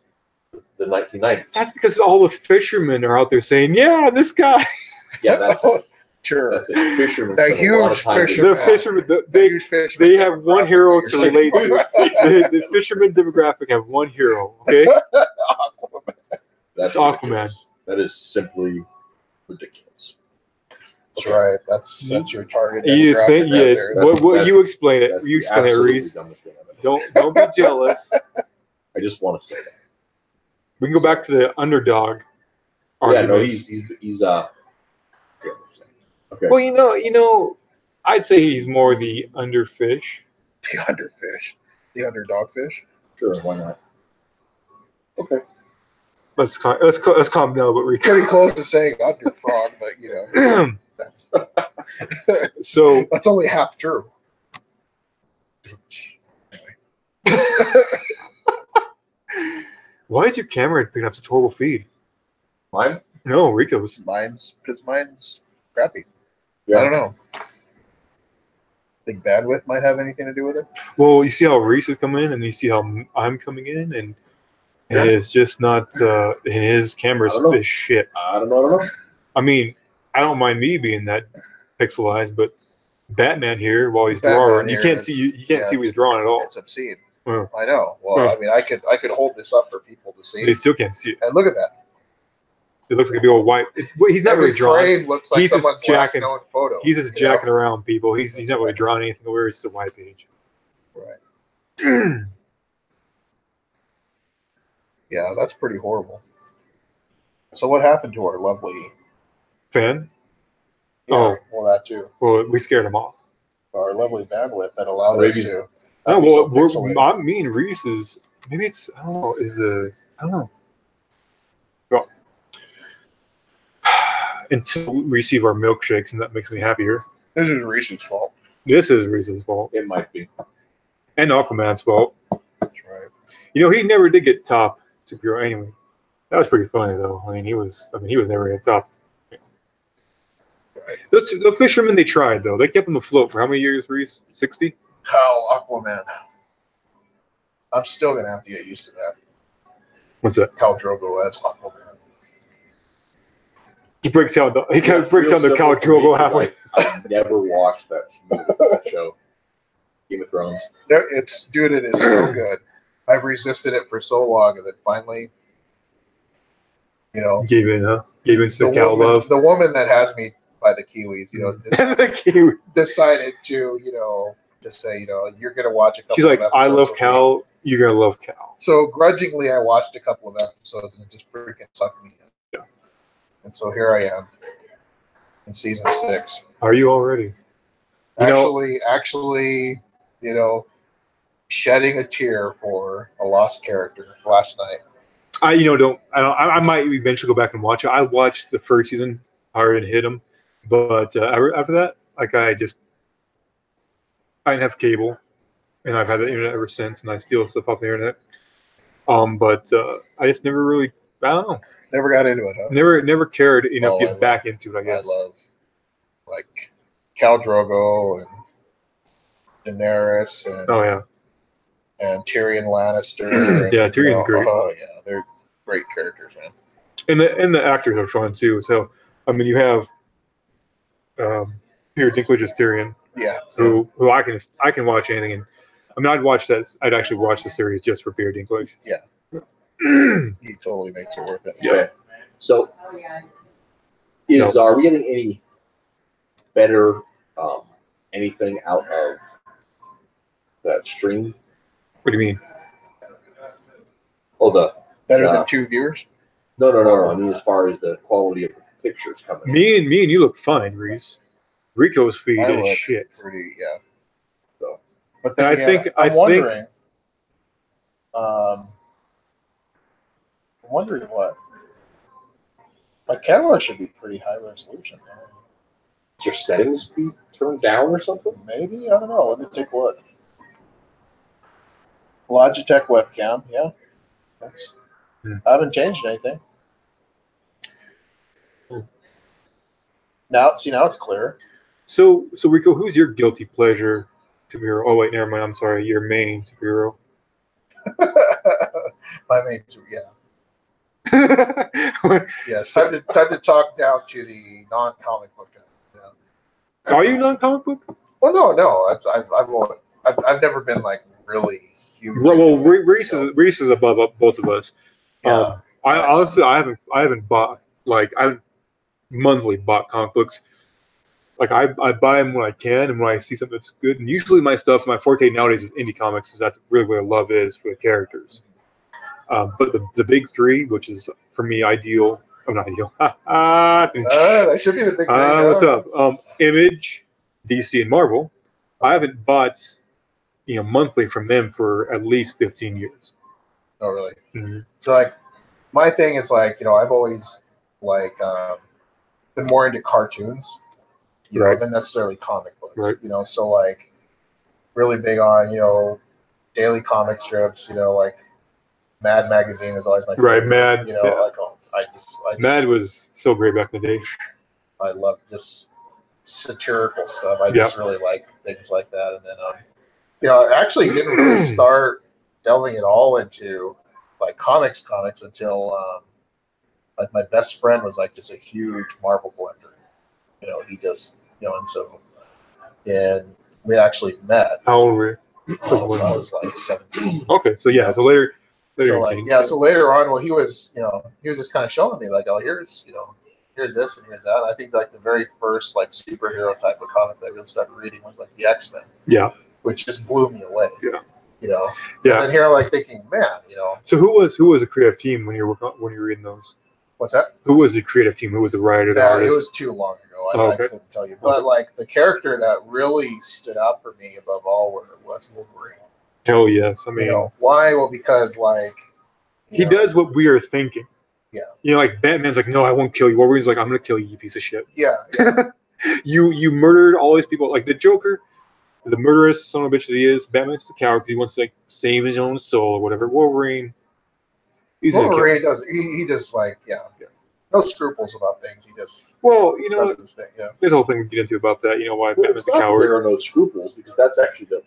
[SPEAKER 1] the 1990s.
[SPEAKER 3] That's because all the fishermen are out there saying, "Yeah, this guy."
[SPEAKER 1] Yeah, that's it.
[SPEAKER 2] Sure.
[SPEAKER 1] That's it. Fishermen
[SPEAKER 2] The
[SPEAKER 1] spend a lot of
[SPEAKER 2] huge
[SPEAKER 1] time.
[SPEAKER 2] fishermen.
[SPEAKER 3] The fishermen,
[SPEAKER 2] The
[SPEAKER 3] they
[SPEAKER 2] huge fisherman
[SPEAKER 3] they have one
[SPEAKER 2] demographic
[SPEAKER 3] hero
[SPEAKER 2] that
[SPEAKER 3] to
[SPEAKER 2] you're
[SPEAKER 3] relate
[SPEAKER 2] saying.
[SPEAKER 3] to. The fisherman demographic have one hero. Okay,
[SPEAKER 1] That's
[SPEAKER 3] Aquaman.
[SPEAKER 1] ridiculous. That is simply ridiculous.
[SPEAKER 2] That's right. That's your target
[SPEAKER 3] you
[SPEAKER 2] demographic
[SPEAKER 3] think?
[SPEAKER 2] right
[SPEAKER 3] Yes.
[SPEAKER 2] there.
[SPEAKER 1] That's-
[SPEAKER 3] You explain it.
[SPEAKER 1] That's
[SPEAKER 3] You
[SPEAKER 1] the
[SPEAKER 3] explain it,
[SPEAKER 1] absolutely
[SPEAKER 3] Reese.
[SPEAKER 1] dumbest thing I've ever heard.
[SPEAKER 3] Don't be jealous.
[SPEAKER 1] I just want to say that.
[SPEAKER 3] We can go back to the underdog.
[SPEAKER 1] Yeah, no,
[SPEAKER 3] arguments.
[SPEAKER 1] he's okay.
[SPEAKER 3] Well, you know, I'd say he's more the underfish.
[SPEAKER 2] The underfish. The underdog fish.
[SPEAKER 1] Sure, why not? Okay.
[SPEAKER 3] Let's calm down, but we
[SPEAKER 2] Pretty close to saying underfrog, but you know, that's
[SPEAKER 3] So
[SPEAKER 2] that's only half true.
[SPEAKER 3] why is your camera picking up such horrible feed?
[SPEAKER 1] Mine?
[SPEAKER 3] No, Rico's.
[SPEAKER 2] Mine's crappy.
[SPEAKER 1] Yeah.
[SPEAKER 2] I don't know. Think bandwidth might have anything to do with it.
[SPEAKER 3] Well, you see how Reese is coming in, and you see how I'm coming in, and
[SPEAKER 1] Yeah.
[SPEAKER 3] it's just not. And his camera
[SPEAKER 1] I don't know.
[SPEAKER 3] is shit.
[SPEAKER 1] I don't know.
[SPEAKER 3] I mean, I don't mind me being that pixelized, but Batman here, while he's
[SPEAKER 2] Batman
[SPEAKER 3] drawing, you
[SPEAKER 2] here
[SPEAKER 3] can't
[SPEAKER 2] is-
[SPEAKER 3] see you can't
[SPEAKER 2] yeah,
[SPEAKER 3] see what he's drawing at all.
[SPEAKER 2] It's obscene.
[SPEAKER 3] Yeah.
[SPEAKER 2] I know. Well,
[SPEAKER 3] Yeah.
[SPEAKER 2] I mean, I could hold this up for people to see.
[SPEAKER 3] They still can't see it.
[SPEAKER 2] And look at that.
[SPEAKER 3] It looks like a big old white. He's not
[SPEAKER 2] Every
[SPEAKER 3] really drawing.
[SPEAKER 2] frame looks like
[SPEAKER 3] He's just
[SPEAKER 2] someone's last
[SPEAKER 3] jacking-
[SPEAKER 2] known photo.
[SPEAKER 3] He's just
[SPEAKER 2] you know?
[SPEAKER 3] jacking around people. He's not really drawing anything where it's a white page.
[SPEAKER 2] Right. Yeah, that's pretty horrible. So what happened to our lovely?
[SPEAKER 3] Fan?
[SPEAKER 2] Yeah,
[SPEAKER 3] Oh.
[SPEAKER 2] well, that too.
[SPEAKER 3] Well, we scared him off.
[SPEAKER 2] Our lovely bandwidth that allowed us
[SPEAKER 1] Maybe-
[SPEAKER 2] to.
[SPEAKER 3] No,
[SPEAKER 2] not be
[SPEAKER 3] well,
[SPEAKER 2] so pixelated.
[SPEAKER 3] me and Reese is maybe it's I don't know I don't know. Well, until we receive our milkshakes, and that makes me happier.
[SPEAKER 2] This is Reese's fault.
[SPEAKER 3] This is Reese's fault
[SPEAKER 1] It might be.
[SPEAKER 3] and Aquaman's fault.
[SPEAKER 2] That's right.
[SPEAKER 3] You know, he never did get top superhero anyway. That was pretty funny though. I mean, he was never at top.
[SPEAKER 2] Right.
[SPEAKER 3] The fishermen, they tried though. They kept him afloat for how many years, Reese? 60?
[SPEAKER 2] Cal Aquaman. I'm still gonna have to get used to that.
[SPEAKER 3] What's that?
[SPEAKER 2] Cal Drogo as Aquaman.
[SPEAKER 3] He breaks down the
[SPEAKER 1] Yeah,
[SPEAKER 3] breaks
[SPEAKER 1] real
[SPEAKER 3] down the
[SPEAKER 1] simple
[SPEAKER 3] Cal
[SPEAKER 1] for me,
[SPEAKER 3] Drogo
[SPEAKER 1] 'cause,
[SPEAKER 3] halfway.
[SPEAKER 1] like, I've never watched that show. Game of Thrones.
[SPEAKER 2] Dude, it is so good. I've resisted it for so long, and then finally, you know,
[SPEAKER 3] Gave in to the Cal love.
[SPEAKER 2] the woman that has me by the Kiwis, you know,
[SPEAKER 3] The Kiwi.
[SPEAKER 2] decided to, you know, to say, you know, you're gonna watch a couple.
[SPEAKER 3] She's like,
[SPEAKER 2] of
[SPEAKER 3] I
[SPEAKER 2] episodes
[SPEAKER 3] love
[SPEAKER 2] with me."
[SPEAKER 3] Cal. You're gonna love Cal.
[SPEAKER 2] So grudgingly, I watched a couple of episodes, and it just freaking sucked me in.
[SPEAKER 3] Yeah.
[SPEAKER 2] And so here I am in season 6.
[SPEAKER 3] Are you already? You know-
[SPEAKER 2] Actually, you know, shedding a tear for a lost character last night.
[SPEAKER 3] I might eventually go back and watch it. I watched the first season, hard and hit him, but after that, like I didn't have cable, and I've had the internet ever since, and I steal stuff off the internet. But I just never really, I don't know,
[SPEAKER 2] Never got into it, huh?
[SPEAKER 3] never cared enough to
[SPEAKER 2] Oh,
[SPEAKER 3] get
[SPEAKER 2] I
[SPEAKER 3] back into it. I guess.
[SPEAKER 2] I love like Khal Drogo and Daenerys and,
[SPEAKER 3] Oh yeah,
[SPEAKER 2] and Tyrion Lannister. and,
[SPEAKER 3] Yeah, Tyrion's great.
[SPEAKER 2] Oh yeah, they're great characters, man.
[SPEAKER 3] and the actors are fun too. So I mean, you have Peter Dinklage as Tyrion,
[SPEAKER 2] Yeah.
[SPEAKER 3] who I can watch anything. And I mean, I'd watch that. I'd actually watch the series just for Peter Dinklage.
[SPEAKER 2] Yeah. He totally makes it worth it.
[SPEAKER 1] Yeah. So,
[SPEAKER 3] No.
[SPEAKER 1] are we getting any better anything out of that stream?
[SPEAKER 3] What do you mean?
[SPEAKER 1] Oh, the
[SPEAKER 2] Better
[SPEAKER 1] Yeah.
[SPEAKER 2] than 2 viewers.
[SPEAKER 1] no. I mean, as far as the quality of the pictures coming.
[SPEAKER 3] Me and you look fine, Reese. Rico's feed
[SPEAKER 2] I
[SPEAKER 3] is
[SPEAKER 2] look
[SPEAKER 3] shit.
[SPEAKER 2] pretty, yeah.
[SPEAKER 1] So.
[SPEAKER 2] But then
[SPEAKER 3] I
[SPEAKER 2] again,
[SPEAKER 3] think-
[SPEAKER 2] I'm
[SPEAKER 3] I
[SPEAKER 2] wondering. I'm wondering what. My camera should be pretty high resolution.
[SPEAKER 1] Is your settings be turned down or something?
[SPEAKER 2] Maybe, I don't know. Let me take a look. Logitech webcam, yeah. That's,
[SPEAKER 3] Hmm.
[SPEAKER 2] I haven't changed anything.
[SPEAKER 3] Hmm.
[SPEAKER 2] Now it's clear.
[SPEAKER 3] So Rico, who's your guilty pleasure superhero? Oh wait, never mind. I'm sorry. Your main superhero.
[SPEAKER 2] My main two, yeah. Yes, time to talk down to the non-comic book guy. Yeah.
[SPEAKER 3] Are you non-comic book?
[SPEAKER 2] Well, no. That's I've never been like really huge.
[SPEAKER 3] Well,
[SPEAKER 2] into it,
[SPEAKER 3] Reese
[SPEAKER 2] so,
[SPEAKER 3] is Reese is above both of us.
[SPEAKER 2] yeah.
[SPEAKER 3] I honestly I haven't bought like I haven't monthly bought comic books. Like I buy them when I can and when I see something that's good. And usually my forte nowadays is indie comics. Is that's really where love is for the characters. But the big three, which is for me ideal. I'm not ideal.
[SPEAKER 2] That should be the big thing.
[SPEAKER 3] What's up? Image, DC, and Marvel. I haven't bought monthly from them for at least 15 years.
[SPEAKER 2] Oh, really?
[SPEAKER 3] Mhm.
[SPEAKER 2] So like, my thing is like I've always like been more into cartoons,
[SPEAKER 3] Right.
[SPEAKER 2] than necessarily comic books.
[SPEAKER 3] Right.
[SPEAKER 2] So like really big on daily comic strips. Like Mad magazine is always my favorite.
[SPEAKER 3] Right, Mad.
[SPEAKER 2] Yeah.
[SPEAKER 3] Yeah.
[SPEAKER 2] I just
[SPEAKER 3] Mad was so great back in the day.
[SPEAKER 2] I love just satirical stuff. I
[SPEAKER 3] Yep.
[SPEAKER 2] just really like things like that. And then I actually didn't really start delving at all into like comics until like my best friend was like just a huge Marvel collector. He just and we actually met.
[SPEAKER 3] How old were you?
[SPEAKER 2] So I was like 17.
[SPEAKER 3] Okay, so yeah, so later.
[SPEAKER 2] So like so later on, well, he was just kind of showing me like, oh, here's this and here's that. And I think like the very first like superhero type of comic that I really started reading was like the X-Men.
[SPEAKER 3] Yeah.
[SPEAKER 2] Which just blew me away.
[SPEAKER 3] Yeah.
[SPEAKER 2] And then here like thinking, man,
[SPEAKER 3] So who was the creative team when you were reading those?
[SPEAKER 2] What's that?
[SPEAKER 3] Who was the creative team? Who was the writer? The
[SPEAKER 2] Yeah,
[SPEAKER 3] artist?
[SPEAKER 2] it was too long ago. I
[SPEAKER 3] Okay.
[SPEAKER 2] couldn't tell you. But like the character that really stood out for me above all was Wolverine.
[SPEAKER 3] Hell yes. I mean,
[SPEAKER 2] why? Well, because like
[SPEAKER 3] he does what we are thinking.
[SPEAKER 2] Yeah.
[SPEAKER 3] Like Batman's like, no, I won't kill you. Wolverine's like, I'm gonna kill you, you piece of shit.
[SPEAKER 2] Yeah.
[SPEAKER 3] You murdered all these people. Like the Joker, the murderous son of a bitch that he is. Batman's the coward because he wants to like save his own soul or whatever. Wolverine, he's gonna kill.
[SPEAKER 2] Wolverine does. He just like no scruples about things. He just
[SPEAKER 3] Well,
[SPEAKER 2] does this thing. Yeah.
[SPEAKER 3] there's a whole thing we get into about that. Why
[SPEAKER 1] Well,
[SPEAKER 3] Batman's
[SPEAKER 1] it's
[SPEAKER 3] a
[SPEAKER 1] not that
[SPEAKER 3] coward.
[SPEAKER 1] there are no scruples because that's actually the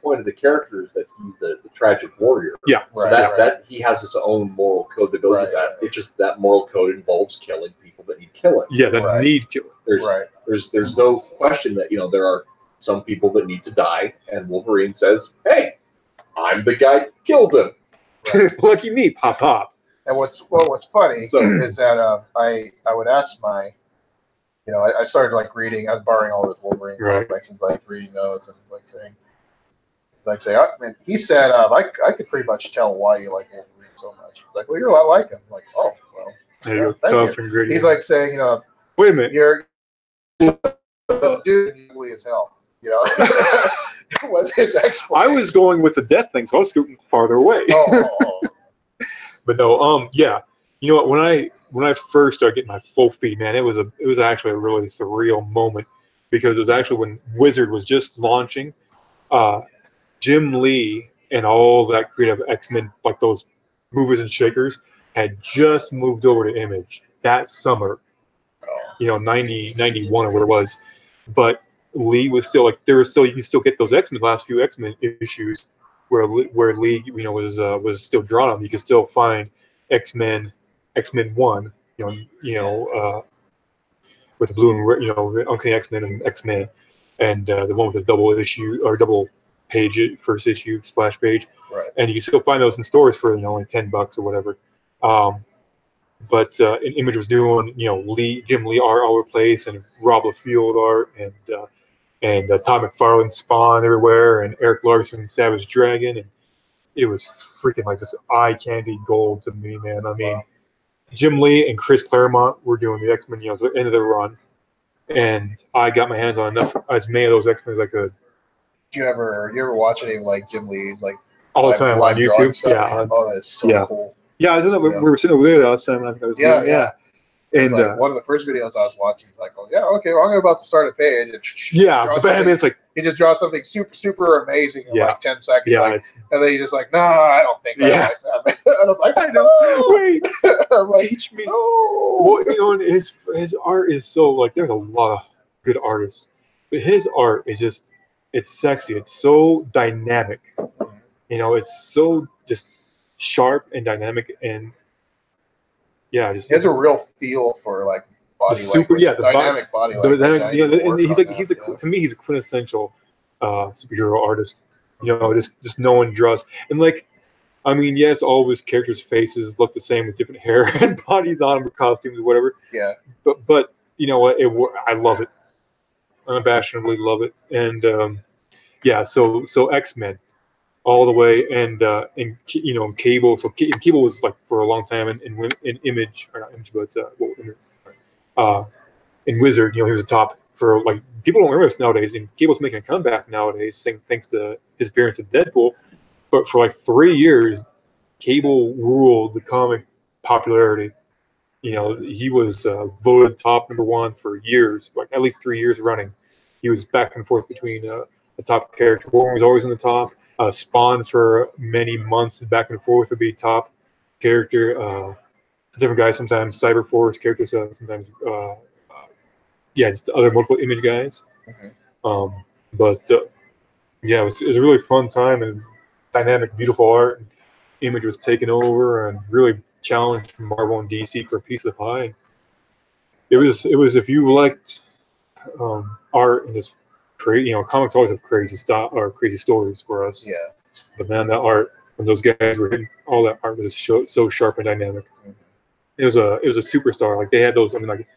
[SPEAKER 1] point of the character is that he's the tragic warrior.
[SPEAKER 3] Yeah.
[SPEAKER 1] So
[SPEAKER 2] Right.
[SPEAKER 1] that he has his own moral code that goes
[SPEAKER 2] Right,
[SPEAKER 1] with that.
[SPEAKER 2] right.
[SPEAKER 1] It's just that moral code involves killing people that need killing.
[SPEAKER 3] Yeah, that
[SPEAKER 2] Right.
[SPEAKER 3] need killing.
[SPEAKER 2] Right.
[SPEAKER 1] There's no question that there are some people that need to die, and Wolverine says, "Hey, I'm the guy who killed him."
[SPEAKER 3] Lucky me, pop pop.
[SPEAKER 2] And what's funny is that I would ask my, I started like reading. I was borrowing all his Wolverine
[SPEAKER 3] Right.
[SPEAKER 2] comics and like reading those and saying, oh, man, he said I could pretty much tell why you like Wolverine so much. Like, well, you're a lot like him. I'm like, oh well.
[SPEAKER 3] There you go.
[SPEAKER 2] Thank
[SPEAKER 3] Tough
[SPEAKER 2] you.
[SPEAKER 3] ingredient.
[SPEAKER 2] He's like saying,
[SPEAKER 3] wait a minute.
[SPEAKER 2] you're dude ugly as hell. Was his explanation.
[SPEAKER 3] I was going with the death thing, so I was scooting farther away.
[SPEAKER 2] Oh.
[SPEAKER 3] But no, yeah. You know what? When I first started getting my full feed, man, it was actually a really surreal moment because it was actually when Wizard was just launching. Jim Lee and all that creative X-Men, like those movers and shakers, had just moved over to Image that summer. 90, 91 or what it was. But Lee was still like you can still get those last few X-Men issues where Lee was still drawn on. You can still find X-Men 1, with the blue and red, Uncanny X-Men and X-Men, and the one with the double page first issue splash page.
[SPEAKER 2] Right.
[SPEAKER 3] And you can still find those in stores for only $10 or whatever. But Image was doing Jim Lee art all over the place, and Rob Liefeld art, and Todd McFarlane Spawn everywhere, and Eric Larson Savage Dragon, and it was freaking like this eye candy gold to me, man. I mean, Jim Lee and Chris Claremont were doing the X-Men, at the end of their run, and I got my hands on as many of those X-Men as I could.
[SPEAKER 2] Do you ever watch any like Jim Lee's like
[SPEAKER 3] All the time
[SPEAKER 2] live
[SPEAKER 3] on
[SPEAKER 2] drawing
[SPEAKER 3] YouTube?
[SPEAKER 2] stuff?
[SPEAKER 3] Yeah.
[SPEAKER 2] Oh, that is so cool.
[SPEAKER 3] Yeah, I don't know.
[SPEAKER 2] Yeah.
[SPEAKER 3] We were sitting over there last time. And I was
[SPEAKER 2] Yeah.
[SPEAKER 3] And
[SPEAKER 2] Like one of the first videos I was watching was like, oh yeah, okay, well I'm about to start a page. And
[SPEAKER 3] but Batman's like,
[SPEAKER 2] he just draws something super amazing in like 10 seconds.
[SPEAKER 3] yeah,
[SPEAKER 2] like,
[SPEAKER 3] it's
[SPEAKER 2] and then you just like, no, I don't think I like that. And I'm like,
[SPEAKER 3] I know. Wait,
[SPEAKER 2] I'm like,
[SPEAKER 3] teach me.
[SPEAKER 2] no.
[SPEAKER 3] Well, and his art is so like there's a lot of good artists, but his art is just it's sexy. It's so dynamic. It's so just sharp and dynamic, and yeah, just
[SPEAKER 2] He has a real feel for like body
[SPEAKER 3] super-
[SPEAKER 2] language,
[SPEAKER 3] yeah, the
[SPEAKER 2] dynamic body language. I need to
[SPEAKER 3] and
[SPEAKER 2] work
[SPEAKER 3] he's
[SPEAKER 2] on
[SPEAKER 3] like
[SPEAKER 2] that,
[SPEAKER 3] he's a,
[SPEAKER 2] yeah.
[SPEAKER 3] to me he's a quintessential superhero artist. You know, just knowing draws and like. I mean, yes, all of his characters' faces look the same with different hair and bodies on them or costumes or whatever.
[SPEAKER 2] Yeah.
[SPEAKER 3] But you know what? I love it. Unabashedly love it. And yeah, so X-Men all the way, and you know, Cable. So Cable was like for a long time in Image, or not Image, but in Wizard. You know, he was a top for like people don't remember this nowadays. And Cable's making a comeback nowadays, thanks to his appearance in Deadpool. But for like 3 years, Cable ruled the comic popularity. You know, he was voted top #1 for years, like at least 3 years running. He was back and forth between the top character. Wolverine was always in the top. Spawn for many months back and forth would be top character. Different guys sometimes. Cyberforce characters sometimes. Yeah, just other multiple Image guys.
[SPEAKER 2] Mhm.
[SPEAKER 3] But yeah, it was a really fun time and dynamic, beautiful art. Image was taken over and really challenged Marvel and DC for a piece of the pie. It was if you liked art and just crazy, you know, comics always have crazy stuff or crazy stories for us.
[SPEAKER 2] Yeah.
[SPEAKER 3] But man, that art when those guys were hitting, all that art was so sharp and dynamic.
[SPEAKER 2] Mhm.
[SPEAKER 3] It was a superstar. Like they had those. I mean, like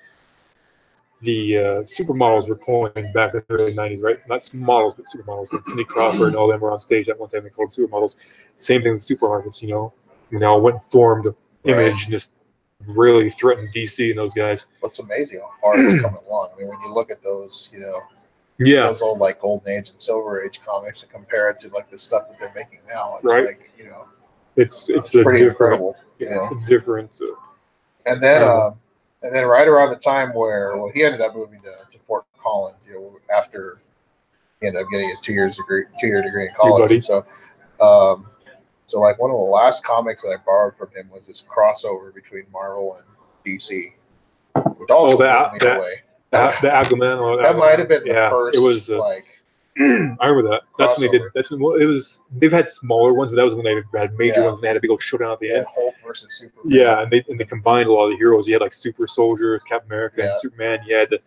[SPEAKER 3] the supermodels were coined back in the early '90s, right? Not models, but supermodels. When Cindy Crawford and all them were on stage at one time, they called them supermodels. Same thing with supermarkets, you know. Now went and formed Image and just really threatened DC and those guys.
[SPEAKER 2] What's amazing how far it's come along. I mean, when you look at those, you know,
[SPEAKER 3] Yeah,
[SPEAKER 2] those old like Golden Age and Silver Age comics and compare it to like the stuff that they're making now, it's
[SPEAKER 3] Right.
[SPEAKER 2] like, you know,
[SPEAKER 3] it's
[SPEAKER 2] it's
[SPEAKER 3] a
[SPEAKER 2] pretty
[SPEAKER 3] different,
[SPEAKER 2] incredible.
[SPEAKER 3] yeah,
[SPEAKER 2] You know?
[SPEAKER 3] it's a different.
[SPEAKER 2] And then,
[SPEAKER 3] Incredible.
[SPEAKER 2] and then right around the time where he ended up moving to Fort Collins, you know, after he ended up getting a 2-year degree in college.
[SPEAKER 3] buddy.
[SPEAKER 2] And so, so like one of the last comics that I borrowed from him was this crossover between Marvel and DC, which also blew me away.
[SPEAKER 3] The Aquaman. Or
[SPEAKER 2] That might have been the
[SPEAKER 3] yeah,
[SPEAKER 2] first.
[SPEAKER 3] it was.
[SPEAKER 2] Like,
[SPEAKER 3] I remember that. That's when they did.
[SPEAKER 2] crossover.
[SPEAKER 3] That's when it was. They've had smaller ones, but that was when they had major
[SPEAKER 2] Yeah.
[SPEAKER 3] ones. And they had a big old showdown at the
[SPEAKER 2] yeah,
[SPEAKER 3] end.
[SPEAKER 2] Hulk versus Superman.
[SPEAKER 3] Yeah, and they combined a lot of the heroes. You had like Super Soldiers, Captain America, and
[SPEAKER 2] Yeah.
[SPEAKER 3] Superman. You had the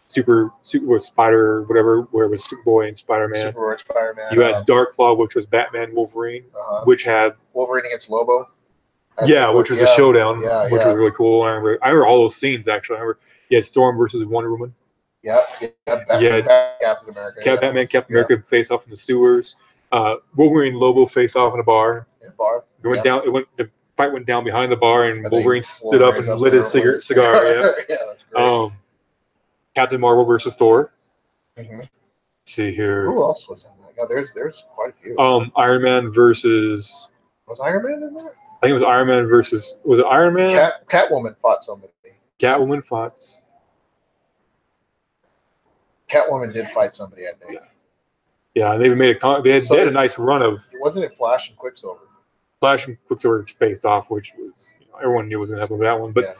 [SPEAKER 3] Super Spider, whatever, where it was Superboy and Spider-Man.
[SPEAKER 2] Superman, Spider-Man.
[SPEAKER 3] You had Dark Claw, which was Batman, Wolverine, which had
[SPEAKER 2] Wolverine against Lobo.
[SPEAKER 3] which was a showdown,
[SPEAKER 2] Yeah,
[SPEAKER 3] which
[SPEAKER 2] yeah.
[SPEAKER 3] was really cool. I remember all those scenes actually. I remember you had Storm versus Wonder Woman.
[SPEAKER 2] Yeah,
[SPEAKER 3] Yeah.
[SPEAKER 2] Captain America.
[SPEAKER 3] Batman, Captain America face off in the sewers. Wolverine and Lobo face off in a bar.
[SPEAKER 2] In a bar.
[SPEAKER 3] It went down. The fight went down behind the bar, and
[SPEAKER 2] then
[SPEAKER 3] Wolverine stood up and lit his cigar. Yeah.
[SPEAKER 2] Yeah, that's great.
[SPEAKER 3] Captain Marvel versus Thor.
[SPEAKER 2] Mhm.
[SPEAKER 3] See here.
[SPEAKER 2] Who else was in that? Yeah, there's quite a few.
[SPEAKER 3] Iron Man versus.
[SPEAKER 2] Was Iron Man in there?
[SPEAKER 3] I think it was Iron Man versus. Was it Iron Man?
[SPEAKER 2] Catwoman fought somebody.
[SPEAKER 3] Catwoman fought.
[SPEAKER 2] Catwoman did fight somebody, I think.
[SPEAKER 3] Yeah, and they made a. They had a nice run of
[SPEAKER 2] Wasn't it Flash and Quicksilver?
[SPEAKER 3] Flash and Quicksilver faced off, which was everyone knew was going to happen with that one. But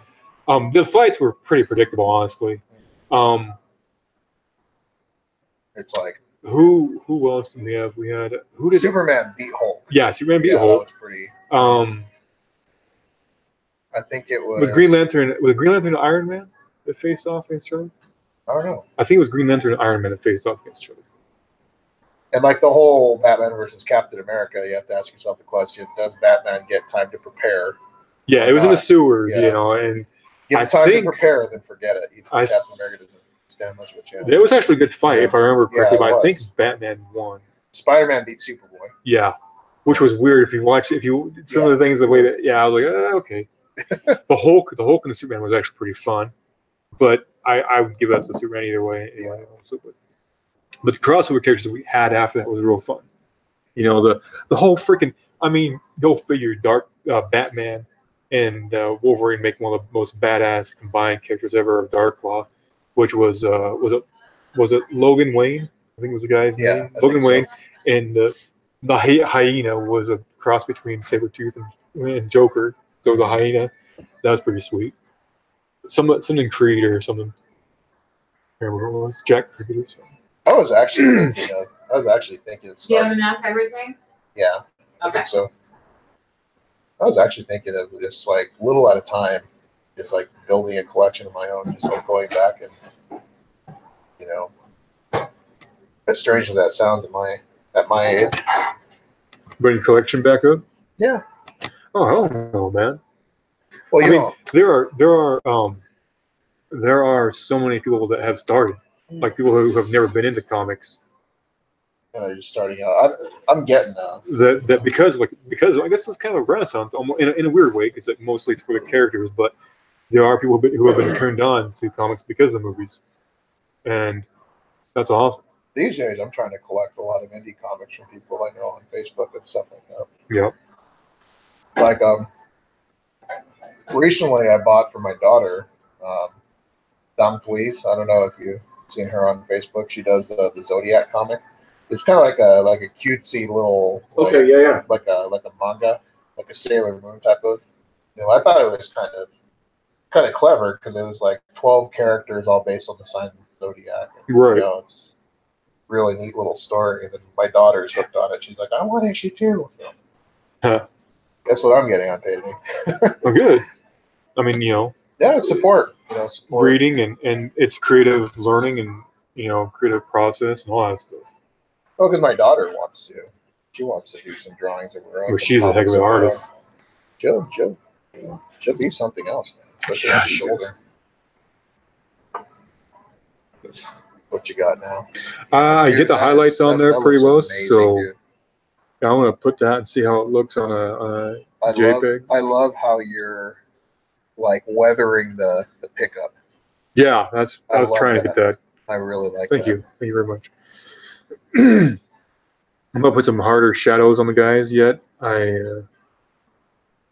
[SPEAKER 2] Yeah.
[SPEAKER 3] the fights were pretty predictable, honestly.
[SPEAKER 2] It's like
[SPEAKER 3] Who else did we have? We had who did
[SPEAKER 2] Superman beat Hulk.
[SPEAKER 3] Yeah, Superman beat
[SPEAKER 2] Yeah,
[SPEAKER 3] Hulk.
[SPEAKER 2] that was pretty.
[SPEAKER 3] I
[SPEAKER 2] I think it
[SPEAKER 3] was Green Lantern. Was Green Lantern and Iron Man that faced off against each other?
[SPEAKER 2] I don't know.
[SPEAKER 3] I think it was Green Lantern and Iron Man that faced off against each other.
[SPEAKER 2] And like the whole Batman versus Captain America, you have to ask yourself the question: does Batman get time to prepare?
[SPEAKER 3] Yeah, it was in the sewers,
[SPEAKER 2] Yeah.
[SPEAKER 3] you know, and
[SPEAKER 2] Give
[SPEAKER 3] I
[SPEAKER 2] him time
[SPEAKER 3] think-
[SPEAKER 2] to prepare, then forget it.
[SPEAKER 3] I
[SPEAKER 2] Captain America doesn't stand much of a chance.
[SPEAKER 3] it was actually a good fight if I remember correctly.
[SPEAKER 2] Yeah, it
[SPEAKER 3] but I think
[SPEAKER 2] was.
[SPEAKER 3] Batman won.
[SPEAKER 2] Spider-Man beat Superboy.
[SPEAKER 3] Yeah, which was weird if you watch some of the things the way that I was like okay. the Hulk and the Superman was actually pretty fun, but I would give that to Superman either way. Anyway, also, but the crossover characters that we had after that was real fun. You know, the whole freaking. I mean, go figure. Batman and Wolverine make one of the most badass combined characters ever of Darkclaw, which was it Logan Wayne? I think was the guy's name.
[SPEAKER 2] I
[SPEAKER 3] Logan
[SPEAKER 2] think so.
[SPEAKER 3] Wayne, and the hyena was a cross between Sabretooth and Joker. So it was a hyena. That was pretty sweet. Something Creed or something. I don't remember what it was. Jack Creed or something.
[SPEAKER 2] I was actually thinking of
[SPEAKER 4] Do you have
[SPEAKER 2] starting.
[SPEAKER 4] enough everything?
[SPEAKER 2] Yeah, I
[SPEAKER 4] Okay.
[SPEAKER 2] think so. I was actually thinking of just like little at a time, is like building a collection of my own, just like going back and, you know, as strange as that sounds at my age.
[SPEAKER 3] Bring your collection back up?
[SPEAKER 2] Yeah.
[SPEAKER 3] Oh, hell no, man.
[SPEAKER 2] Well,
[SPEAKER 3] I
[SPEAKER 2] you
[SPEAKER 3] mean,
[SPEAKER 2] know,
[SPEAKER 3] there are so many people that have started, like people who have never been into comics.
[SPEAKER 2] just starting out. I'm getting
[SPEAKER 3] That because I guess it's kind of a renaissance, almost in a weird way, because it's mostly for the characters, but there are people who have been turned on to comics because of the movies, and that's awesome.
[SPEAKER 2] these days. I'm trying to collect a lot of indie comics from people I know on Facebook and stuff like that.
[SPEAKER 3] Yeah.
[SPEAKER 2] Like recently I bought for my daughter, Dom Tweez. I don't know if you've seen her on Facebook. She does the Zodiac comic. It's kind of like a cutesy little
[SPEAKER 1] yeah.
[SPEAKER 2] like a manga, like a Sailor Moon type of. You know, I thought it was kind of clever because it was like 12 characters all based on the sign of the Zodiac. And,
[SPEAKER 3] Right.
[SPEAKER 2] You know, it's a really neat little story. And then my daughter's hooked on it. She's like, I want issue 2. So
[SPEAKER 3] Huh.
[SPEAKER 2] that's what I'm getting on Payday.
[SPEAKER 3] Oh, good. I mean,
[SPEAKER 2] Yeah, it's support. Support.
[SPEAKER 3] reading and it's creative learning and creative process and all that stuff.
[SPEAKER 2] Oh, because my daughter wants to. She wants to do some drawings of her own.
[SPEAKER 3] Well, she's a heck of an artist.
[SPEAKER 2] She'll be something else, man, especially on the
[SPEAKER 3] she
[SPEAKER 2] shoulder. What you got now?
[SPEAKER 3] I
[SPEAKER 2] Dude,
[SPEAKER 3] get the
[SPEAKER 2] that
[SPEAKER 3] highlights
[SPEAKER 2] is-
[SPEAKER 3] on
[SPEAKER 2] that-
[SPEAKER 3] there
[SPEAKER 2] that
[SPEAKER 3] pretty
[SPEAKER 2] looks
[SPEAKER 3] well,
[SPEAKER 2] amazing,
[SPEAKER 3] so
[SPEAKER 2] dude.
[SPEAKER 3] I want to put that and see how it looks on a JPEG.
[SPEAKER 2] I love how you're like weathering the pickup.
[SPEAKER 3] Yeah, I was
[SPEAKER 2] love
[SPEAKER 3] trying to get that.
[SPEAKER 2] I really like
[SPEAKER 3] Thank
[SPEAKER 2] that.
[SPEAKER 3] you very much. I'm gonna put some harder shadows on the guys yet. I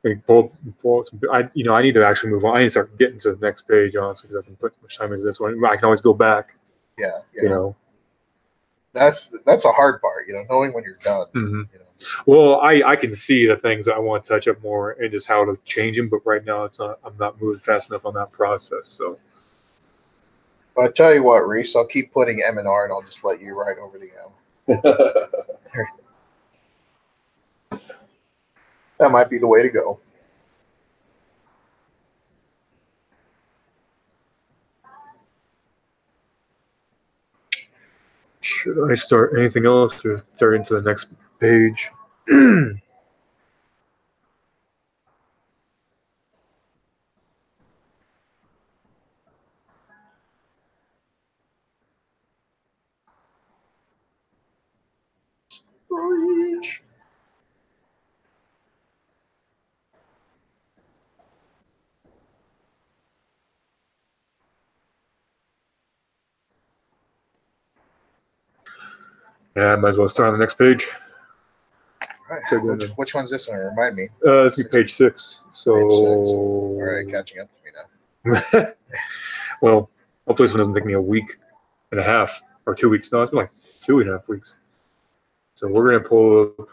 [SPEAKER 3] need to actually move on. I need to start getting to the next page, honestly, because I've been putting much time into this one. I can always go back,
[SPEAKER 2] Yeah.
[SPEAKER 3] That's
[SPEAKER 2] That's a hard part, knowing when you're done.
[SPEAKER 3] hmm Well, I can see the things that I want to touch up more and just how to change them, but right now I'm not moving fast enough on that process. So
[SPEAKER 2] But I tell you what, Reese, I'll keep putting M and R, and I'll just let you write over the M. That might be the way to go.
[SPEAKER 3] should I start anything else or start into the next page?
[SPEAKER 2] Reach.
[SPEAKER 3] Yeah, I might as well start on the next page.
[SPEAKER 2] Right.
[SPEAKER 3] So doing the-
[SPEAKER 2] Which one's this one? Remind me.
[SPEAKER 3] This will be page 6. So,
[SPEAKER 2] Page 6. All right, catching up to me now.
[SPEAKER 3] well, hopefully this one doesn't take me a week and a half or 2 weeks. No, it's been like 2.5 weeks. So we're gonna pull up.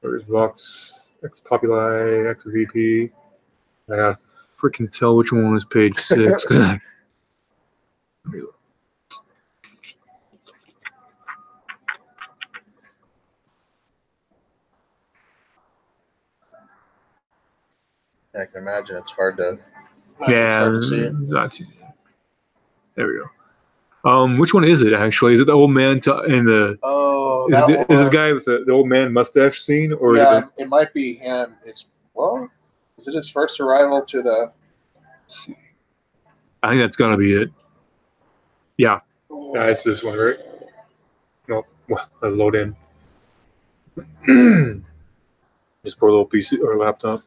[SPEAKER 3] Where's Vox, X Populi, X VP. I gotta freaking tell which one is page 6. Let me look.
[SPEAKER 2] I can imagine it's hard to.
[SPEAKER 3] Yeah,
[SPEAKER 2] hard to see.
[SPEAKER 3] not too. There we go. Which one is it actually? Is it the old man in the?
[SPEAKER 2] Oh,
[SPEAKER 3] Is this guy with the old man mustache scene, or
[SPEAKER 2] yeah,
[SPEAKER 3] is it
[SPEAKER 2] it might be him. Is it his first arrival to the?
[SPEAKER 3] I think that's gonna be it. Yeah, it's this one, right? No, well, I load in. Just pour a little PC or laptop.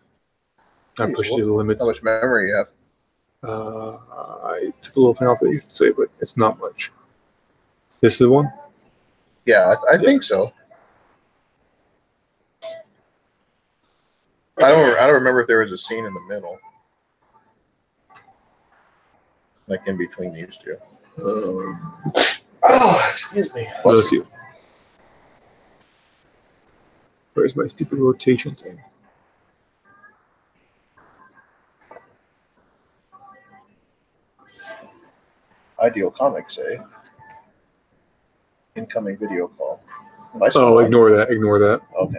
[SPEAKER 3] I
[SPEAKER 2] Jeez,
[SPEAKER 3] push it to the limits.
[SPEAKER 2] How much memory you have?
[SPEAKER 3] I took a little thing off that you could say, but it's not much. This is the one?
[SPEAKER 2] Yeah, I think so. I don't remember if there was a scene in the middle, like in between these two.
[SPEAKER 1] Excuse me.
[SPEAKER 3] Let's see. Where's my stupid rotation thing?
[SPEAKER 2] Ideal Comics, eh? Incoming video call.
[SPEAKER 3] Oh, ignore that. Ignore that.
[SPEAKER 2] Okay.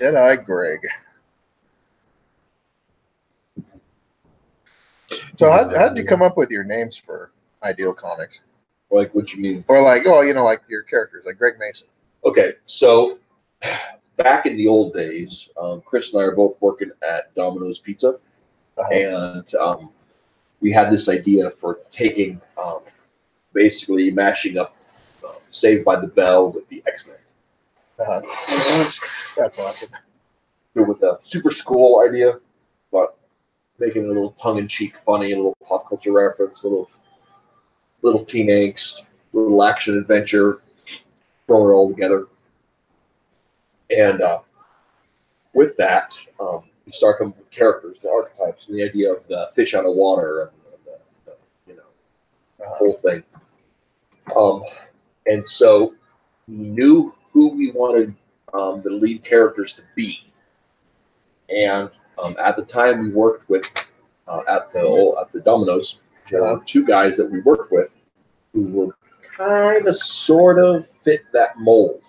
[SPEAKER 2] Deadeye Greg. So how'd you come up with your names for Ideal Comics?
[SPEAKER 1] Like what you mean?
[SPEAKER 2] Or like, oh, like your characters, like Greg Mason.
[SPEAKER 1] Okay, so back in the old days, Chris and I are both working at Domino's Pizza, and we had this idea for taking, basically mashing up Saved by the Bell with the X-Men.
[SPEAKER 2] That's awesome.
[SPEAKER 1] With a super school idea, but making it a little tongue-in-cheek, funny, a little pop culture reference, a little teen angst, a little action adventure, throwing it all together. And with that, we start coming with characters, the archetypes, and the idea of the fish out of water, and the whole thing. And so we knew who we wanted the lead characters to be. And at the time we worked with at the Domino's, there were two guys that we worked with who were kind of sort of fit that mold.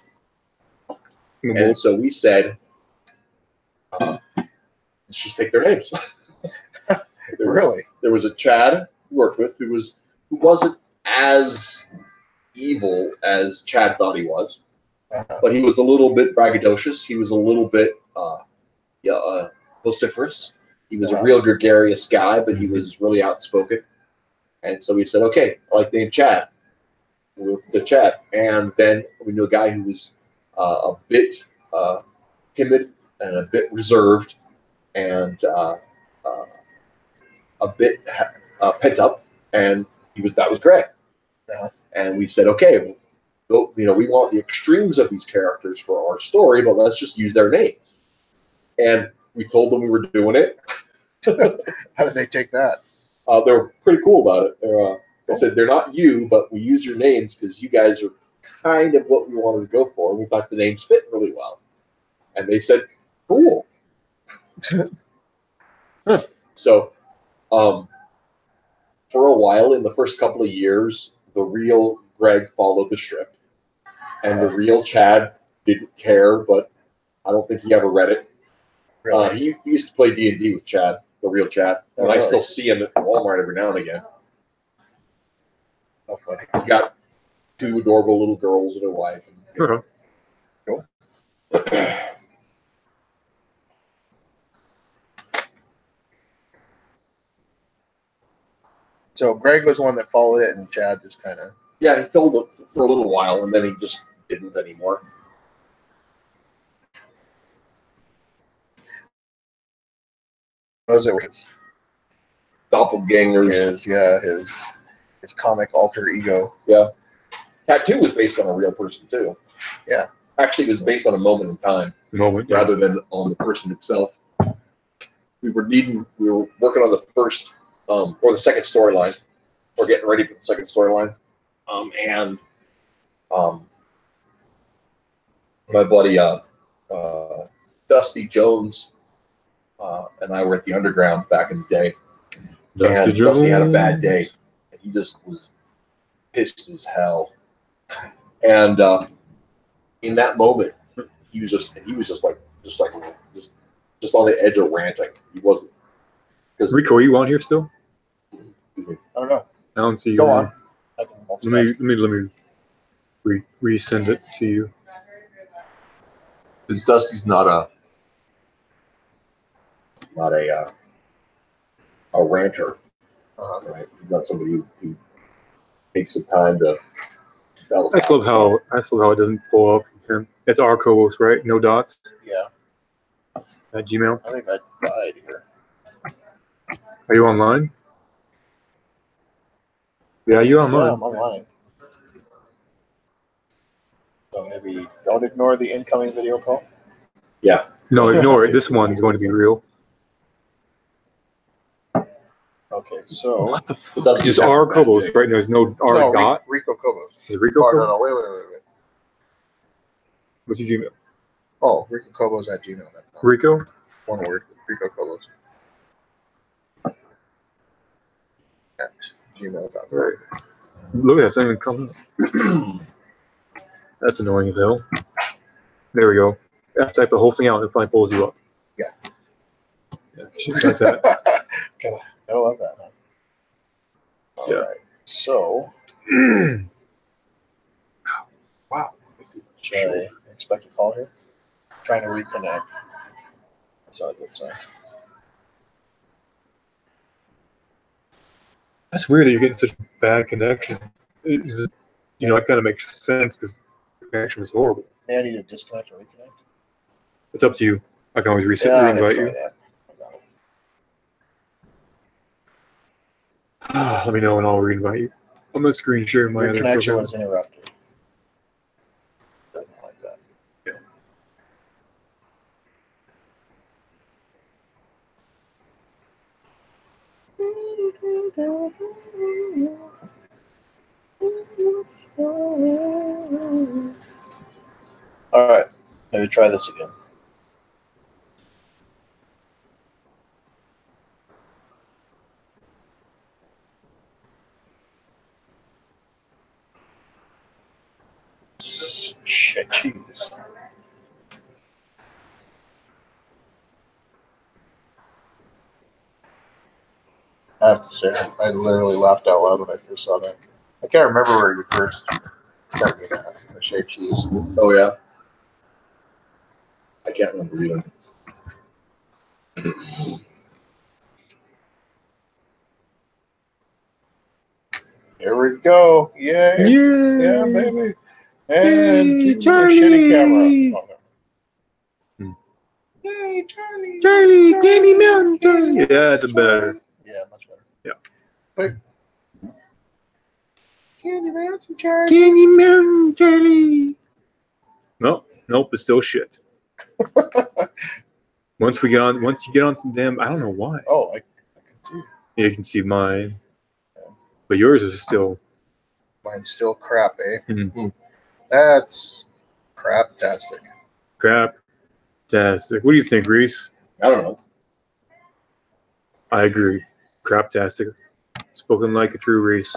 [SPEAKER 1] And so we said, let's just take their names.
[SPEAKER 2] Really?
[SPEAKER 1] There was a Chad we worked with who wasn't as evil as Chad thought he was, but he was a little bit braggadocious. He was a little bit vociferous. He was a real gregarious guy, but he was really outspoken. And so we said, okay, I like the name Chad. We went to Chad. And then we knew a guy who was a bit timid and a bit reserved and a bit pent up, and that was Greg. And we said, okay, well, we want the extremes of these characters for our story, but let's just use their names. And we told them we were doing it.
[SPEAKER 2] How did they take that?
[SPEAKER 1] They were pretty cool about it. They said, they're not you, but we use your names because you guys are kind of what we wanted to go for. And we thought the names fit really well. And they said, cool. So for a while, in the first couple of years, the real Greg followed the strip. And the real Chad didn't care, but I don't think he ever read it. He used to play D&D with Chad, the real Chad. And I still see him at Walmart every now and again.
[SPEAKER 2] Oh, funny.
[SPEAKER 1] He's got 2 adorable little girls and a wife.
[SPEAKER 2] Cool. So Greg was the one that followed it, and Chad just kind of...
[SPEAKER 1] Yeah, he filled it for a little while, and then he just didn't anymore.
[SPEAKER 2] Those are his
[SPEAKER 1] Doppelgangers.
[SPEAKER 2] His comic alter ego.
[SPEAKER 1] Yeah. Tattoo was based on a real person, too.
[SPEAKER 2] Yeah.
[SPEAKER 1] Actually, it was based on a moment in time rather than on the person itself. We were working on the first or the second storyline. We're getting ready for the second storyline. And my buddy Dusty Jones and I were at the Underground back in the day. Dusty had a bad day. And he just was pissed as hell. And in that moment, he was just on the edge of ranting. He wasn't.
[SPEAKER 3] Rico, are you on here still?
[SPEAKER 2] I don't know.
[SPEAKER 3] I don't see you.
[SPEAKER 2] Go on.
[SPEAKER 3] Let me resend it to you.
[SPEAKER 1] Because Dusty's not a ranter. Right? He's not somebody who takes the time to develop.
[SPEAKER 3] I love how it doesn't pull up. It's Arcobos, right? No dots.
[SPEAKER 2] Yeah.
[SPEAKER 3] At Gmail.
[SPEAKER 2] I think I died here.
[SPEAKER 3] Are you online? Yeah, you're online.
[SPEAKER 2] Yeah, I'm online. So maybe don't ignore the incoming video call.
[SPEAKER 1] Yeah.
[SPEAKER 3] No, ignore it. This one is going to be real.
[SPEAKER 2] Okay, so
[SPEAKER 3] It's Arcobos, right? There's no R dot.
[SPEAKER 2] Rico Cobos.
[SPEAKER 3] Is it Rico?
[SPEAKER 2] Oh,
[SPEAKER 3] Cobos?
[SPEAKER 2] no, wait.
[SPEAKER 3] What's your Gmail?
[SPEAKER 2] Oh, Rico Cobos at gmail.com.
[SPEAKER 3] Rico?
[SPEAKER 2] One word, Rico Cobos. At gmail.com.
[SPEAKER 3] Right. Look at that thing coming up. That's annoying as hell. There we go. type the whole thing out, and it finally pulls you up.
[SPEAKER 2] Yeah.
[SPEAKER 3] Yeah, shit like that.
[SPEAKER 2] Gotta love that, huh? All
[SPEAKER 3] Yeah.
[SPEAKER 2] right. So,
[SPEAKER 3] Wow.
[SPEAKER 2] should I expect a call here? Trying to reconnect. That's not a good sign.
[SPEAKER 3] That's weird that you're getting such a bad connection. That kind of makes sense because the connection was horrible.
[SPEAKER 2] May I need to disconnect or reconnect?
[SPEAKER 3] It's up to you. I can always reset
[SPEAKER 2] Yeah,
[SPEAKER 3] and
[SPEAKER 2] I'll
[SPEAKER 3] reinvite
[SPEAKER 2] try
[SPEAKER 3] you.
[SPEAKER 2] that. I got it.
[SPEAKER 3] Let me know and I'll reinvite you. I'm not screen sharing my
[SPEAKER 2] Your
[SPEAKER 3] other
[SPEAKER 2] connection
[SPEAKER 3] profile.
[SPEAKER 2] was interrupted. Doesn't like that. All right, let me try this again. Shit, cheese. I have to say, I literally laughed out loud when I first saw that. I can't remember where you first sent me that. The shaved cheese.
[SPEAKER 1] Oh yeah. I can't remember either.
[SPEAKER 2] Here we go. Yay. Yeah, baby. And keep your shitty camera. Oh, no. Yay, Charlie.
[SPEAKER 3] Charlie, Candy Mountain, Charlie. Yeah, that's better.
[SPEAKER 2] Yeah, much better.
[SPEAKER 3] Yeah.
[SPEAKER 2] Quick. Candy Mountain, Charlie.
[SPEAKER 3] Candy Mountain, Charlie. Nope, it's still shit. Once you get on them, I don't know why.
[SPEAKER 2] Oh, I can see.
[SPEAKER 3] You can see mine, but yours is still.
[SPEAKER 2] Mine's still crap, eh?
[SPEAKER 3] Mhm.
[SPEAKER 2] That's crap-tastic.
[SPEAKER 3] Crap-tastic. What do you think, Reese?
[SPEAKER 1] I don't know.
[SPEAKER 3] I agree. Crap-tastic. Spoken like a true Reese.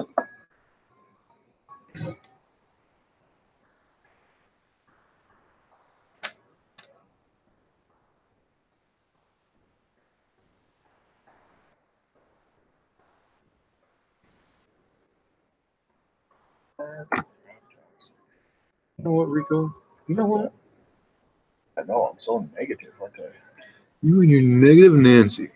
[SPEAKER 3] You know what, Rico? You know what?
[SPEAKER 2] I know, I'm so negative, aren't I?
[SPEAKER 3] You and your negative Nancy.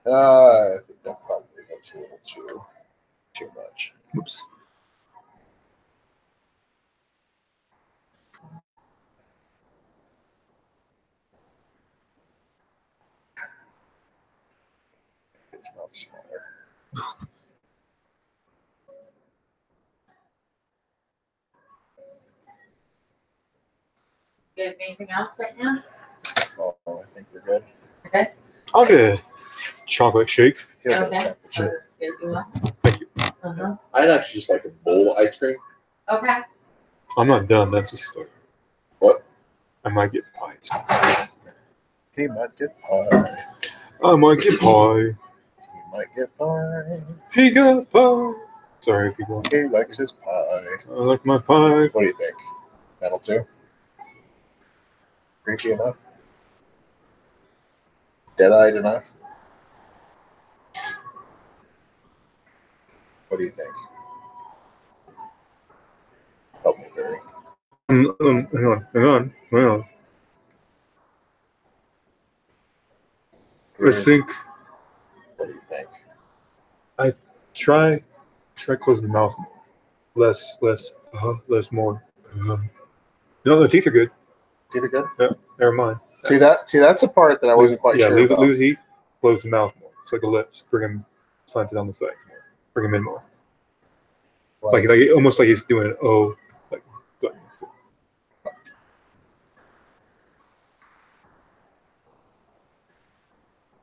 [SPEAKER 2] I think that probably looks a little too much.
[SPEAKER 3] Whoops.
[SPEAKER 2] It's not smaller.
[SPEAKER 4] You guys anything else right now?
[SPEAKER 2] Oh, I think we're good.
[SPEAKER 4] Okay.
[SPEAKER 3] I'll get a chocolate shake.
[SPEAKER 2] Here,
[SPEAKER 4] Okay.
[SPEAKER 2] sure.
[SPEAKER 4] Good, you want?
[SPEAKER 3] Thank you.
[SPEAKER 4] Uh-huh.
[SPEAKER 1] I'd actually just like a bowl of ice cream.
[SPEAKER 4] Okay.
[SPEAKER 3] I'm not done. That's a start.
[SPEAKER 1] What?
[SPEAKER 3] I might get pie.
[SPEAKER 2] He might get pie.
[SPEAKER 3] I might get pie.
[SPEAKER 2] He might get pie.
[SPEAKER 3] He got pie. Sorry, people.
[SPEAKER 2] He likes his pie.
[SPEAKER 3] I like my pie.
[SPEAKER 2] What do you think? Metal 2? Creepy enough? Dead-eyed enough? What do you think? Help me, Barry.
[SPEAKER 3] Hang on. I think
[SPEAKER 2] What do you think?
[SPEAKER 3] try closing the mouth more. Less more. No, the teeth are good.
[SPEAKER 2] Teeth are good?
[SPEAKER 3] Never mind.
[SPEAKER 2] See that's a part that I wasn't quite
[SPEAKER 3] yeah,
[SPEAKER 2] sure
[SPEAKER 3] leave
[SPEAKER 2] about.
[SPEAKER 3] Lose teeth. Close the mouth more. It's like the lips. Bring them slanted on the sides more. Bring them in more. Like almost like he's doing an O. Like.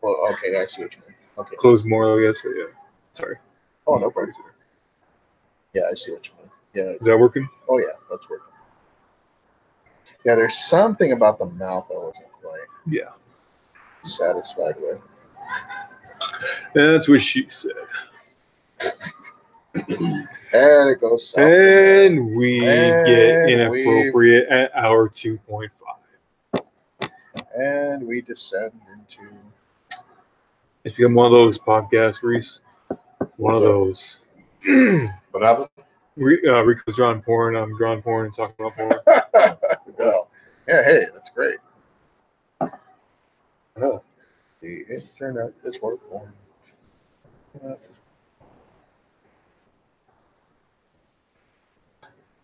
[SPEAKER 2] Well, okay, I see what you mean. Okay.
[SPEAKER 3] Close more, I guess. So, yeah. Sorry.
[SPEAKER 2] Oh, no problem. Yeah, I see what you mean. Yeah.
[SPEAKER 3] Is that working?
[SPEAKER 2] Oh, yeah, that's working. Yeah, there's something about the mouth I wasn't quite satisfied with.
[SPEAKER 3] That's what she said.
[SPEAKER 2] And it goes south.
[SPEAKER 3] And we
[SPEAKER 2] And
[SPEAKER 3] get inappropriate at hour 2.5.
[SPEAKER 2] And we descend into.
[SPEAKER 3] It's become one of those podcasts, Reese. One of those.
[SPEAKER 1] What happened?
[SPEAKER 3] Rico's drawing porn. I'm drawing porn and talking about porn.
[SPEAKER 2] Well, yeah, hey, that's great.
[SPEAKER 1] Oh.
[SPEAKER 2] The internet is worth more.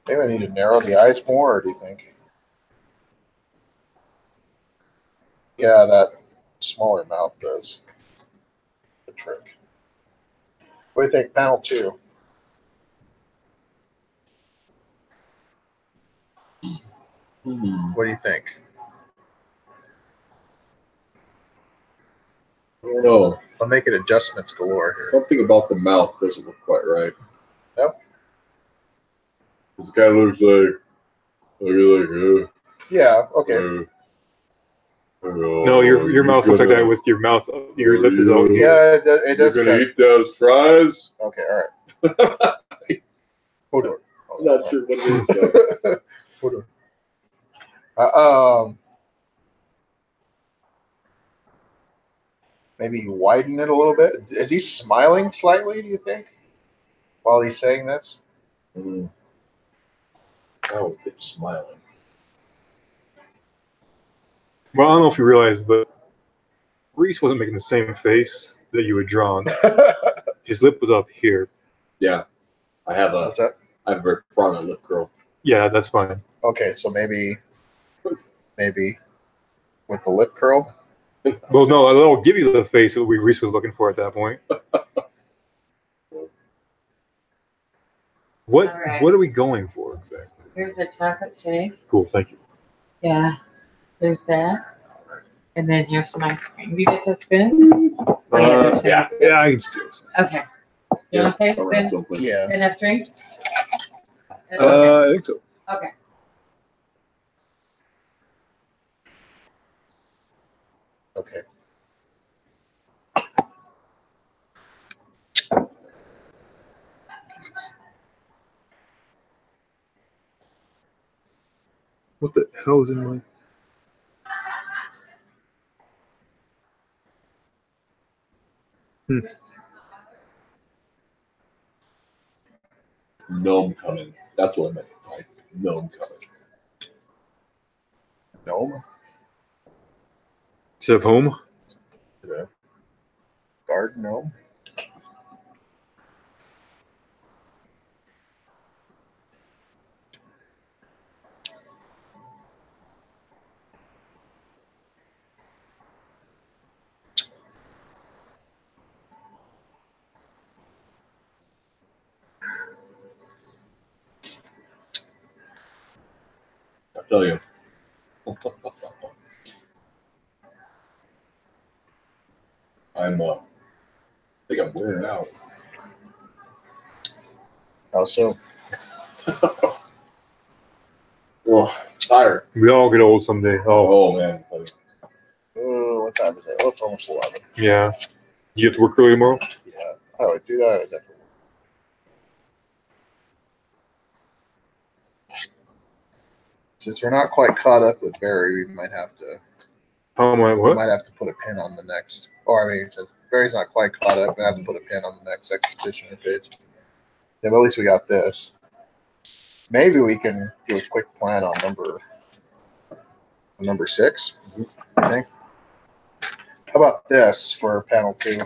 [SPEAKER 2] Maybe I need to narrow the eyes more, or do you think? Yeah, that smaller mouth does the trick. What do you think, panel 2? What do you think?
[SPEAKER 1] I don't know.
[SPEAKER 2] I'm making adjustments galore here.
[SPEAKER 1] Something about the mouth doesn't look quite right.
[SPEAKER 2] Yep.
[SPEAKER 1] This guy looks like
[SPEAKER 2] Yeah, okay.
[SPEAKER 3] No, your mouth looks like that with your mouth. Your lip is out.
[SPEAKER 2] Yeah, it does.
[SPEAKER 1] You're gonna
[SPEAKER 2] Kind
[SPEAKER 1] eat those fries?
[SPEAKER 2] okay, all right. Hold on.
[SPEAKER 1] I'm not sure what it is.
[SPEAKER 2] Hold on. Maybe widen it a little bit. Is he smiling slightly, do you think, while he's saying this?
[SPEAKER 1] Oh, it's smiling.
[SPEAKER 3] Well, I don't know if you realize, but Reese wasn't making the same face that you had drawn. His lip was up here.
[SPEAKER 1] Yeah, I have a
[SPEAKER 2] What's that?
[SPEAKER 1] very prominent lip curl.
[SPEAKER 3] Yeah, that's fine.
[SPEAKER 2] Okay, so maybe with the lip curl.
[SPEAKER 3] Well, no, that'll give you the face that Reese was looking for at that point. What
[SPEAKER 4] All right.
[SPEAKER 3] What are we going for exactly?
[SPEAKER 4] Here's a chocolate shake.
[SPEAKER 3] Cool, thank you.
[SPEAKER 4] Yeah. There's that. And then here's some ice cream. Do you guys have spoons? Oh, yeah, there's some.
[SPEAKER 3] Yeah, I can steal some.
[SPEAKER 4] Okay. You want to pay
[SPEAKER 1] around
[SPEAKER 4] then?
[SPEAKER 1] something.
[SPEAKER 2] Yeah.
[SPEAKER 4] Enough drinks?
[SPEAKER 3] I think so.
[SPEAKER 4] Okay.
[SPEAKER 2] Okay.
[SPEAKER 3] What the hell is in my?
[SPEAKER 1] Gnome coming. That's what I meant to type. Gnome coming.
[SPEAKER 2] Gnome.
[SPEAKER 3] Instead of home?
[SPEAKER 2] Garden gnome.
[SPEAKER 1] I tell you. I think I'm wearing out.
[SPEAKER 2] How so?
[SPEAKER 1] Oh, tired.
[SPEAKER 3] We all get old someday. Oh,
[SPEAKER 1] Oh man.
[SPEAKER 2] What time is it? Oh, it's almost 11.
[SPEAKER 3] yeah. You have to work early tomorrow?
[SPEAKER 2] Yeah. I would do that. Is that Since we're not quite caught up with Barry, we might have to.
[SPEAKER 3] How am I?
[SPEAKER 2] We
[SPEAKER 3] What?
[SPEAKER 2] might have to put a pin on the next. Or I mean, since Barry's not quite caught up, we have to put a pin on the next expedition page. Yeah, but at least we got this. Maybe we can do a quick plan on number 6. I think. How about this for panel 2?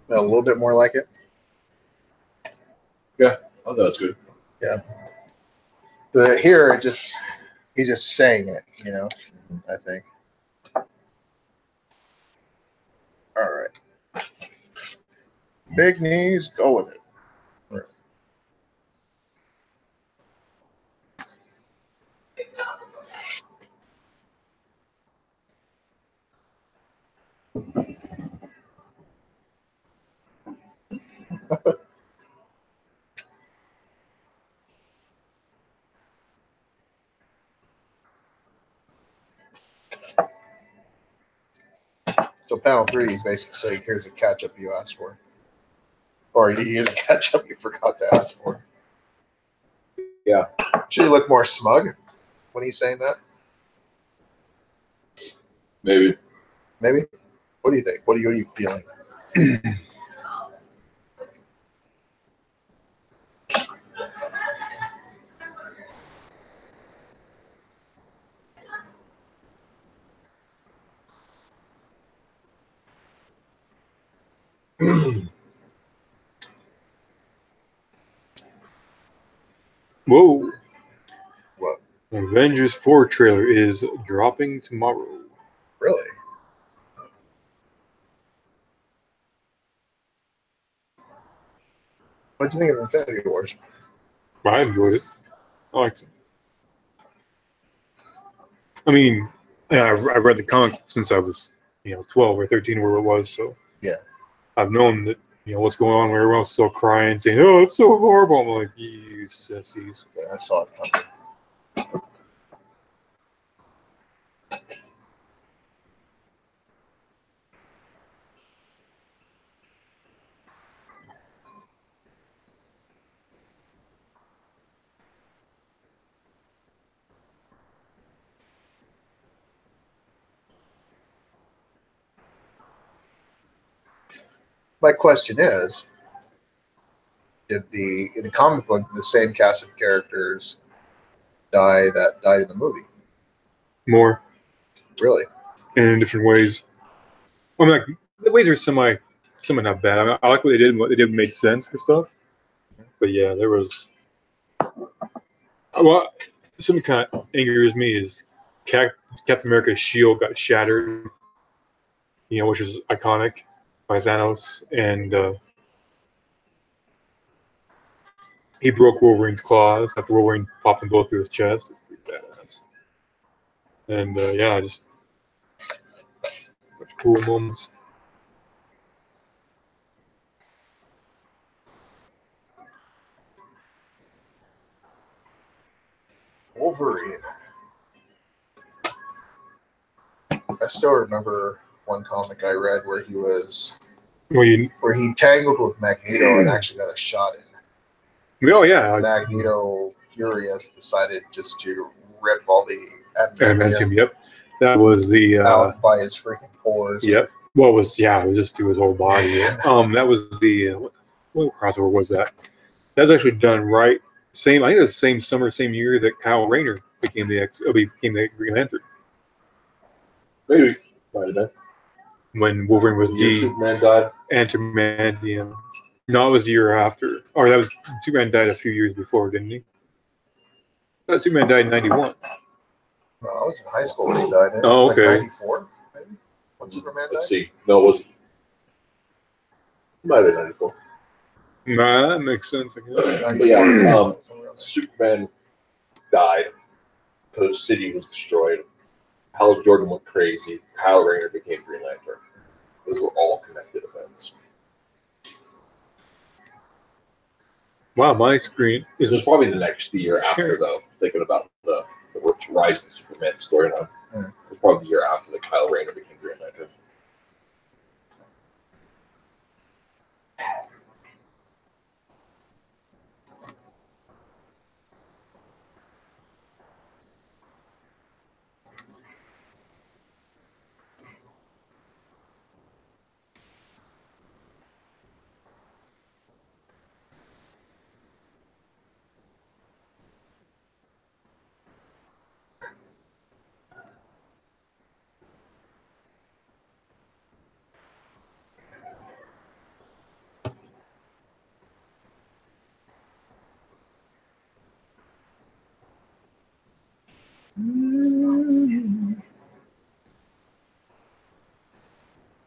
[SPEAKER 2] A little bit more like it.
[SPEAKER 1] Oh, that's good.
[SPEAKER 2] Here, he's just saying it, I think. All right. Big knees, go with it. So panel 3 is basically saying, here's a catch-up you asked for. Or here's a catch-up you forgot to ask for.
[SPEAKER 1] Yeah.
[SPEAKER 2] Should he look more smug when he's saying that?
[SPEAKER 1] Maybe.
[SPEAKER 2] Maybe? What do you think? What are you feeling?
[SPEAKER 3] Whoa.
[SPEAKER 2] What?
[SPEAKER 3] Avengers 4 trailer is dropping tomorrow.
[SPEAKER 2] Really? What do you think of Infinity Wars?
[SPEAKER 3] I enjoyed it. I liked it. I mean, yeah, I've read the comic since I was, 12 or 13, where it was. So
[SPEAKER 2] Yeah.
[SPEAKER 3] I've known that, what's going on, where everyone's still crying, saying, "Oh, it's so horrible." I'm like, you sissies.
[SPEAKER 2] Yeah, I saw it coming. My question is, did in the comic book the same cast of characters die that died in the movie?
[SPEAKER 3] More
[SPEAKER 2] Really?
[SPEAKER 3] and in different ways. I mean, like, the ways are semi not bad. I mean, I like what they did. And what they did made sense for stuff. But yeah, there was. Well, something kind of angers me is Captain America's shield got shattered, which is iconic by Thanos, and he broke Wolverine's claws after Wolverine popped them both through his chest. It's pretty badass. And yeah, just cool moments.
[SPEAKER 2] Wolverine. I still remember one comic I read where he was
[SPEAKER 3] Well,
[SPEAKER 2] where he tangled with Magneto and actually got a shot in.
[SPEAKER 3] oh yeah,
[SPEAKER 2] Magneto, furious, decided just to rip all the
[SPEAKER 3] adamantium. Yep, that was the
[SPEAKER 2] out by his freaking pores.
[SPEAKER 3] Yep. Well, it was just through his whole body. That was the what crossover was that? That was actually done right. I think it was the same summer, same year that Kyle Rayner became the Green Lantern.
[SPEAKER 1] Maybe. Might have been.
[SPEAKER 3] When Wolverine was
[SPEAKER 1] The year Superman died.
[SPEAKER 3] Adamantium. No, it was the year after. Or that was Superman died a few years before, didn't he? I thought Superman died in '91.
[SPEAKER 2] No, I was in high school when he died.
[SPEAKER 3] Oh, okay.
[SPEAKER 2] Like '94, maybe? When Superman died?
[SPEAKER 1] Let's see. No, it wasn't. It might have been 94.
[SPEAKER 3] Nah, that makes sense. I guess.
[SPEAKER 1] But yeah, Superman died. The city was destroyed. Hal Jordan went crazy. Kyle Rayner became Green Lantern. Those were all connected events.
[SPEAKER 3] Wow, my screen
[SPEAKER 1] It
[SPEAKER 3] is
[SPEAKER 1] was probably the next year after, though, thinking about the Rise of Superman storyline.
[SPEAKER 2] Hmm.
[SPEAKER 1] It was probably the year after that Kyle Rayner became Green Lantern.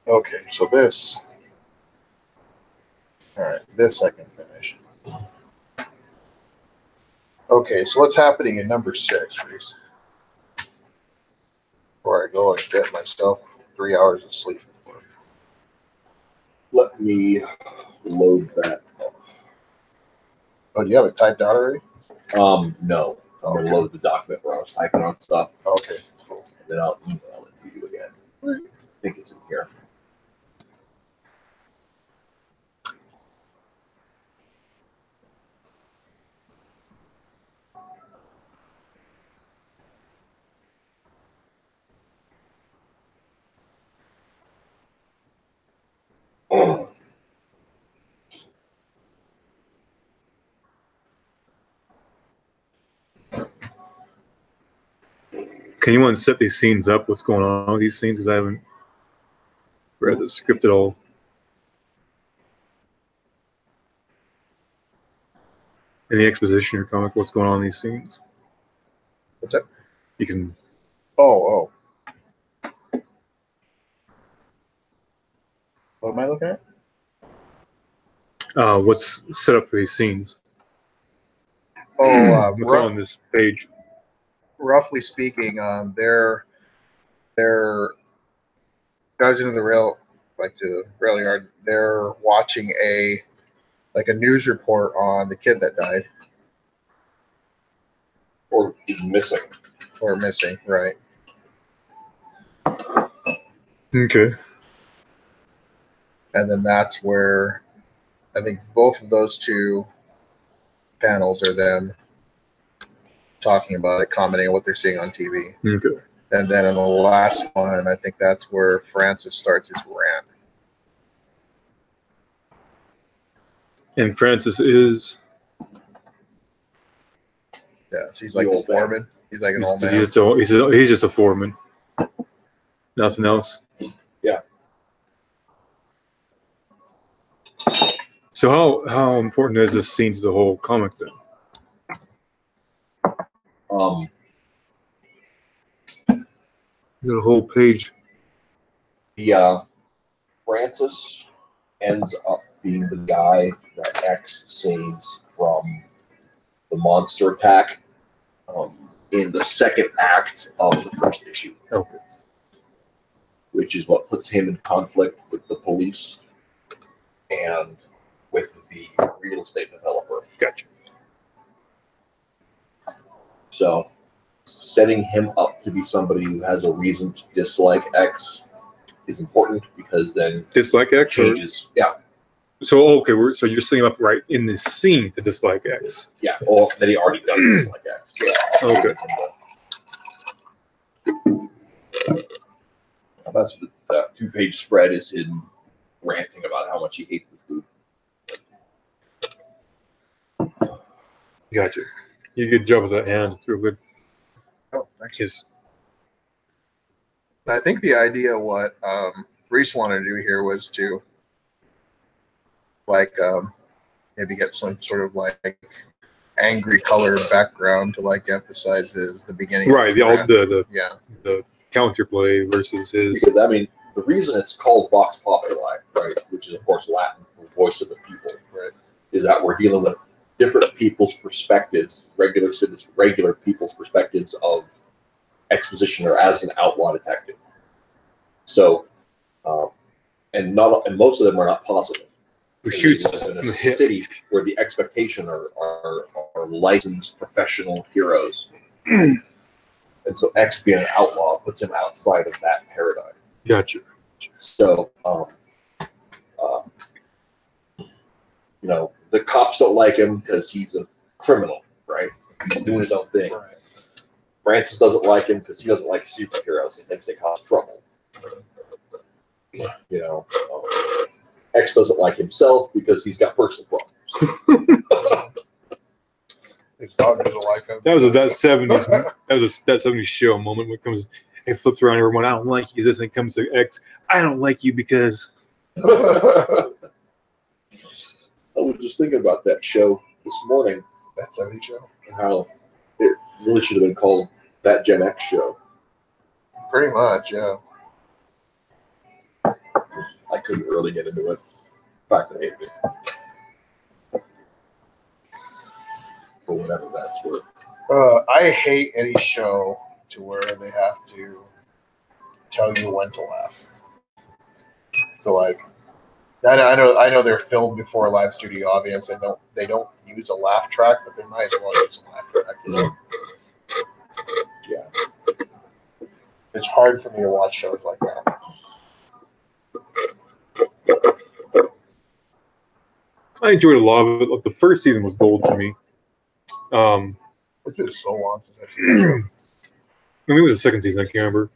[SPEAKER 2] Okay, so this. All right, this I can finish. Okay, so what's happening in number 6, Reese? Before I go and get myself 3 hours of sleep.
[SPEAKER 1] Let me load that up.
[SPEAKER 2] Oh, do you have it typed out already?
[SPEAKER 1] No. I'm going to load the document where I was typing on stuff,
[SPEAKER 2] Okay, cool.
[SPEAKER 1] and then I'll email it to you again. I think it's in here.
[SPEAKER 3] Can anyone set these scenes up? What's going on with these scenes? Because I haven't read the script at all. In the exposition or comic, what's going on in these scenes?
[SPEAKER 2] What's that?
[SPEAKER 3] You can.
[SPEAKER 2] Oh. What am I looking at?
[SPEAKER 3] What's set up for these scenes?
[SPEAKER 2] Oh,
[SPEAKER 3] what's on this page?
[SPEAKER 2] roughly speaking, they're guys into the rail, like to the rail yard. They're watching a news report on the kid that died
[SPEAKER 1] Or is missing.
[SPEAKER 2] or missing. Right.
[SPEAKER 3] Okay.
[SPEAKER 2] And then that's where I think both of those two panels are them talking about it, commenting on what they're seeing on TV.
[SPEAKER 3] Okay.
[SPEAKER 2] And then in the last one, I think that's where Francis starts his rant.
[SPEAKER 3] And Francis is.
[SPEAKER 2] Yeah, so he's like
[SPEAKER 1] The
[SPEAKER 2] the
[SPEAKER 1] old man.
[SPEAKER 2] foreman. He's like an old man.
[SPEAKER 3] He's just a foreman. Nothing else.
[SPEAKER 1] Yeah.
[SPEAKER 3] So how important is this scene to the whole comic then? The whole page.
[SPEAKER 1] Francis ends up being the guy that X saves from the monster attack in the second act of the first issue.
[SPEAKER 3] Okay.
[SPEAKER 1] Which is what puts him in conflict with the police and with the real estate developer.
[SPEAKER 3] Gotcha.
[SPEAKER 1] So setting him up to be somebody who has a reason to dislike X is important because then
[SPEAKER 3] Dislike X? Or,
[SPEAKER 1] changes. Yeah.
[SPEAKER 3] so okay, so you're setting up right in this scene to dislike X.
[SPEAKER 1] Yeah. Or that he already does dislike X.
[SPEAKER 3] Okay.
[SPEAKER 1] That's the 2-page spread is him ranting about how much he hates this dude.
[SPEAKER 3] Gotcha. You did a good job with that hand. It's real good.
[SPEAKER 2] Oh, thanks.
[SPEAKER 3] Yes.
[SPEAKER 2] I think the idea what Reese wanted to do here was to maybe get some sort of angry color background to emphasize the beginning.
[SPEAKER 3] Right.
[SPEAKER 2] Of his rant.
[SPEAKER 3] The counterplay versus his.
[SPEAKER 1] Because I mean, the reason it's called Vox Populi, right, which is of course Latin for voice of the people,
[SPEAKER 2] Right.
[SPEAKER 1] is that we're dealing with different people's perspectives, regular citizens, regular people's perspectives of expositioner as an outlaw detective. So, and most of them are not positive.
[SPEAKER 3] Who shoots
[SPEAKER 1] in a city where the expectation are licensed professional heroes. And so X being an outlaw puts him outside of that paradigm.
[SPEAKER 3] Gotcha.
[SPEAKER 1] So, the cops don't like him because he's a criminal, right? He's doing his own thing.
[SPEAKER 2] Right.
[SPEAKER 1] Francis doesn't like him because he doesn't like superheroes. He thinks they cause trouble. X doesn't like himself because he's got personal problems.
[SPEAKER 2] His dog doesn't like him.
[SPEAKER 3] That was that 70s. That was that 70s show moment when it comes. It flips around everyone. I don't like you. This thing comes to X. I don't like you because.
[SPEAKER 1] I was just thinking about that show this morning,
[SPEAKER 2] That 70 show.
[SPEAKER 1] and how it really should have been called That Gen X Show.
[SPEAKER 2] Pretty much, yeah.
[SPEAKER 1] I couldn't really get into it. In fact, I hated it. For whatever that's worth.
[SPEAKER 2] I hate any show to where they have to tell you when to laugh. So I know they're filmed before a live studio audience. They don't use a laugh track, but they might as well use a laugh track.
[SPEAKER 1] Yeah.
[SPEAKER 2] It's hard for me to watch shows like that.
[SPEAKER 3] I enjoyed a lot of it. Like, the first season was gold to me.
[SPEAKER 2] It's been so long since I've seen that show.
[SPEAKER 3] I mean, it was the second season. I can't remember.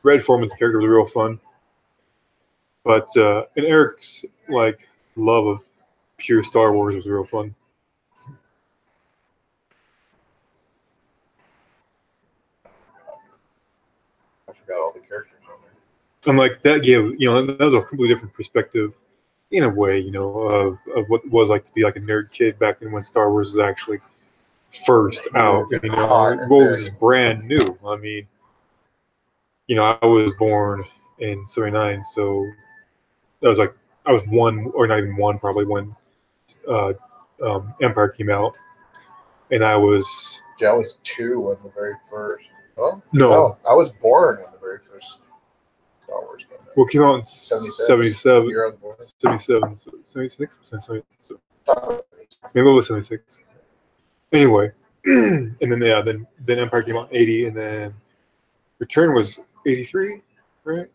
[SPEAKER 3] Red Foreman's character was real fun, but and Eric's love of pure Star Wars was real fun.
[SPEAKER 2] got all the characters on there.
[SPEAKER 3] I'm like that gave that was a completely different perspective, in a way, of what it was like to be like a nerd kid back then when Star Wars was actually first out.
[SPEAKER 2] Hot and
[SPEAKER 3] What was
[SPEAKER 2] very-
[SPEAKER 3] brand new. I mean, I was born in '79, so that was like I was one or not even one probably when Empire came out, and I was
[SPEAKER 2] Yeah, I was 2 when the very first. Oh
[SPEAKER 3] no.
[SPEAKER 2] I was born when the very first Star Wars came out.
[SPEAKER 3] What came out in
[SPEAKER 2] 76.
[SPEAKER 3] 77,
[SPEAKER 2] Year I was born.
[SPEAKER 3] 77, 76, 77,
[SPEAKER 2] Oh,
[SPEAKER 3] maybe it was 76. Anyway, and then then Empire came out in 80, and then Return was 83, right?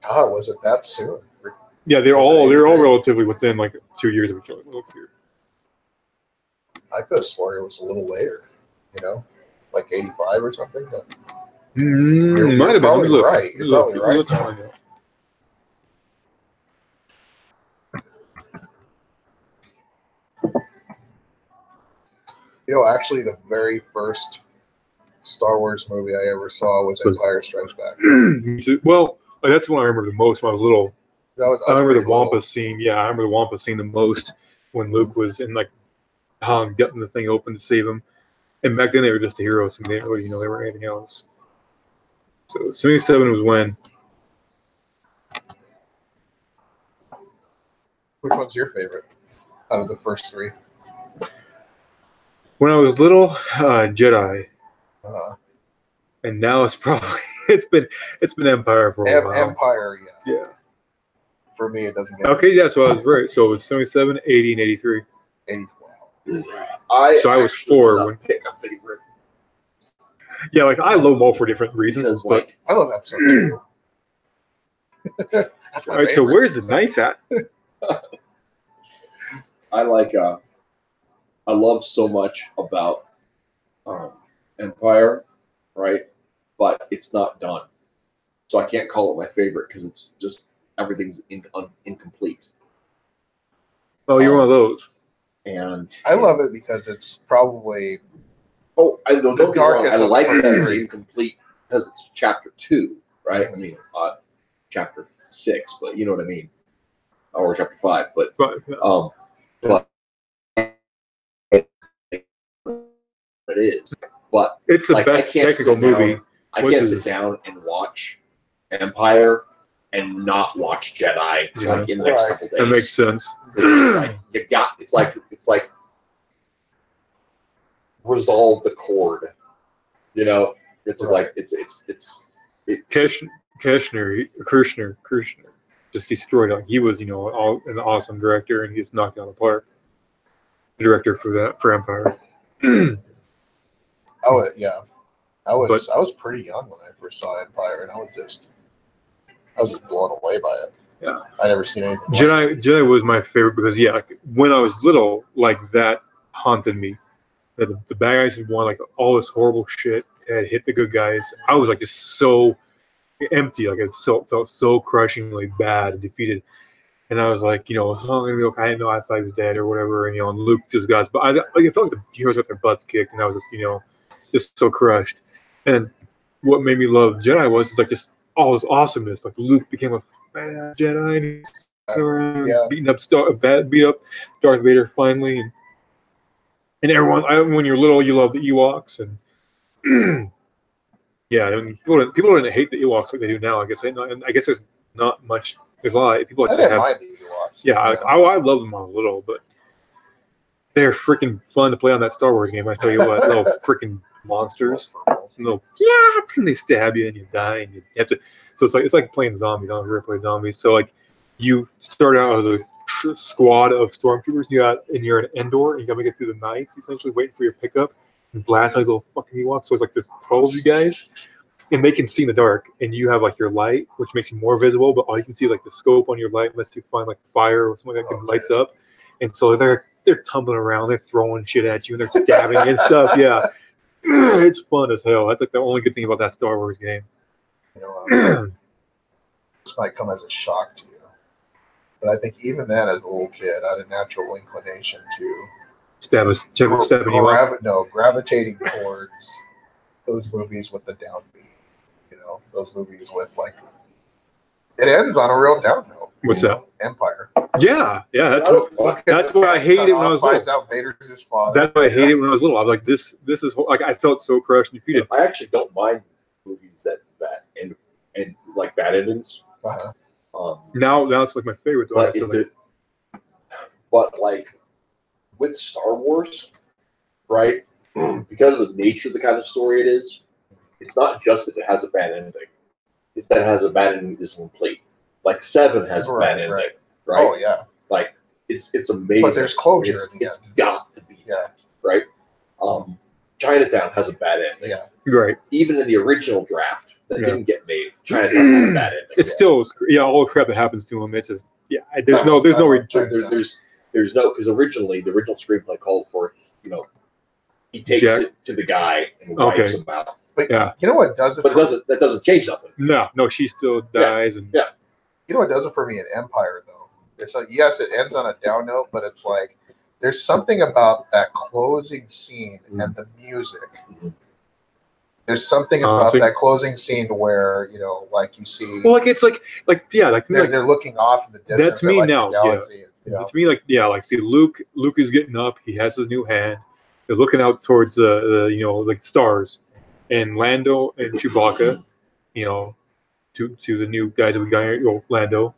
[SPEAKER 2] God, was it that soon?
[SPEAKER 3] Yeah, they're all relatively within like 2 years of each other. Look here.
[SPEAKER 2] I could have sworn it was a little later, like 85 or something. But
[SPEAKER 3] Might have been.
[SPEAKER 2] probably
[SPEAKER 3] Look,
[SPEAKER 2] right. You're probably right.
[SPEAKER 3] Let's find out.
[SPEAKER 2] Actually, the very first Star Wars movie I ever saw was Empire Strikes Back.
[SPEAKER 3] Me too. Well, that's the one I remember the most when I was little. I remember the
[SPEAKER 2] pretty little.
[SPEAKER 3] Wampa scene. Yeah, I remember the Wampa scene the most when Luke was in like Han getting the thing open to save him. And back then they were just the heroes. I mean, they weren't anything else. So 77 was when.
[SPEAKER 2] Which one's your favorite out of the first 3?
[SPEAKER 3] When I was little, Jedi, and now it's probably it's been Empire for a while.
[SPEAKER 2] Empire, yeah.
[SPEAKER 3] Yeah.
[SPEAKER 2] For me, it doesn't get.
[SPEAKER 3] Okay, yeah. So I was right. So it was 77, 80, and 83.
[SPEAKER 2] 80. Wow.
[SPEAKER 3] So I was
[SPEAKER 1] actually
[SPEAKER 3] 4
[SPEAKER 1] did not
[SPEAKER 3] when.
[SPEAKER 1] pick a favorite
[SPEAKER 3] Yeah, like I love them all for different reasons.
[SPEAKER 1] because,
[SPEAKER 3] But
[SPEAKER 1] like,
[SPEAKER 2] I love episode 2. That's my
[SPEAKER 3] all right, so
[SPEAKER 2] favorite.
[SPEAKER 3] where's the knife at?
[SPEAKER 1] I like I love so much about Empire, right? But it's not done, so I can't call it my favorite because it's just everything's incomplete.
[SPEAKER 3] Oh, you're one of those.
[SPEAKER 1] And
[SPEAKER 2] I love it because it's probably
[SPEAKER 1] don't get me wrong,
[SPEAKER 2] darkest
[SPEAKER 1] I
[SPEAKER 2] of the
[SPEAKER 1] like that
[SPEAKER 2] first
[SPEAKER 1] it's
[SPEAKER 2] 3.
[SPEAKER 1] incomplete because it's chapter 2, right? I mean, chapter 6, but you know what I mean, or chapter 5, but but it is. But
[SPEAKER 3] it's the
[SPEAKER 1] like, I
[SPEAKER 3] best
[SPEAKER 1] can't
[SPEAKER 3] technical
[SPEAKER 1] sit down-
[SPEAKER 3] movie.
[SPEAKER 1] I
[SPEAKER 3] What's
[SPEAKER 1] can't
[SPEAKER 3] his-
[SPEAKER 1] sit down and watch Empire and not watch Jedi like in the next
[SPEAKER 2] Right.
[SPEAKER 1] couple days.
[SPEAKER 3] That makes sense.
[SPEAKER 1] It's like resolve the chord. It's
[SPEAKER 2] Right.
[SPEAKER 1] like it's
[SPEAKER 3] Kirshner just destroyed it. He was, an awesome director, and he's knocked out of the park. The director for Empire.
[SPEAKER 2] Oh yeah, I was
[SPEAKER 3] But-
[SPEAKER 2] I was pretty young when I first saw Empire, and I was just blown away by it.
[SPEAKER 3] Yeah.
[SPEAKER 2] I never seen anything. Like it.
[SPEAKER 3] Jedi was my favorite because like, when I was little, like that haunted me. That the bad guys had won, like all this horrible shit had hit the good guys. I was like just so empty, like it felt so crushingly bad and defeated. And I was like, it's not gonna be okay. I didn't know I thought he was dead or whatever. And and Luke just got, but I felt like the heroes got their butts kicked, and I was just so crushed. And what made me love Jedi was like just all this awesomeness. Like Luke became a bad Jedi, and he's around,
[SPEAKER 2] Yeah.
[SPEAKER 3] beat up Darth Vader finally, and everyone. When you're little, you love the Ewoks, and yeah, and people didn't hate the Ewoks like they do now. I guess there's not much. There's a lot of people
[SPEAKER 2] I
[SPEAKER 3] that
[SPEAKER 2] didn't
[SPEAKER 3] have.
[SPEAKER 2] mind the Ewoks.
[SPEAKER 3] Yeah, I love them when I was little, but they're freaking fun to play on that Star Wars game. I tell you what, little freaking monsters, little and they stab you and you die and you have to. So it's like playing zombies. I don't know if you ever played zombies. So like you start out as a squad of stormtroopers. You're an Endor, and you gotta make it through the nights, essentially waiting for your pickup and blast these little fucking Ewoks. So it's like there's 12 of you guys. And they can see in the dark, and you have like your light, which makes you more visible. But all you can see like the scope on your light, unless you find like fire or something that lights up. And so they're tumbling around, they're throwing shit at you, and they're stabbing you and stuff. Yeah, it's fun as hell. That's like the only good thing about that Star Wars game.
[SPEAKER 2] This might come as a shock to you, but I think even then, as a little kid, I had a natural inclination to
[SPEAKER 3] Stabbing Ewok.
[SPEAKER 2] gravitating towards those movies with the downbeat. You know, those movies with like it ends on a real down note.
[SPEAKER 3] What's
[SPEAKER 2] you
[SPEAKER 3] that?
[SPEAKER 2] know? Empire.
[SPEAKER 3] Yeah, that's
[SPEAKER 1] Oh,
[SPEAKER 3] what,
[SPEAKER 2] Look at
[SPEAKER 3] that's
[SPEAKER 2] this
[SPEAKER 3] what I
[SPEAKER 2] guy
[SPEAKER 3] hated
[SPEAKER 2] cut
[SPEAKER 3] when I
[SPEAKER 2] off,
[SPEAKER 3] was little.
[SPEAKER 2] finds out Vader's his father.
[SPEAKER 3] That's what I hated when I was little. I was like, this is like I felt so crushed and defeated.
[SPEAKER 1] I actually don't mind movies that and like bad endings.
[SPEAKER 2] Uh-huh.
[SPEAKER 3] Now it's like my favorite. Though.
[SPEAKER 1] But
[SPEAKER 3] So, like,
[SPEAKER 1] but like with Star Wars, right? Because of the nature of the kind of story it is, it's not just that it has a bad ending. It's that it has a bad ending that's complete. Like Seven has a bad ending, right?
[SPEAKER 2] Oh yeah.
[SPEAKER 1] Like it's amazing.
[SPEAKER 2] But there's closure at the
[SPEAKER 1] It's
[SPEAKER 2] end.
[SPEAKER 1] got to be
[SPEAKER 2] Yeah.
[SPEAKER 1] right. Chinatown has a bad ending.
[SPEAKER 2] Yeah.
[SPEAKER 3] right.
[SPEAKER 1] Even in the original draft that
[SPEAKER 3] Yeah.
[SPEAKER 1] didn't get made, Chinatown had a bad ending.
[SPEAKER 3] It's still all the crap that happens to him. It's just there's no
[SPEAKER 1] There's no, because originally the original screenplay called for, he takes
[SPEAKER 3] Jack?
[SPEAKER 1] it to the guy and wipes
[SPEAKER 3] Okay.
[SPEAKER 1] him out.
[SPEAKER 2] But
[SPEAKER 3] Yeah.
[SPEAKER 2] you know what does it?
[SPEAKER 1] But that doesn't change nothing.
[SPEAKER 3] no. She still dies and
[SPEAKER 1] Yeah.
[SPEAKER 2] You know what does it for me in Empire though? It's like yes, it ends on a down note, but it's like there's something about that closing scene and the music.
[SPEAKER 1] Mhm.
[SPEAKER 2] There's something about that closing scene where like you see.
[SPEAKER 3] Well, like it's like
[SPEAKER 2] they're looking off in the distance.
[SPEAKER 3] That to me
[SPEAKER 2] at, like,
[SPEAKER 3] now,
[SPEAKER 2] the galaxy,
[SPEAKER 3] to me like see Luke is getting up. He has his new hand. They're looking out towards like stars, and Lando and Chewbacca, to the new guys that we got here, Lando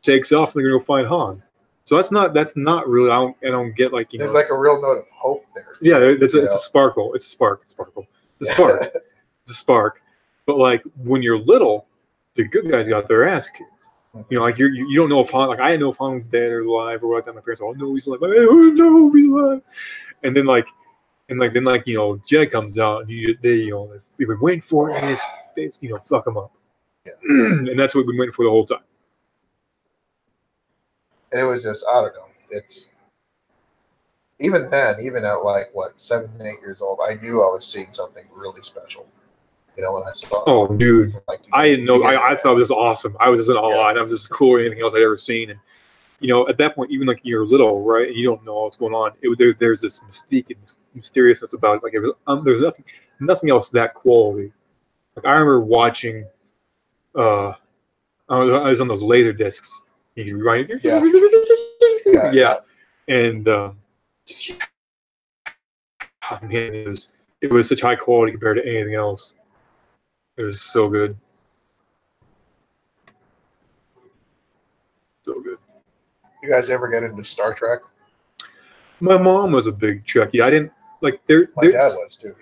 [SPEAKER 3] takes off and they're gonna go find Han. So that's not really. I don't get like
[SPEAKER 2] There's like a real note of hope there.
[SPEAKER 3] Yeah, it's a sparkle. It's a spark. It's a spark. It's a spark. But like when you're little, the good guys got their ass kicked. Like you don't know if Han, like I didn't know if Han was dead or alive or what. My parents all know he's alive. I don't know he's alive. And then Jed comes out and they've been waiting for it and it's fuck him up.
[SPEAKER 2] Yeah.
[SPEAKER 3] And that's what we've been waiting for the whole time.
[SPEAKER 2] And it was just I don't know. It's even then, even at like 7, 8 years old, I knew I was seeing something really special. When I saw.
[SPEAKER 3] Oh, dude.
[SPEAKER 2] Like,
[SPEAKER 3] I didn't know. I thought it was awesome. I was just in awe, and I was just cooler than anything else I'd ever seen. And at that point, even like you're little, right, and you don't know what's going on. There's this mystique and mysteriousness about it. Like there's nothing else that quality. Like I remember watching. I was on those laser discs. You can rewind it. Yeah. And man, it was such high quality compared to anything else. It was so good. So good.
[SPEAKER 2] You guys ever get into Star Trek?
[SPEAKER 3] My mom was a big Trekkie. I didn't like there.
[SPEAKER 2] My dad was too.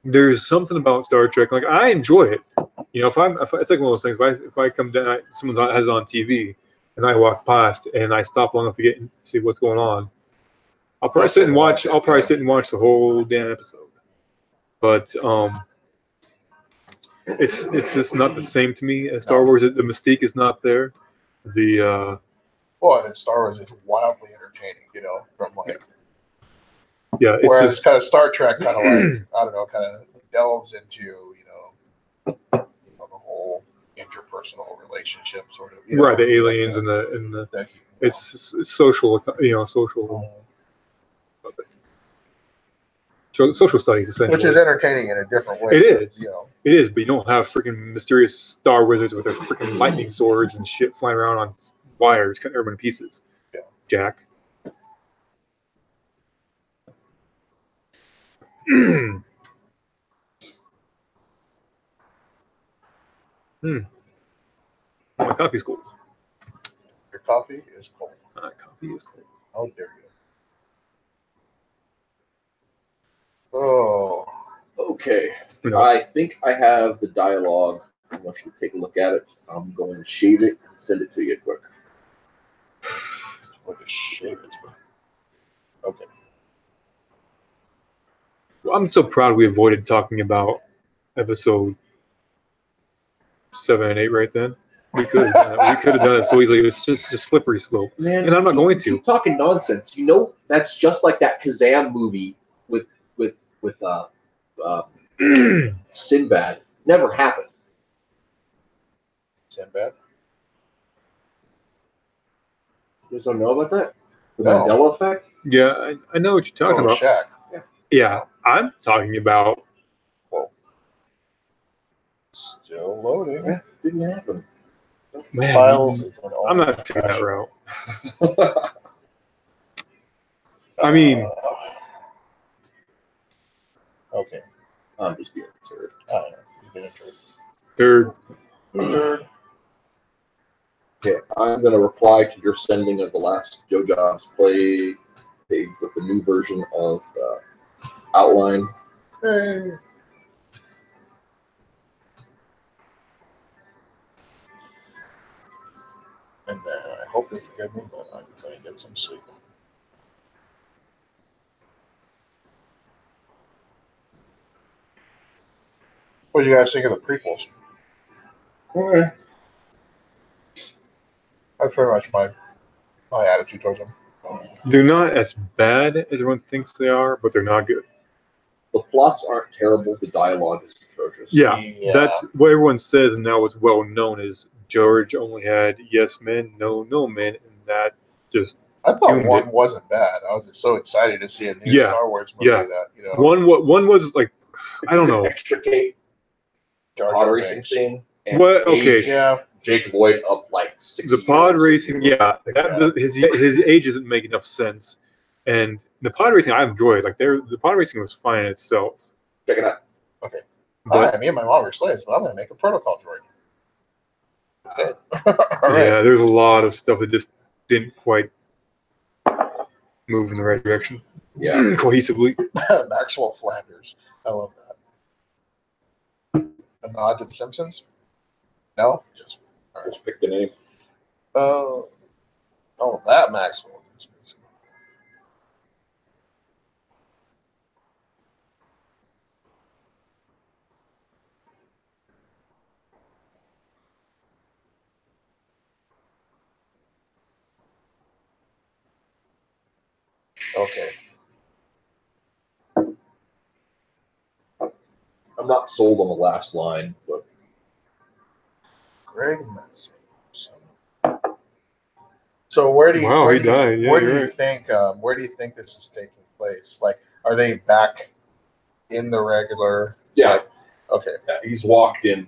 [SPEAKER 3] There's something about Star Trek. Like I enjoy it. If it's like one of those things. If I come down, someone has it on TV, and I walk past and I stop long enough to see what's going on. I'll probably sit and watch. I'll probably sit and watch the whole damn episode. But it's just not the same to me as Star Wars. The mystique is not there.
[SPEAKER 2] Well, and Star Wars is wildly entertaining. From like.
[SPEAKER 3] Yeah.
[SPEAKER 2] Whereas kind of Star Trek kind of like I don't know, kind of delves into the whole interpersonal relationship sort of.
[SPEAKER 3] Right, the aliens and the it's social, social. Social studies, essentially.
[SPEAKER 2] Which is entertaining in a different way.
[SPEAKER 3] It is. It is, but you don't have freaking mysterious star wizards with their freaking lightning swords and shit flying around on wires, cutting everyone to pieces.
[SPEAKER 2] Yeah.
[SPEAKER 3] Jack. My coffee's cold.
[SPEAKER 2] Your coffee is cold.
[SPEAKER 3] My coffee is cold.
[SPEAKER 2] How dare you? Oh.
[SPEAKER 1] Okay. I think I have the dialogue. I want you to take a look at it. I'm going to shave it and send it to you quick.
[SPEAKER 2] What a shave it. Okay.
[SPEAKER 3] Well, I'm so proud we avoided talking about episode 7 and 8 right then. We could have done it so easily. It's just a slippery slope.
[SPEAKER 1] Man,
[SPEAKER 3] And I'm not going to.
[SPEAKER 1] Keep talking nonsense. That's just like that Kazam movie with Sinbad. Never happened.
[SPEAKER 2] Sinbad?
[SPEAKER 1] You guys don't know about that? The
[SPEAKER 2] No.
[SPEAKER 1] Mandela effect?
[SPEAKER 3] Yeah, I know what you're talking about.
[SPEAKER 2] Shaq.
[SPEAKER 3] Yeah, I'm talking about
[SPEAKER 2] Still loading.
[SPEAKER 1] Yeah, didn't happen.
[SPEAKER 3] Man,
[SPEAKER 2] File is an
[SPEAKER 3] I'm not taking that route. I mean,
[SPEAKER 2] Okay.
[SPEAKER 1] I'm just being absurd.
[SPEAKER 2] You've been injured.
[SPEAKER 3] they're
[SPEAKER 1] Okay, I'm gonna reply to your sending of the last Joe Jobs play page with the new version of outline.
[SPEAKER 2] Hey. And then I hope you forgive me, but I'm going to get some sleep. What do you guys think of the prequels?
[SPEAKER 1] Okay.
[SPEAKER 2] That's pretty much my attitude towards them.
[SPEAKER 3] they're not as bad as everyone thinks they are, but they're not good.
[SPEAKER 1] The plots aren't terrible. The dialogue is atrocious.
[SPEAKER 3] Yeah, that's what everyone says, and now it's well known is George only had yes men, no men, and that just
[SPEAKER 2] I thought
[SPEAKER 3] doomed
[SPEAKER 2] one
[SPEAKER 3] it.
[SPEAKER 2] wasn't bad. I was just so excited to see a new
[SPEAKER 3] Yeah,
[SPEAKER 2] Star Wars movie
[SPEAKER 3] yeah.
[SPEAKER 2] that, you know,
[SPEAKER 3] one was like, I don't know.
[SPEAKER 1] Extricate
[SPEAKER 2] Jar
[SPEAKER 1] pod
[SPEAKER 2] Jar
[SPEAKER 1] racing
[SPEAKER 2] Binks.
[SPEAKER 1] scene. And
[SPEAKER 3] What? Okay.
[SPEAKER 1] age
[SPEAKER 2] Yeah,
[SPEAKER 1] Jake Lloyd up like 6
[SPEAKER 3] The pod
[SPEAKER 1] years.
[SPEAKER 3] racing, yeah, that, his age doesn't make enough sense, and the pod racing I enjoyed. Like the pod racing was fine in itself,
[SPEAKER 1] Check it out.
[SPEAKER 3] but
[SPEAKER 2] hi, me and my mom are slaves, but I'm going to make a protocol droid. Okay. All right.
[SPEAKER 3] yeah, there's a lot of stuff that just didn't quite move in the right direction.
[SPEAKER 1] Yeah.
[SPEAKER 3] Cohesively.
[SPEAKER 2] Maxwell Flanders. I love that. A nod to The Simpsons? No? Just, all right.
[SPEAKER 1] Just pick the name.
[SPEAKER 2] Oh, that Maxwell. Okay.
[SPEAKER 1] I'm not sold on the last line, but
[SPEAKER 2] Greg Mason. So where do you
[SPEAKER 3] Wow,
[SPEAKER 2] where
[SPEAKER 3] he
[SPEAKER 2] do you,
[SPEAKER 3] died. Yeah,
[SPEAKER 2] where do
[SPEAKER 3] you're
[SPEAKER 2] you
[SPEAKER 3] right.
[SPEAKER 2] think where do you think this is taking place? Like, are they back in the regular?
[SPEAKER 1] yeah,
[SPEAKER 2] Okay.
[SPEAKER 1] he's walked in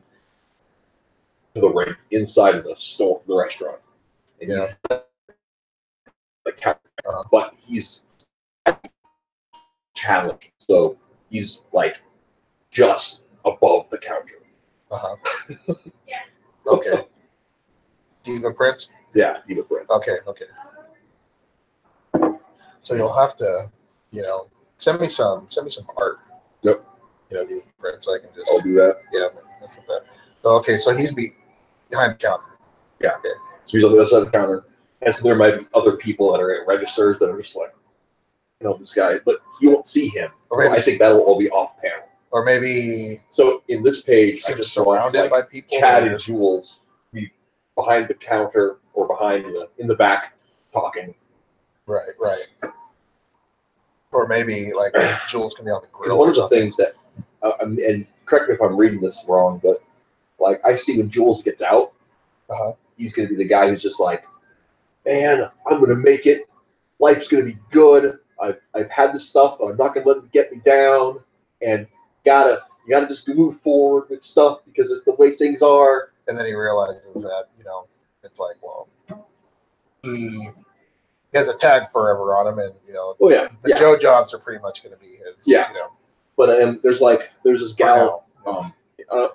[SPEAKER 1] to the ring inside of the store, the restaurant, and he's the counter, but he's challenged, so he's like just above the counter.
[SPEAKER 2] Okay. Diva Prince.
[SPEAKER 1] Yeah, he would win.
[SPEAKER 2] Okay. So you'll have to, you know, send me some art.
[SPEAKER 1] Yep.
[SPEAKER 2] You know, Diva Prince. I can just
[SPEAKER 1] I'll do that.
[SPEAKER 2] yeah. That's what that. So, okay, so he's behind the counter.
[SPEAKER 1] Yeah.
[SPEAKER 2] Okay.
[SPEAKER 1] So he's on the other side of the counter, and so there might be other people that are at registers that are just like, you know, this guy, but you won't see him.
[SPEAKER 2] Or maybe,
[SPEAKER 1] I think that'll all be off panel.
[SPEAKER 2] or maybe
[SPEAKER 1] So in this page, I
[SPEAKER 2] seems
[SPEAKER 1] just want
[SPEAKER 2] surrounded
[SPEAKER 1] like
[SPEAKER 2] by people.
[SPEAKER 1] Chad
[SPEAKER 2] or-
[SPEAKER 1] and Jules be behind the counter or behind in the back talking.
[SPEAKER 2] Right. Or maybe like Jules can be on the
[SPEAKER 1] Because
[SPEAKER 2] grill.
[SPEAKER 1] one
[SPEAKER 2] or
[SPEAKER 1] of the
[SPEAKER 2] something.
[SPEAKER 1] things that, and correct me if I'm reading this wrong, but like I see when Jules gets out, he's going to be the guy who's just like, man, I'm going to make it. Life's going to be good. I've had this stuff, but I'm not going to let it get me down. And you gotta just move forward with stuff because it's the way things are.
[SPEAKER 2] And then he realizes that, you know, it's like, well, he has a tag forever on him, and you know,
[SPEAKER 1] Oh yeah,
[SPEAKER 2] the Joe jobs are pretty much going to be his.
[SPEAKER 1] Yeah.
[SPEAKER 2] You know,
[SPEAKER 1] But there's this
[SPEAKER 2] for
[SPEAKER 1] gal.
[SPEAKER 2] now.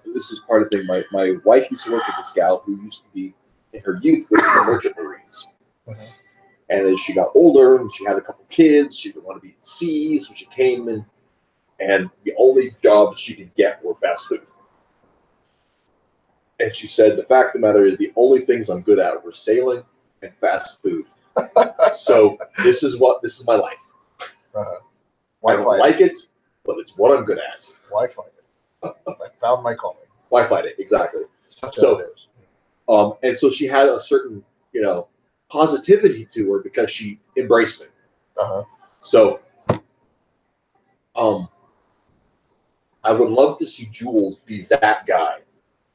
[SPEAKER 1] This is part of the thing. My wife used to work with this gal who used to be in her youth with the Merchant Marines.
[SPEAKER 2] Mhm.
[SPEAKER 1] And as she got older and she had a couple kids, she didn't want to be at sea, so she came in, and the only jobs she could get were fast food. And she said, the fact of the matter is the only things I'm good at were sailing and fast food. So this is my life. I
[SPEAKER 2] Why
[SPEAKER 1] don't
[SPEAKER 2] fight?
[SPEAKER 1] like it, but it's what I'm good at.
[SPEAKER 2] Why fight it? I found my calling.
[SPEAKER 1] Why fight it? Exactly.
[SPEAKER 2] Such
[SPEAKER 1] So-
[SPEAKER 2] as it is.
[SPEAKER 1] And so she had a certain, positivity to her because she embraced it. So, I would love to see Jules be that guy,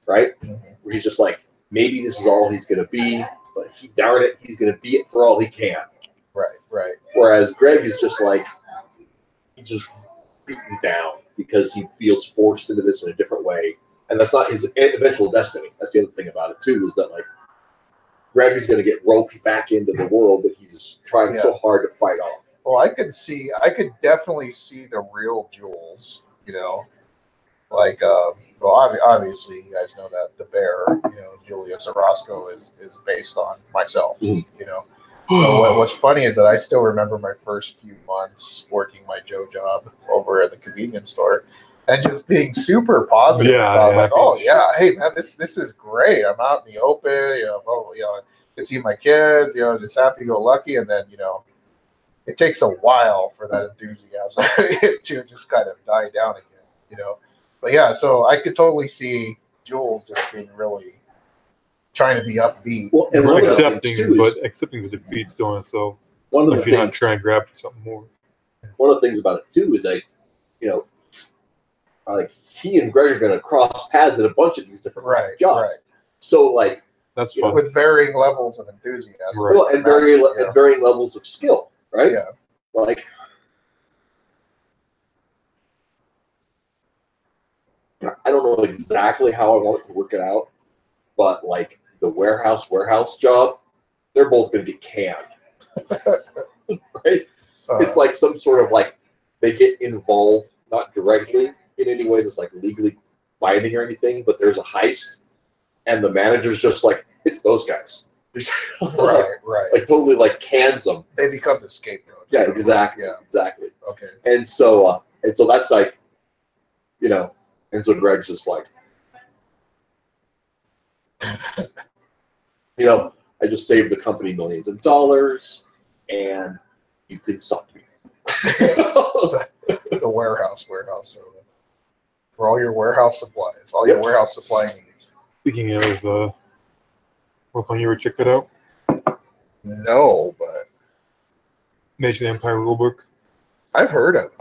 [SPEAKER 1] right?
[SPEAKER 2] Mhm.
[SPEAKER 1] Where he's just like, maybe this is all he's going to be, but darn it, he's going to be it for all he can.
[SPEAKER 2] Right.
[SPEAKER 1] Whereas Greg is just like, he's just beaten down because he feels forced into this in a different way. and that's not his eventual destiny. That's the other thing about it too, is that like Gravy's going to get roped back into the world that he's trying so hard to fight off.
[SPEAKER 2] Well, I could definitely see the real Jules, like, well, obviously you guys know that the bear, Julius Orozco is based on myself, So what's funny is that I still remember my first few months working my Joe job over at the convenience store and just being super positive about like, oh yeah, hey man, this is great. I'm out in the open, to see my kids, just happy go lucky, and then it takes a while for that enthusiasm to just kind of die down again, But yeah, so I could totally see Jules just being really trying to be upbeat.
[SPEAKER 1] Well, and
[SPEAKER 3] accepting the defeat still. So if you're not trying to grab something more.
[SPEAKER 1] One of the things about it too is like, like he and Greg are going to cross paths at a bunch of these different jobs. Right. So like
[SPEAKER 3] that's fun.
[SPEAKER 2] With varying levels of enthusiasm,
[SPEAKER 1] right. Well, and varying levels of skill, right?
[SPEAKER 2] Yeah.
[SPEAKER 1] Like I don't know exactly how I want it to work it out, but like the warehouse job, they're both going to get canned, right? It's like some sort of like they get involved, not directly in any way that's like legally binding or anything, but there's a heist, and the manager's just like, it's those guys.
[SPEAKER 2] Right.
[SPEAKER 1] Like totally like cans them.
[SPEAKER 2] They become the scapegoat.
[SPEAKER 1] Yeah, exactly.
[SPEAKER 2] Yeah.
[SPEAKER 1] Exactly.
[SPEAKER 2] Okay.
[SPEAKER 1] And so that's like, and so Greg's just like, I just saved the company millions of dollars, and you can suck me.
[SPEAKER 2] The warehouse. So for all your warehouse supplies, all your warehouse supply needs.
[SPEAKER 3] Speaking of, you ever check that out?
[SPEAKER 2] No, but
[SPEAKER 3] Age of the Empire rulebook.
[SPEAKER 2] I've heard of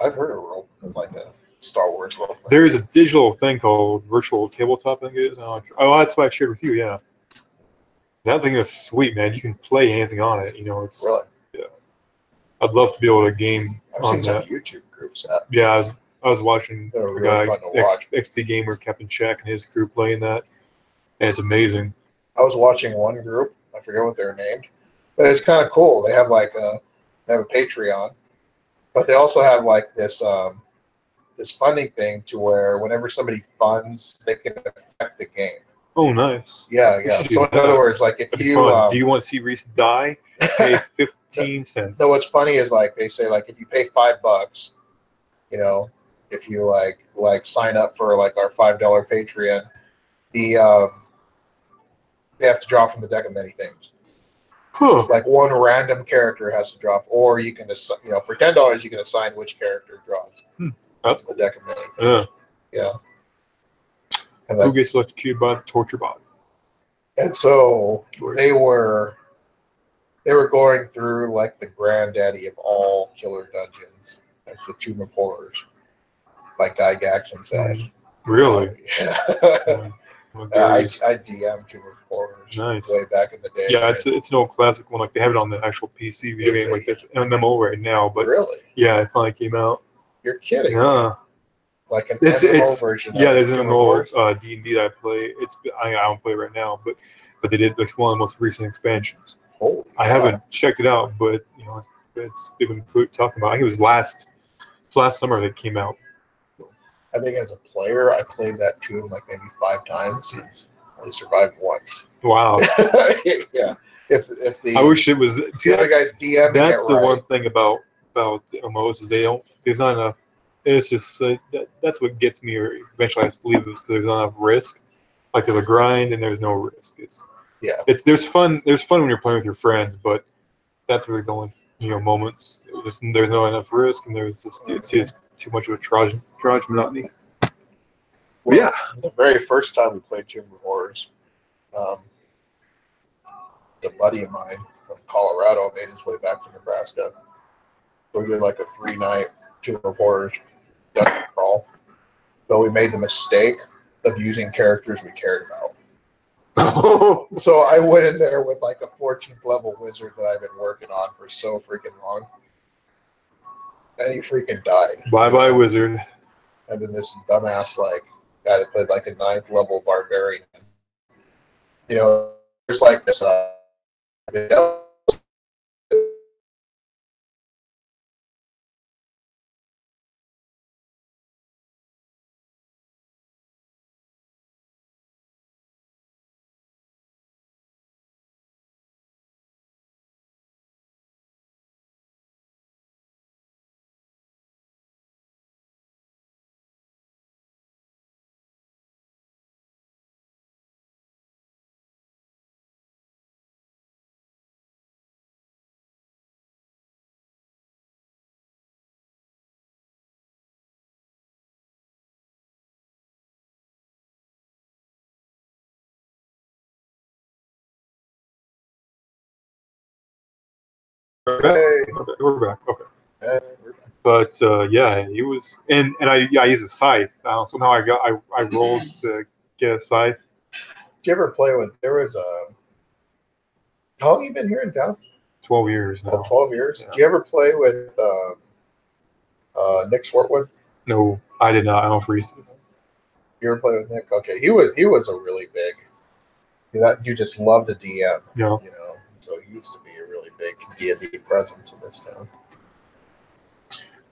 [SPEAKER 2] like a Star Wars rulebook.
[SPEAKER 3] There is a digital thing called Virtual Tabletop, I think it is. Oh, that's what I shared with you. Yeah, that thing is sweet, man. You can play anything on it. It's
[SPEAKER 2] really.
[SPEAKER 3] Yeah. I'd love to be able to game
[SPEAKER 2] I've
[SPEAKER 3] on
[SPEAKER 2] seen some
[SPEAKER 3] that.
[SPEAKER 2] YouTube groups that.
[SPEAKER 3] Yeah, I was watching
[SPEAKER 2] They're
[SPEAKER 3] a
[SPEAKER 2] really
[SPEAKER 3] guy,
[SPEAKER 2] fun to watch.
[SPEAKER 3] XP Gamer, Captain Shack, and his crew playing that, and it's amazing.
[SPEAKER 2] I was watching one group. I forget what they're named, but it's kind of cool. They have they have a Patreon, but they also have like this this funding thing to where whenever somebody funds, they can affect the game.
[SPEAKER 3] Oh, nice.
[SPEAKER 2] Yeah. So in other words, like if you
[SPEAKER 3] do you want to see Reese die? Pay 15 cents.
[SPEAKER 2] No, what's funny is like they say like if you pay $5, if you like sign up for like our $5 Patreon, they have to draw from the deck of many things.
[SPEAKER 3] Huh.
[SPEAKER 2] Like one random character has to drop, or you can for $10 you can assign which character draws.
[SPEAKER 3] That's
[SPEAKER 2] the deck of many things. Yeah. And
[SPEAKER 3] who gets electrocuted by the torture bot?
[SPEAKER 2] And so they were going through like the granddaddy of all killer dungeons. That's the Tomb of Horrors by Guy Gaxon said.
[SPEAKER 3] Really?
[SPEAKER 2] Yeah. I DM'd Tomb of Horrors way back in the day.
[SPEAKER 3] Yeah, it's an old classic one. Like they have it on the actual PC video game. Like this MMO right now. But
[SPEAKER 2] really?
[SPEAKER 3] Yeah, it finally came out.
[SPEAKER 2] You're kidding?
[SPEAKER 3] Yeah.
[SPEAKER 2] Like an MMO version.
[SPEAKER 3] Yeah, there's an MMO D&D that I play. I don't play right now, but they did like one of the most recent expansions.
[SPEAKER 2] Holy
[SPEAKER 3] I haven't checked it out, but they've been talking about. I think it was last summer that it came out.
[SPEAKER 2] I think as a player, I played that tomb like maybe 5 times. It's only survived once.
[SPEAKER 3] Wow.
[SPEAKER 2] Yeah. If the
[SPEAKER 3] I wish it was.
[SPEAKER 2] The other guys DM.
[SPEAKER 3] That's the one thing about MMOs is there's not enough. It's just that's what gets me, or eventually I have to leave this because there's not enough risk. Like there's a grind and there's no risk. There's fun when you're playing with your friends, but that's really the only moments. There's not enough risk, and it's just too much of a trudge monotony.
[SPEAKER 2] Well, yeah. The very first time we played Tomb of Horrors, a buddy of mine from Colorado made his way back to Nebraska. So we did like a 3-night Tomb of Horrors dungeon crawl. But we made the mistake of using characters we cared about. So I went in there with like a 14th level wizard that I've been working on for so freaking long. And he freaking died.
[SPEAKER 3] Bye-bye, wizard.
[SPEAKER 2] And then this dumbass guy that played like a 9th level barbarian. You know, there's like this. Hey.
[SPEAKER 3] Okay, we're back. Okay.
[SPEAKER 2] Hey.
[SPEAKER 3] But yeah, he was, and I used a scythe. Somehow I rolled to get a scythe.
[SPEAKER 2] Did you ever play with? There was a. How long you been here in town?
[SPEAKER 3] 12 years now.
[SPEAKER 2] 12 years.
[SPEAKER 3] Yeah.
[SPEAKER 2] Did you ever play with Nick Swartwood?
[SPEAKER 3] No, I did not. I don't freeze.
[SPEAKER 2] You ever play with Nick? Okay, he was a really big. You just loved a DM.
[SPEAKER 3] Yeah.
[SPEAKER 2] You know, so he used to be a really big D&D presence in this town.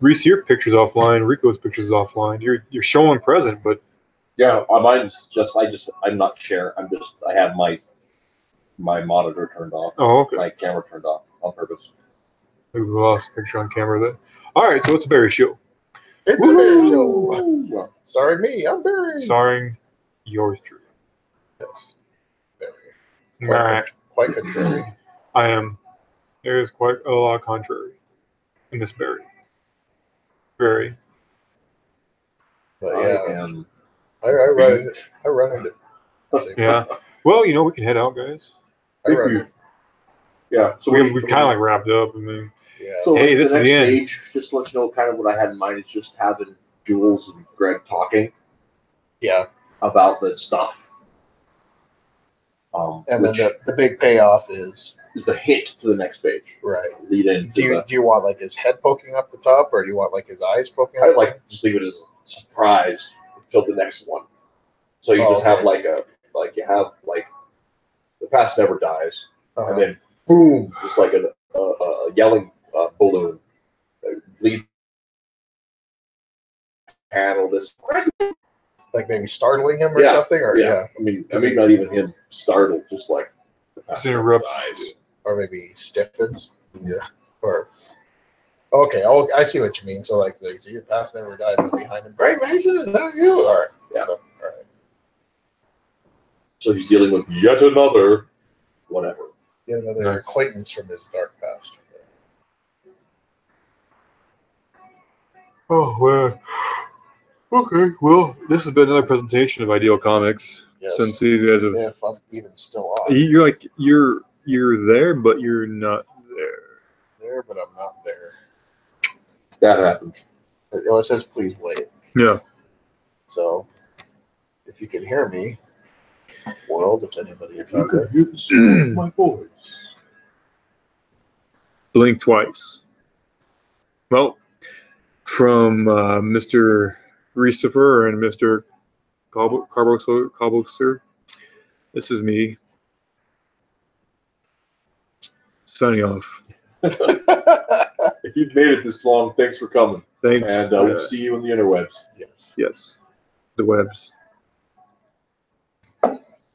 [SPEAKER 3] Reese, your picture's offline. Rico's picture's offline. You're showing present, but
[SPEAKER 1] Yeah, mine's I'm not sharing. I have my monitor turned off,
[SPEAKER 3] oh, okay.
[SPEAKER 1] my camera turned off on purpose.
[SPEAKER 3] We lost a picture on camera then. All right, so it's a Barry show.
[SPEAKER 2] It's a Barry show.
[SPEAKER 1] Woo!
[SPEAKER 2] Starring me. I'm Barry.
[SPEAKER 3] Starring yours truly.
[SPEAKER 2] Yes. Barry.
[SPEAKER 3] Alright.
[SPEAKER 2] Quite contrary.
[SPEAKER 3] I am. There is quite a lot of contrary in this Barry. Very.
[SPEAKER 2] But
[SPEAKER 1] I
[SPEAKER 2] yeah,
[SPEAKER 1] am.
[SPEAKER 2] I run into.
[SPEAKER 3] Yeah. Well, we can head out, guys.
[SPEAKER 2] I run into.
[SPEAKER 1] Yeah. So
[SPEAKER 3] We've kind of like wrapped up. I mean,
[SPEAKER 2] Yeah.
[SPEAKER 1] So
[SPEAKER 3] hey, this is
[SPEAKER 1] next
[SPEAKER 3] the end.
[SPEAKER 1] page, just to let you know, kind of what I had in mind is just having Jules and Greg talking
[SPEAKER 2] Yeah.
[SPEAKER 1] about the stuff.
[SPEAKER 2] And
[SPEAKER 1] Which
[SPEAKER 2] then the big payoff is
[SPEAKER 1] is the hint to the next page.
[SPEAKER 2] right.
[SPEAKER 1] Lead in.
[SPEAKER 2] Do you want like his head poking up the top, or do you want like his eyes poking
[SPEAKER 1] I'd
[SPEAKER 2] up?
[SPEAKER 1] like to just leave it as a surprise until the next one. So you just have
[SPEAKER 2] okay.
[SPEAKER 1] you have the past never dies,
[SPEAKER 2] Uh-huh.
[SPEAKER 1] and then boom, just like a yelling balloon, lead panel. This
[SPEAKER 2] Like maybe startling him or
[SPEAKER 1] Yeah,
[SPEAKER 2] something, or
[SPEAKER 1] yeah. I mean not even him startled, just like the past
[SPEAKER 3] Just
[SPEAKER 1] never
[SPEAKER 3] interrupts.
[SPEAKER 1] dies.
[SPEAKER 2] or maybe he stiffens. Yeah. Or okay, I see what you mean. So like so your past never died, and behind him, Greg Mason, is that you? All right.
[SPEAKER 1] Yeah.
[SPEAKER 2] So, all right.
[SPEAKER 1] So he's dealing with yet another whatever.
[SPEAKER 2] Get another
[SPEAKER 3] Nice.
[SPEAKER 2] acquaintance from his dark past.
[SPEAKER 3] Oh, well. Okay, well, this has been another presentation of Ideal Comics.
[SPEAKER 2] Yes.
[SPEAKER 3] Since these guys have,
[SPEAKER 2] If I'm even still on
[SPEAKER 3] you're there, but you're not there.
[SPEAKER 2] there, but I'm not there.
[SPEAKER 1] That happens.
[SPEAKER 2] It says please wait.
[SPEAKER 3] Yeah.
[SPEAKER 2] So if you can hear me, world, if anybody is out there.
[SPEAKER 1] You can see my voice.
[SPEAKER 3] Blink twice. Well, from Mr. Reesifer and Mr. Carboxer, this is me signing off.
[SPEAKER 1] If you've made it this long, thanks for coming.
[SPEAKER 3] Thanks.
[SPEAKER 1] And we'll see you in the interwebs.
[SPEAKER 2] Yes.
[SPEAKER 3] Yes, the webs.